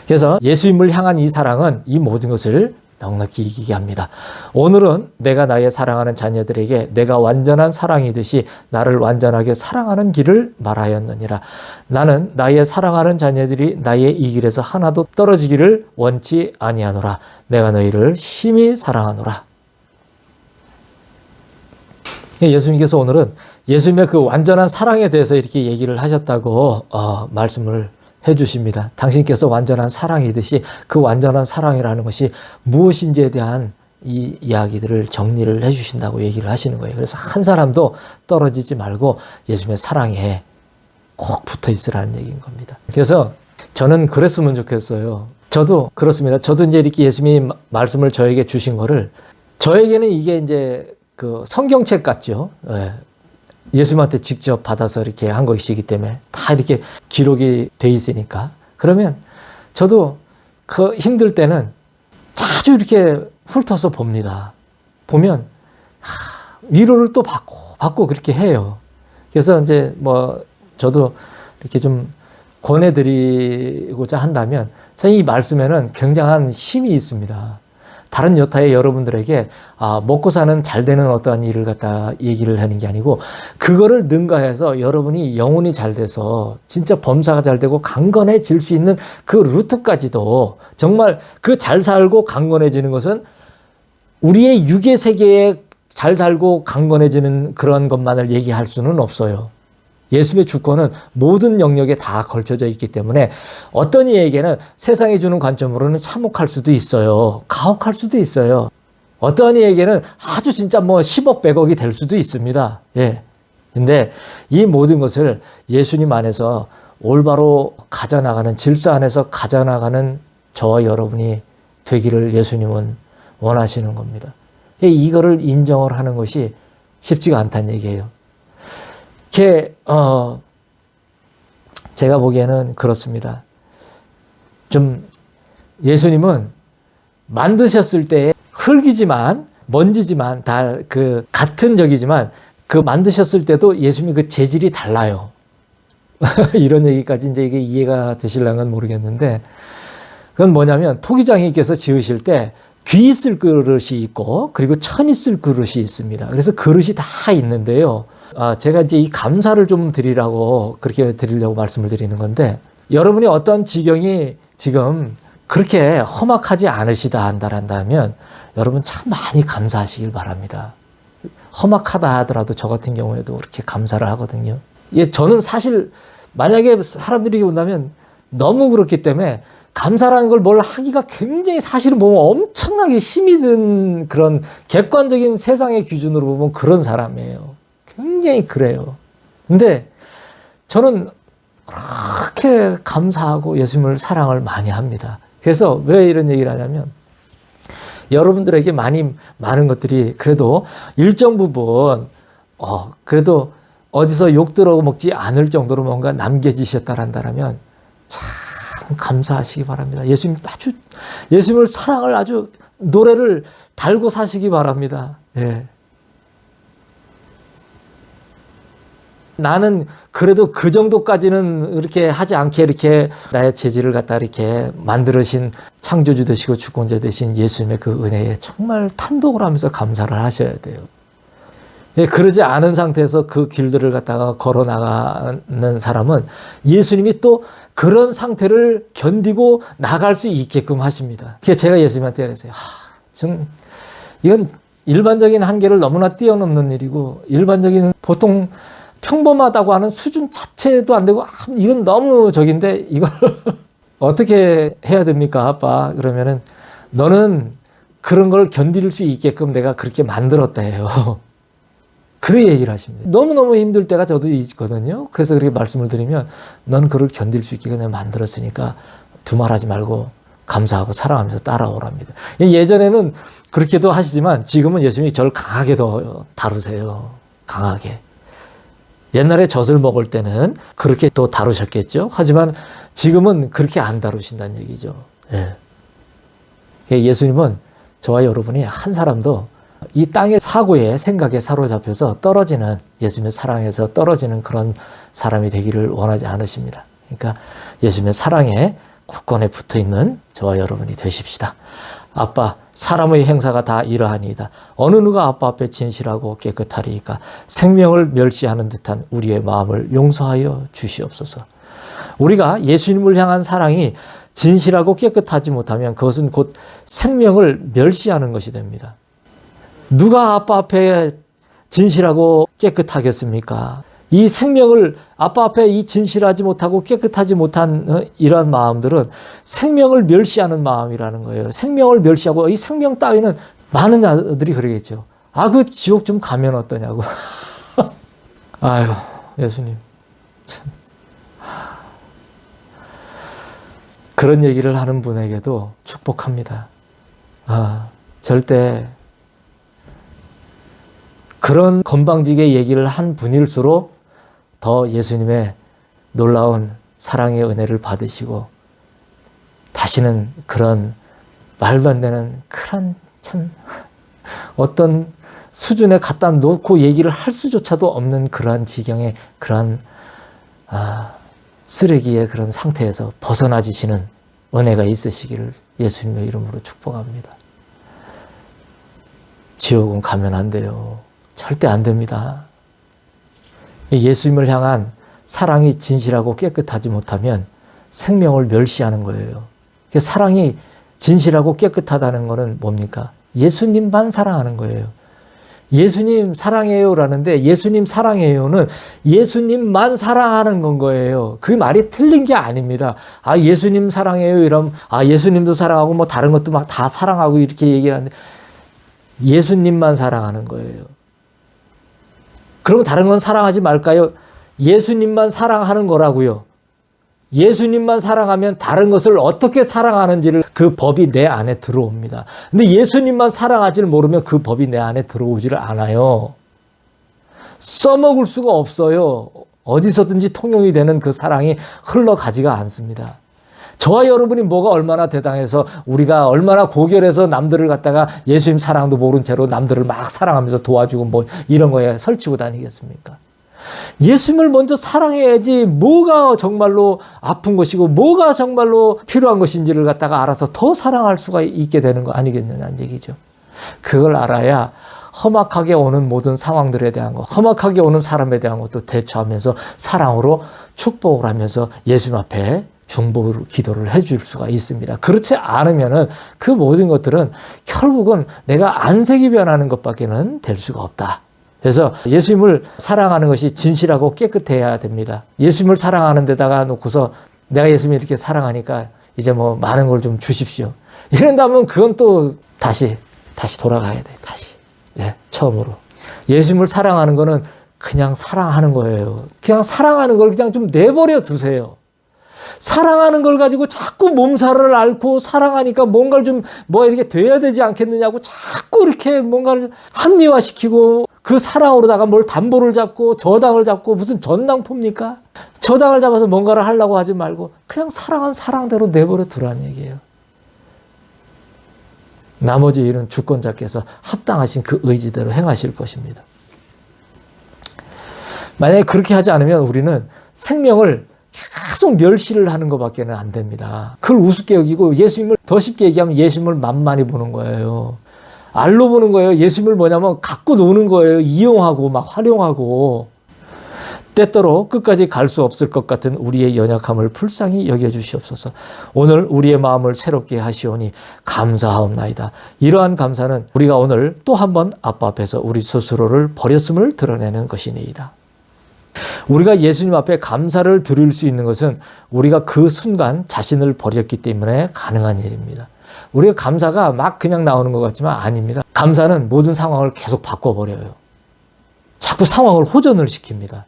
그래서 예수님을 향한 이 사랑은 이 모든 것을 넉넉히 이기게 합니다. 오늘은 내가 나의 사랑하는 자녀들에게 내가 완전한 사랑이듯이 나를 완전하게 사랑하는 길을 말하였느니라. 나는 나의 사랑하는 자녀들이 나의 이 길에서 하나도 떨어지기를 원치 아니하노라. 내가 너희를 심히 사랑하노라. 예수님께서 오늘은 예수님의 그 완전한 사랑에 대해서 이렇게 얘기를 하셨다고 말씀을 해주십니다. 당신께서 완전한 사랑이듯이 그 완전한 사랑이라는 것이 무엇인지에 대한 이 이야기들을 정리를 해주신다고 얘기를 하시는 거예요. 그래서 한 사람도 떨어지지 말고 예수님의 사랑에 꼭 붙어 있으라는 얘기인 겁니다. 그래서 저는 그랬으면 좋겠어요. 저도 그렇습니다. 저도 이제 이렇게 예수님이 말씀을 저에게 주신 거를 저에게는 이게 이제 그 성경책 같죠. 예. 예수님한테 직접 받아서 이렇게 한 것이기 때문에 다 이렇게 기록이 돼 있으니까 그러면 저도 그 힘들 때는 자주 이렇게 훑어서 봅니다. 보면 위로를 또 받고 그렇게 해요. 그래서 이제 뭐 저도 이렇게 좀 권해드리고자 한다면 이 말씀에는 굉장한 힘이 있습니다. 다른 여타의 여러분들에게 먹고 사는 잘 되는 어떠한 일을 갖다 얘기를 하는 게 아니고 그거를 능가해서 여러분이 영혼이 잘 돼서 진짜 범사가 잘 되고 강건해질 수 있는 그 루트까지도 정말 그 잘 살고 강건해지는 것은 우리의 육의 세계에 잘 살고 강건해지는 그런 것만을 얘기할 수는 없어요. 예수님의 주권은 모든 영역에 다 걸쳐져 있기 때문에 어떤 이에게는 세상이 주는 관점으로는 참혹할 수도 있어요. 가혹할 수도 있어요. 어떤 이에게는 아주 진짜 뭐 10억, 100억이 될 수도 있습니다. 예. 근데 이 모든 것을 예수님 안에서 올바로 가져나가는, 질서 안에서 가져나가는 저와 여러분이 되기를 예수님은 원하시는 겁니다. 이거를 인정을 하는 것이 쉽지가 않다는 얘기예요. 제가 보기에는 그렇습니다. 좀 예수님은 만드셨을 때 흙이지만 먼지지만 다 그 같은 적이지만 그 만드셨을 때도 예수님이 그 재질이 달라요. 이런 얘기까지 이제 이게 이해가 되실랑은 모르겠는데 그건 뭐냐면 토기장님께서 지으실 때 귀 있을 그릇이 있고 그리고 천 있을 그릇이 있습니다. 그래서 그릇이 다 있는데요. 제가 이제 이 감사를 좀 드리라고 그렇게 드리려고 말씀을 드리는 건데, 여러분이 어떤 지경이 지금 그렇게 험악하지 않으시다 한다면 여러분 참 많이 감사하시길 바랍니다. 험악하다 하더라도 저 같은 경우에도 그렇게 감사를 하거든요. 저는 사실 만약에 사람들이 본다면 너무 그렇기 때문에 감사라는 걸 뭘 하기가 굉장히, 사실은 보면 엄청나게 힘이 든 그런 객관적인 세상의 기준으로 보면 그런 사람이에요. 굉장히 그래요. 근데 저는 그렇게 감사하고 예수님을 사랑을 많이 합니다. 그래서 왜 이런 얘기를 하냐면, 여러분들에게 많은 것들이 그래도 일정 부분 그래도 어디서 욕 들어먹지 않을 정도로 뭔가 남겨지셨다란다면 참 감사하시기 바랍니다. 예수님을 사랑을 아주 노래를 달고 사시기 바랍니다. 예. 나는 그래도 그 정도까지는 이렇게 하지 않게 이렇게 나의 재질을 갖다 이렇게 만들으신 창조주 되시고 주권자 되신 예수님의 그 은혜에 정말 탄독을 하면서 감사를 하셔야 돼요. 예, 그러지 않은 상태에서 그 길들을 갖다가 걸어 나가는 사람은 예수님이 또 그런 상태를 견디고 나갈 수 있게끔 하십니다. 그게 제가 예수님한테 그랬어요. 이건 일반적인 한계를 너무나 뛰어넘는 일이고, 일반적인 보통 평범하다고 하는 수준 자체도 안 되고, 이건 너무 적인데 이걸 어떻게 해야 됩니까, 아빠? 그러면은 너는 그런 걸 견딜 수 있게끔 내가 그렇게 만들었다 해요. 그런 얘기를 하십니다. 너무너무 힘들 때가 저도 있거든요. 그래서 그렇게 말씀을 드리면, 넌 그걸 견딜 수 있게 그냥 만들었으니까 두말하지 말고 감사하고 사랑하면서 따라오랍니다. 예전에는 그렇게도 하시지만 지금은 예수님이 저를 강하게 더 다루세요. 강하게. 옛날에 젖을 먹을 때는 그렇게 또 다루셨겠죠. 하지만 지금은 그렇게 안 다루신다는 얘기죠. 예. 예수님은 저와 여러분이 한 사람도 이 땅의 사고에, 생각에 사로잡혀서 떨어지는, 예수님의 사랑에서 떨어지는 그런 사람이 되기를 원하지 않으십니다. 그러니까 예수님의 사랑에 굳건히 붙어있는 저와 여러분이 되십시다. 아빠, 사람의 행사가 다 이러하니이다. 어느 누가 아빠 앞에 진실하고 깨끗하리이까. 생명을 멸시하는 듯한 우리의 마음을 용서하여 주시옵소서. 우리가 예수님을 향한 사랑이 진실하고 깨끗하지 못하면 그것은 곧 생명을 멸시하는 것이 됩니다. 누가 아빠 앞에 진실하고 깨끗하겠습니까? 이 생명을, 아빠 앞에 이 진실하지 못하고 깨끗하지 못한 이러한 마음들은 생명을 멸시하는 마음이라는 거예요. 생명을 멸시하고, 이 생명 따위는 많은 자들이 그러겠죠. 그 지옥 좀 가면 어떠냐고. 아유, 예수님. 참. 그런 얘기를 하는 분에게도 축복합니다. 절대 그런 건방지게 얘기를 한 분일수록 더 예수님의 놀라운 사랑의 은혜를 받으시고, 다시는 그런 말도 안 되는 그런 참 어떤 수준에 갖다 놓고 얘기를 할 수조차도 없는 그러한 지경의 그러한 쓰레기의 그런 상태에서 벗어나지시는 은혜가 있으시기를 예수님의 이름으로 축복합니다. 지옥은 가면 안 돼요. 절대 안 됩니다. 예수님을 향한 사랑이 진실하고 깨끗하지 못하면 생명을 멸시하는 거예요. 사랑이 진실하고 깨끗하다는 것은 뭡니까? 예수님만 사랑하는 거예요. 예수님 사랑해요 라는데, 예수님 사랑해요는 예수님만 사랑하는 건 거예요. 그 말이 틀린 게 아닙니다. 예수님 사랑해요 이러면 예수님도 사랑하고 뭐 다른 것도 막 다 사랑하고 이렇게 얘기하는데, 예수님만 사랑하는 거예요. 그럼 다른 건 사랑하지 말까요? 예수님만 사랑하는 거라고요. 예수님만 사랑하면 다른 것을 어떻게 사랑하는지를 그 법이 내 안에 들어옵니다. 근데 예수님만 사랑하지를 모르면 그 법이 내 안에 들어오지를 않아요. 써먹을 수가 없어요. 어디서든지 통용이 되는 그 사랑이 흘러가지가 않습니다. 저와 여러분이 뭐가 얼마나 대단해서, 우리가 얼마나 고결해서 남들을 갖다가 예수님 사랑도 모른 채로 남들을 막 사랑하면서 도와주고 뭐 이런 거에 설치고 다니겠습니까? 예수님을 먼저 사랑해야지 뭐가 정말로 아픈 것이고 뭐가 정말로 필요한 것인지를 갖다가 알아서 더 사랑할 수가 있게 되는 거 아니겠느냐는 얘기죠. 그걸 알아야 험악하게 오는 모든 상황들에 대한 것, 험악하게 오는 사람에 대한 것도 대처하면서 사랑으로 축복을 하면서 예수님 앞에 중보 기도를 해줄 수가 있습니다. 그렇지 않으면은 그 모든 것들은 결국은 내가 안색이 변하는 것밖에는 될 수가 없다. 그래서 예수님을 사랑하는 것이 진실하고 깨끗해야 됩니다. 예수님을 사랑하는 데다가 놓고서 내가 예수님을 이렇게 사랑하니까 이제 뭐 많은 걸 좀 주십시오. 이런다면 그건 또 다시 돌아가야 돼. 다시. 예, 처음으로. 예수님을 사랑하는 거는 그냥 사랑하는 거예요. 그냥 사랑하는 걸 그냥 좀 내버려 두세요. 사랑하는 걸 가지고 자꾸 몸살을 앓고 사랑하니까 뭔가를 좀 뭐 이렇게 돼야 되지 않겠느냐고 자꾸 이렇게 뭔가를 합리화시키고 그 사랑으로다가 뭘 담보를 잡고 저당을 잡고 무슨 전당포입니까? 저당을 잡아서 뭔가를 하려고 하지 말고 그냥 사랑은 사랑대로 내버려 두라는 얘기예요. 나머지 일은 주권자께서 합당하신 그 의지대로 행하실 것입니다. 만약에 그렇게 하지 않으면 우리는 생명을 계속 멸시를 하는 것밖에는 안 됩니다. 그걸 우습게 여기고 예수님을 더 쉽게 얘기하면 예수님을 만만히 보는 거예요. 알로 보는 거예요. 예수님을 뭐냐면 갖고 노는 거예요. 이용하고 막 활용하고. 때때로 끝까지 갈 수 없을 것 같은 우리의 연약함을 불쌍히 여겨주시옵소서. 오늘 우리의 마음을 새롭게 하시오니 감사하옵나이다. 이러한 감사는 우리가 오늘 또 한 번 아빠 앞에서 우리 스스로를 버렸음을 드러내는 것이니이다. 우리가 예수님 앞에 감사를 드릴 수 있는 것은 우리가 그 순간 자신을 버렸기 때문에 가능한 일입니다. 우리가 감사가 막 그냥 나오는 것 같지만 아닙니다. 감사는 모든 상황을 계속 바꿔버려요. 자꾸 상황을 호전을 시킵니다.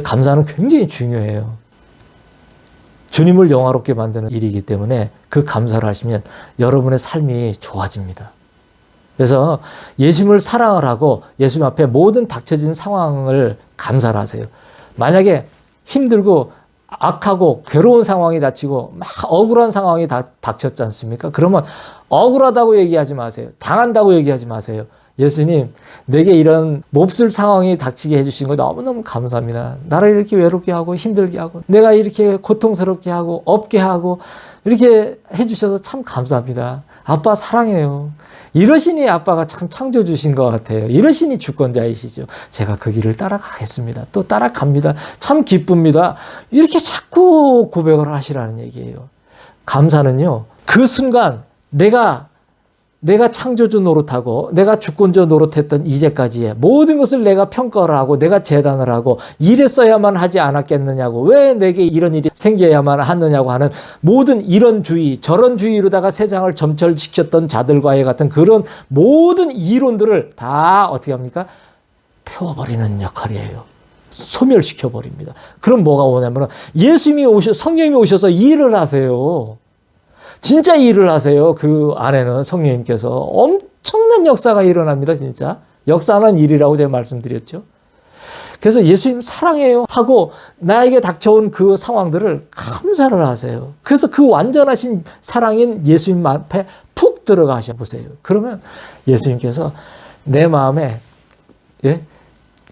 감사는 굉장히 중요해요. 주님을 영화롭게 만드는 일이기 때문에 그 감사를 하시면 여러분의 삶이 좋아집니다. 그래서 예수님을 사랑을 하고 예수님 앞에 모든 닥쳐진 상황을 감사를 하세요. 만약에 힘들고 악하고 괴로운 상황이 닥치고 막 억울한 상황이 닥쳤지 않습니까? 그러면 억울하다고 얘기하지 마세요. 당한다고 얘기하지 마세요. 예수님, 내게 이런 몹쓸 상황이 닥치게 해주신 거 너무너무 감사합니다. 나를 이렇게 외롭게 하고 힘들게 하고 내가 이렇게 고통스럽게 하고 없게 하고 이렇게 해주셔서 참 감사합니다. 아빠 사랑해요. 이러시니 아빠가 참 창조주신 것 같아요. 이러시니 주권자이시죠. 제가 그 길을 따라가겠습니다. 또 따라갑니다. 참 기쁩니다. 이렇게 자꾸 고백을 하시라는 얘기예요. 감사는요, 그 순간 내가 창조주 노릇하고 내가 주권자 노릇했던 이제까지의 모든 것을 내가 평가를 하고 내가 재단을 하고 이랬어야만 하지 않았겠느냐고 왜 내게 이런 일이 생겨야만 하느냐고 하는 모든 이런 주의 저런 주의로다가 세상을 점철시켰던 자들과의 같은 그런 모든 이론들을 다 어떻게 합니까? 태워버리는 역할이에요. 소멸시켜버립니다. 그럼 뭐가 오냐면 성령님이 오셔서 일을 하세요. 진짜 일을 하세요. 그 안에는 성령님께서 엄청난 역사가 일어납니다. 진짜. 역사는 일이라고 제가 말씀드렸죠. 그래서 예수님 사랑해요 하고 나에게 닥쳐온 그 상황들을 감사를 하세요. 그래서 그 완전하신 사랑인 예수님 앞에 푹 들어가셔 보세요. 그러면 예수님께서 내 마음에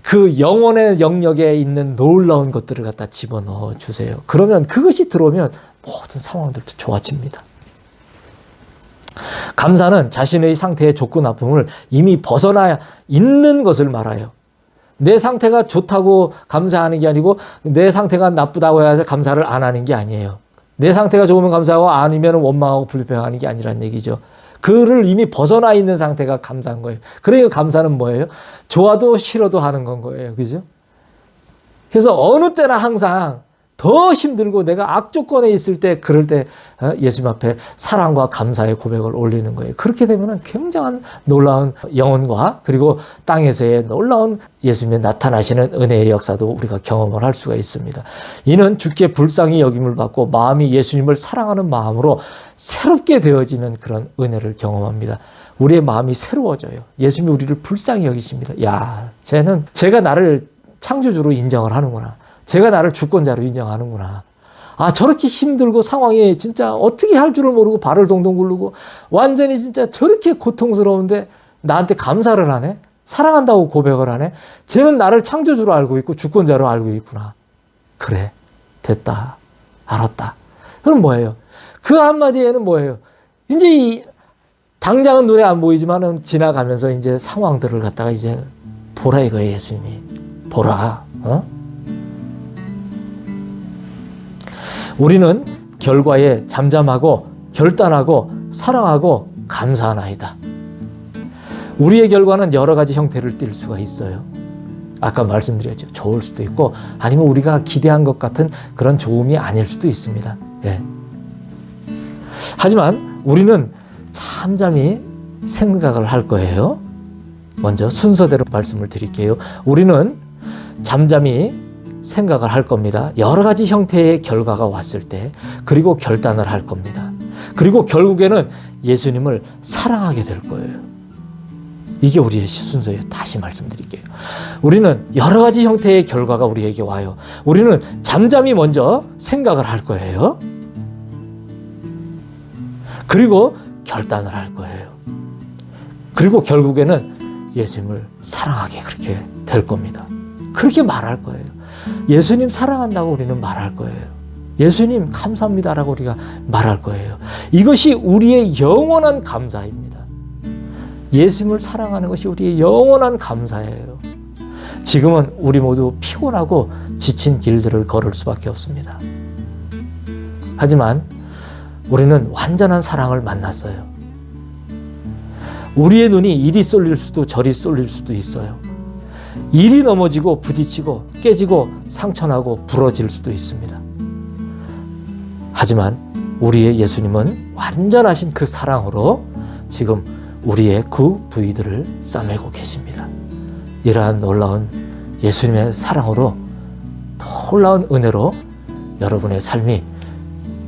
그 영혼의 영역에 있는 놀라운 것들을 갖다 집어넣어 주세요. 그러면 그것이 들어오면 모든 상황들도 좋아집니다. 감사는 자신의 상태의 좋고 나쁨을 이미 벗어나 있는 것을 말해요. 내 상태가 좋다고 감사하는 게 아니고 내 상태가 나쁘다고 해서 감사를 안 하는 게 아니에요. 내 상태가 좋으면 감사하고 아니면 원망하고 불평하는 게 아니란 얘기죠. 그를 이미 벗어나 있는 상태가 감사한 거예요. 그러니까 감사는 뭐예요? 좋아도 싫어도 하는 건 거예요. 그죠? 그래서 어느 때나 항상 더 힘들고 내가 악조건에 있을 때 그럴 때 예수님 앞에 사랑과 감사의 고백을 올리는 거예요. 그렇게 되면 굉장한 놀라운 영혼과 그리고 땅에서의 놀라운 예수님의 나타나시는 은혜의 역사도 우리가 경험을 할 수가 있습니다. 이는 주께 불쌍히 여김을 받고 마음이 예수님을 사랑하는 마음으로 새롭게 되어지는 그런 은혜를 경험합니다. 우리의 마음이 새로워져요. 예수님이 우리를 불쌍히 여기십니다. 야, 쟤는 제가 나를 창조주로 인정을 하는구나. 제가 나를 주권자로 인정하는구나. 아, 저렇게 힘들고 상황이 진짜 어떻게 할 줄을 모르고 발을 동동 굴르고 완전히 진짜 저렇게 고통스러운데 나한테 감사를 하네? 사랑한다고 고백을 하네? 쟤는 나를 창조주로 알고 있고 주권자로 알고 있구나. 그래, 됐다. 알았다. 그럼 뭐예요? 그 한마디에는 뭐예요? 이제 당장은 눈에 안 보이지만은 지나가면서 이제 상황들을 갖다가 이제 보라 이거예요. 예수님이 보라. 우리는 결과에 잠잠하고 결단하고 사랑하고 감사하나이다. 우리의 결과는 여러 가지 형태를 띌 수가 있어요. 아까 말씀드렸죠. 좋을 수도 있고 아니면 우리가 기대한 것 같은 그런 좋음이 아닐 수도 있습니다. 예. 하지만 우리는 잠잠히 생각을 할 거예요. 먼저 순서대로 말씀을 드릴게요. 우리는 잠잠히 생각을 할 겁니다. 여러 가지 형태의 결과가 왔을 때, 그리고 결단을 할 겁니다. 그리고 결국에는 예수님을 사랑하게 될 거예요. 이게 우리의 순서예요. 다시 말씀드릴게요. 우리는 여러 가지 형태의 결과가 우리에게 와요. 우리는 잠잠히 먼저 생각을 할 거예요. 그리고 결단을 할 거예요. 그리고 결국에는 예수님을 사랑하게 그렇게 될 겁니다. 그렇게 말할 거예요. 예수님 사랑한다고 우리는 말할 거예요. 예수님 감사합니다라고 우리가 말할 거예요. 이것이 우리의 영원한 감사입니다. 예수님을 사랑하는 것이 우리의 영원한 감사예요. 지금은 우리 모두 피곤하고 지친 길들을 걸을 수밖에 없습니다. 하지만 우리는 완전한 사랑을 만났어요. 우리의 눈이 이리 쏠릴 수도 저리 쏠릴 수도 있어요. 이리 넘어지고 부딪히고 깨지고 상처나고 부러질 수도 있습니다. 하지만 우리의 예수님은 완전하신 그 사랑으로 지금 우리의 그 부위들을 싸매고 계십니다. 이러한 놀라운 예수님의 사랑으로, 놀라운 은혜로 여러분의 삶이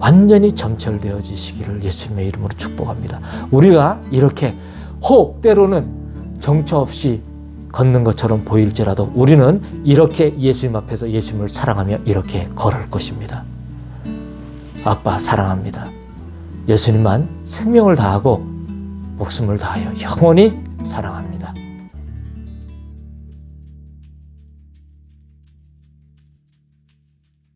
완전히 점철되어지시기를 예수님의 이름으로 축복합니다. 우리가 이렇게 혹 때로는 정처 없이 걷는 것처럼 보일지라도 우리는 이렇게 예수님 앞에서 예수님을 사랑하며 이렇게 걸을 것입니다. 아빠 사랑합니다. 예수님만 생명을 다하고 목숨을 다하여 영원히 사랑합니다.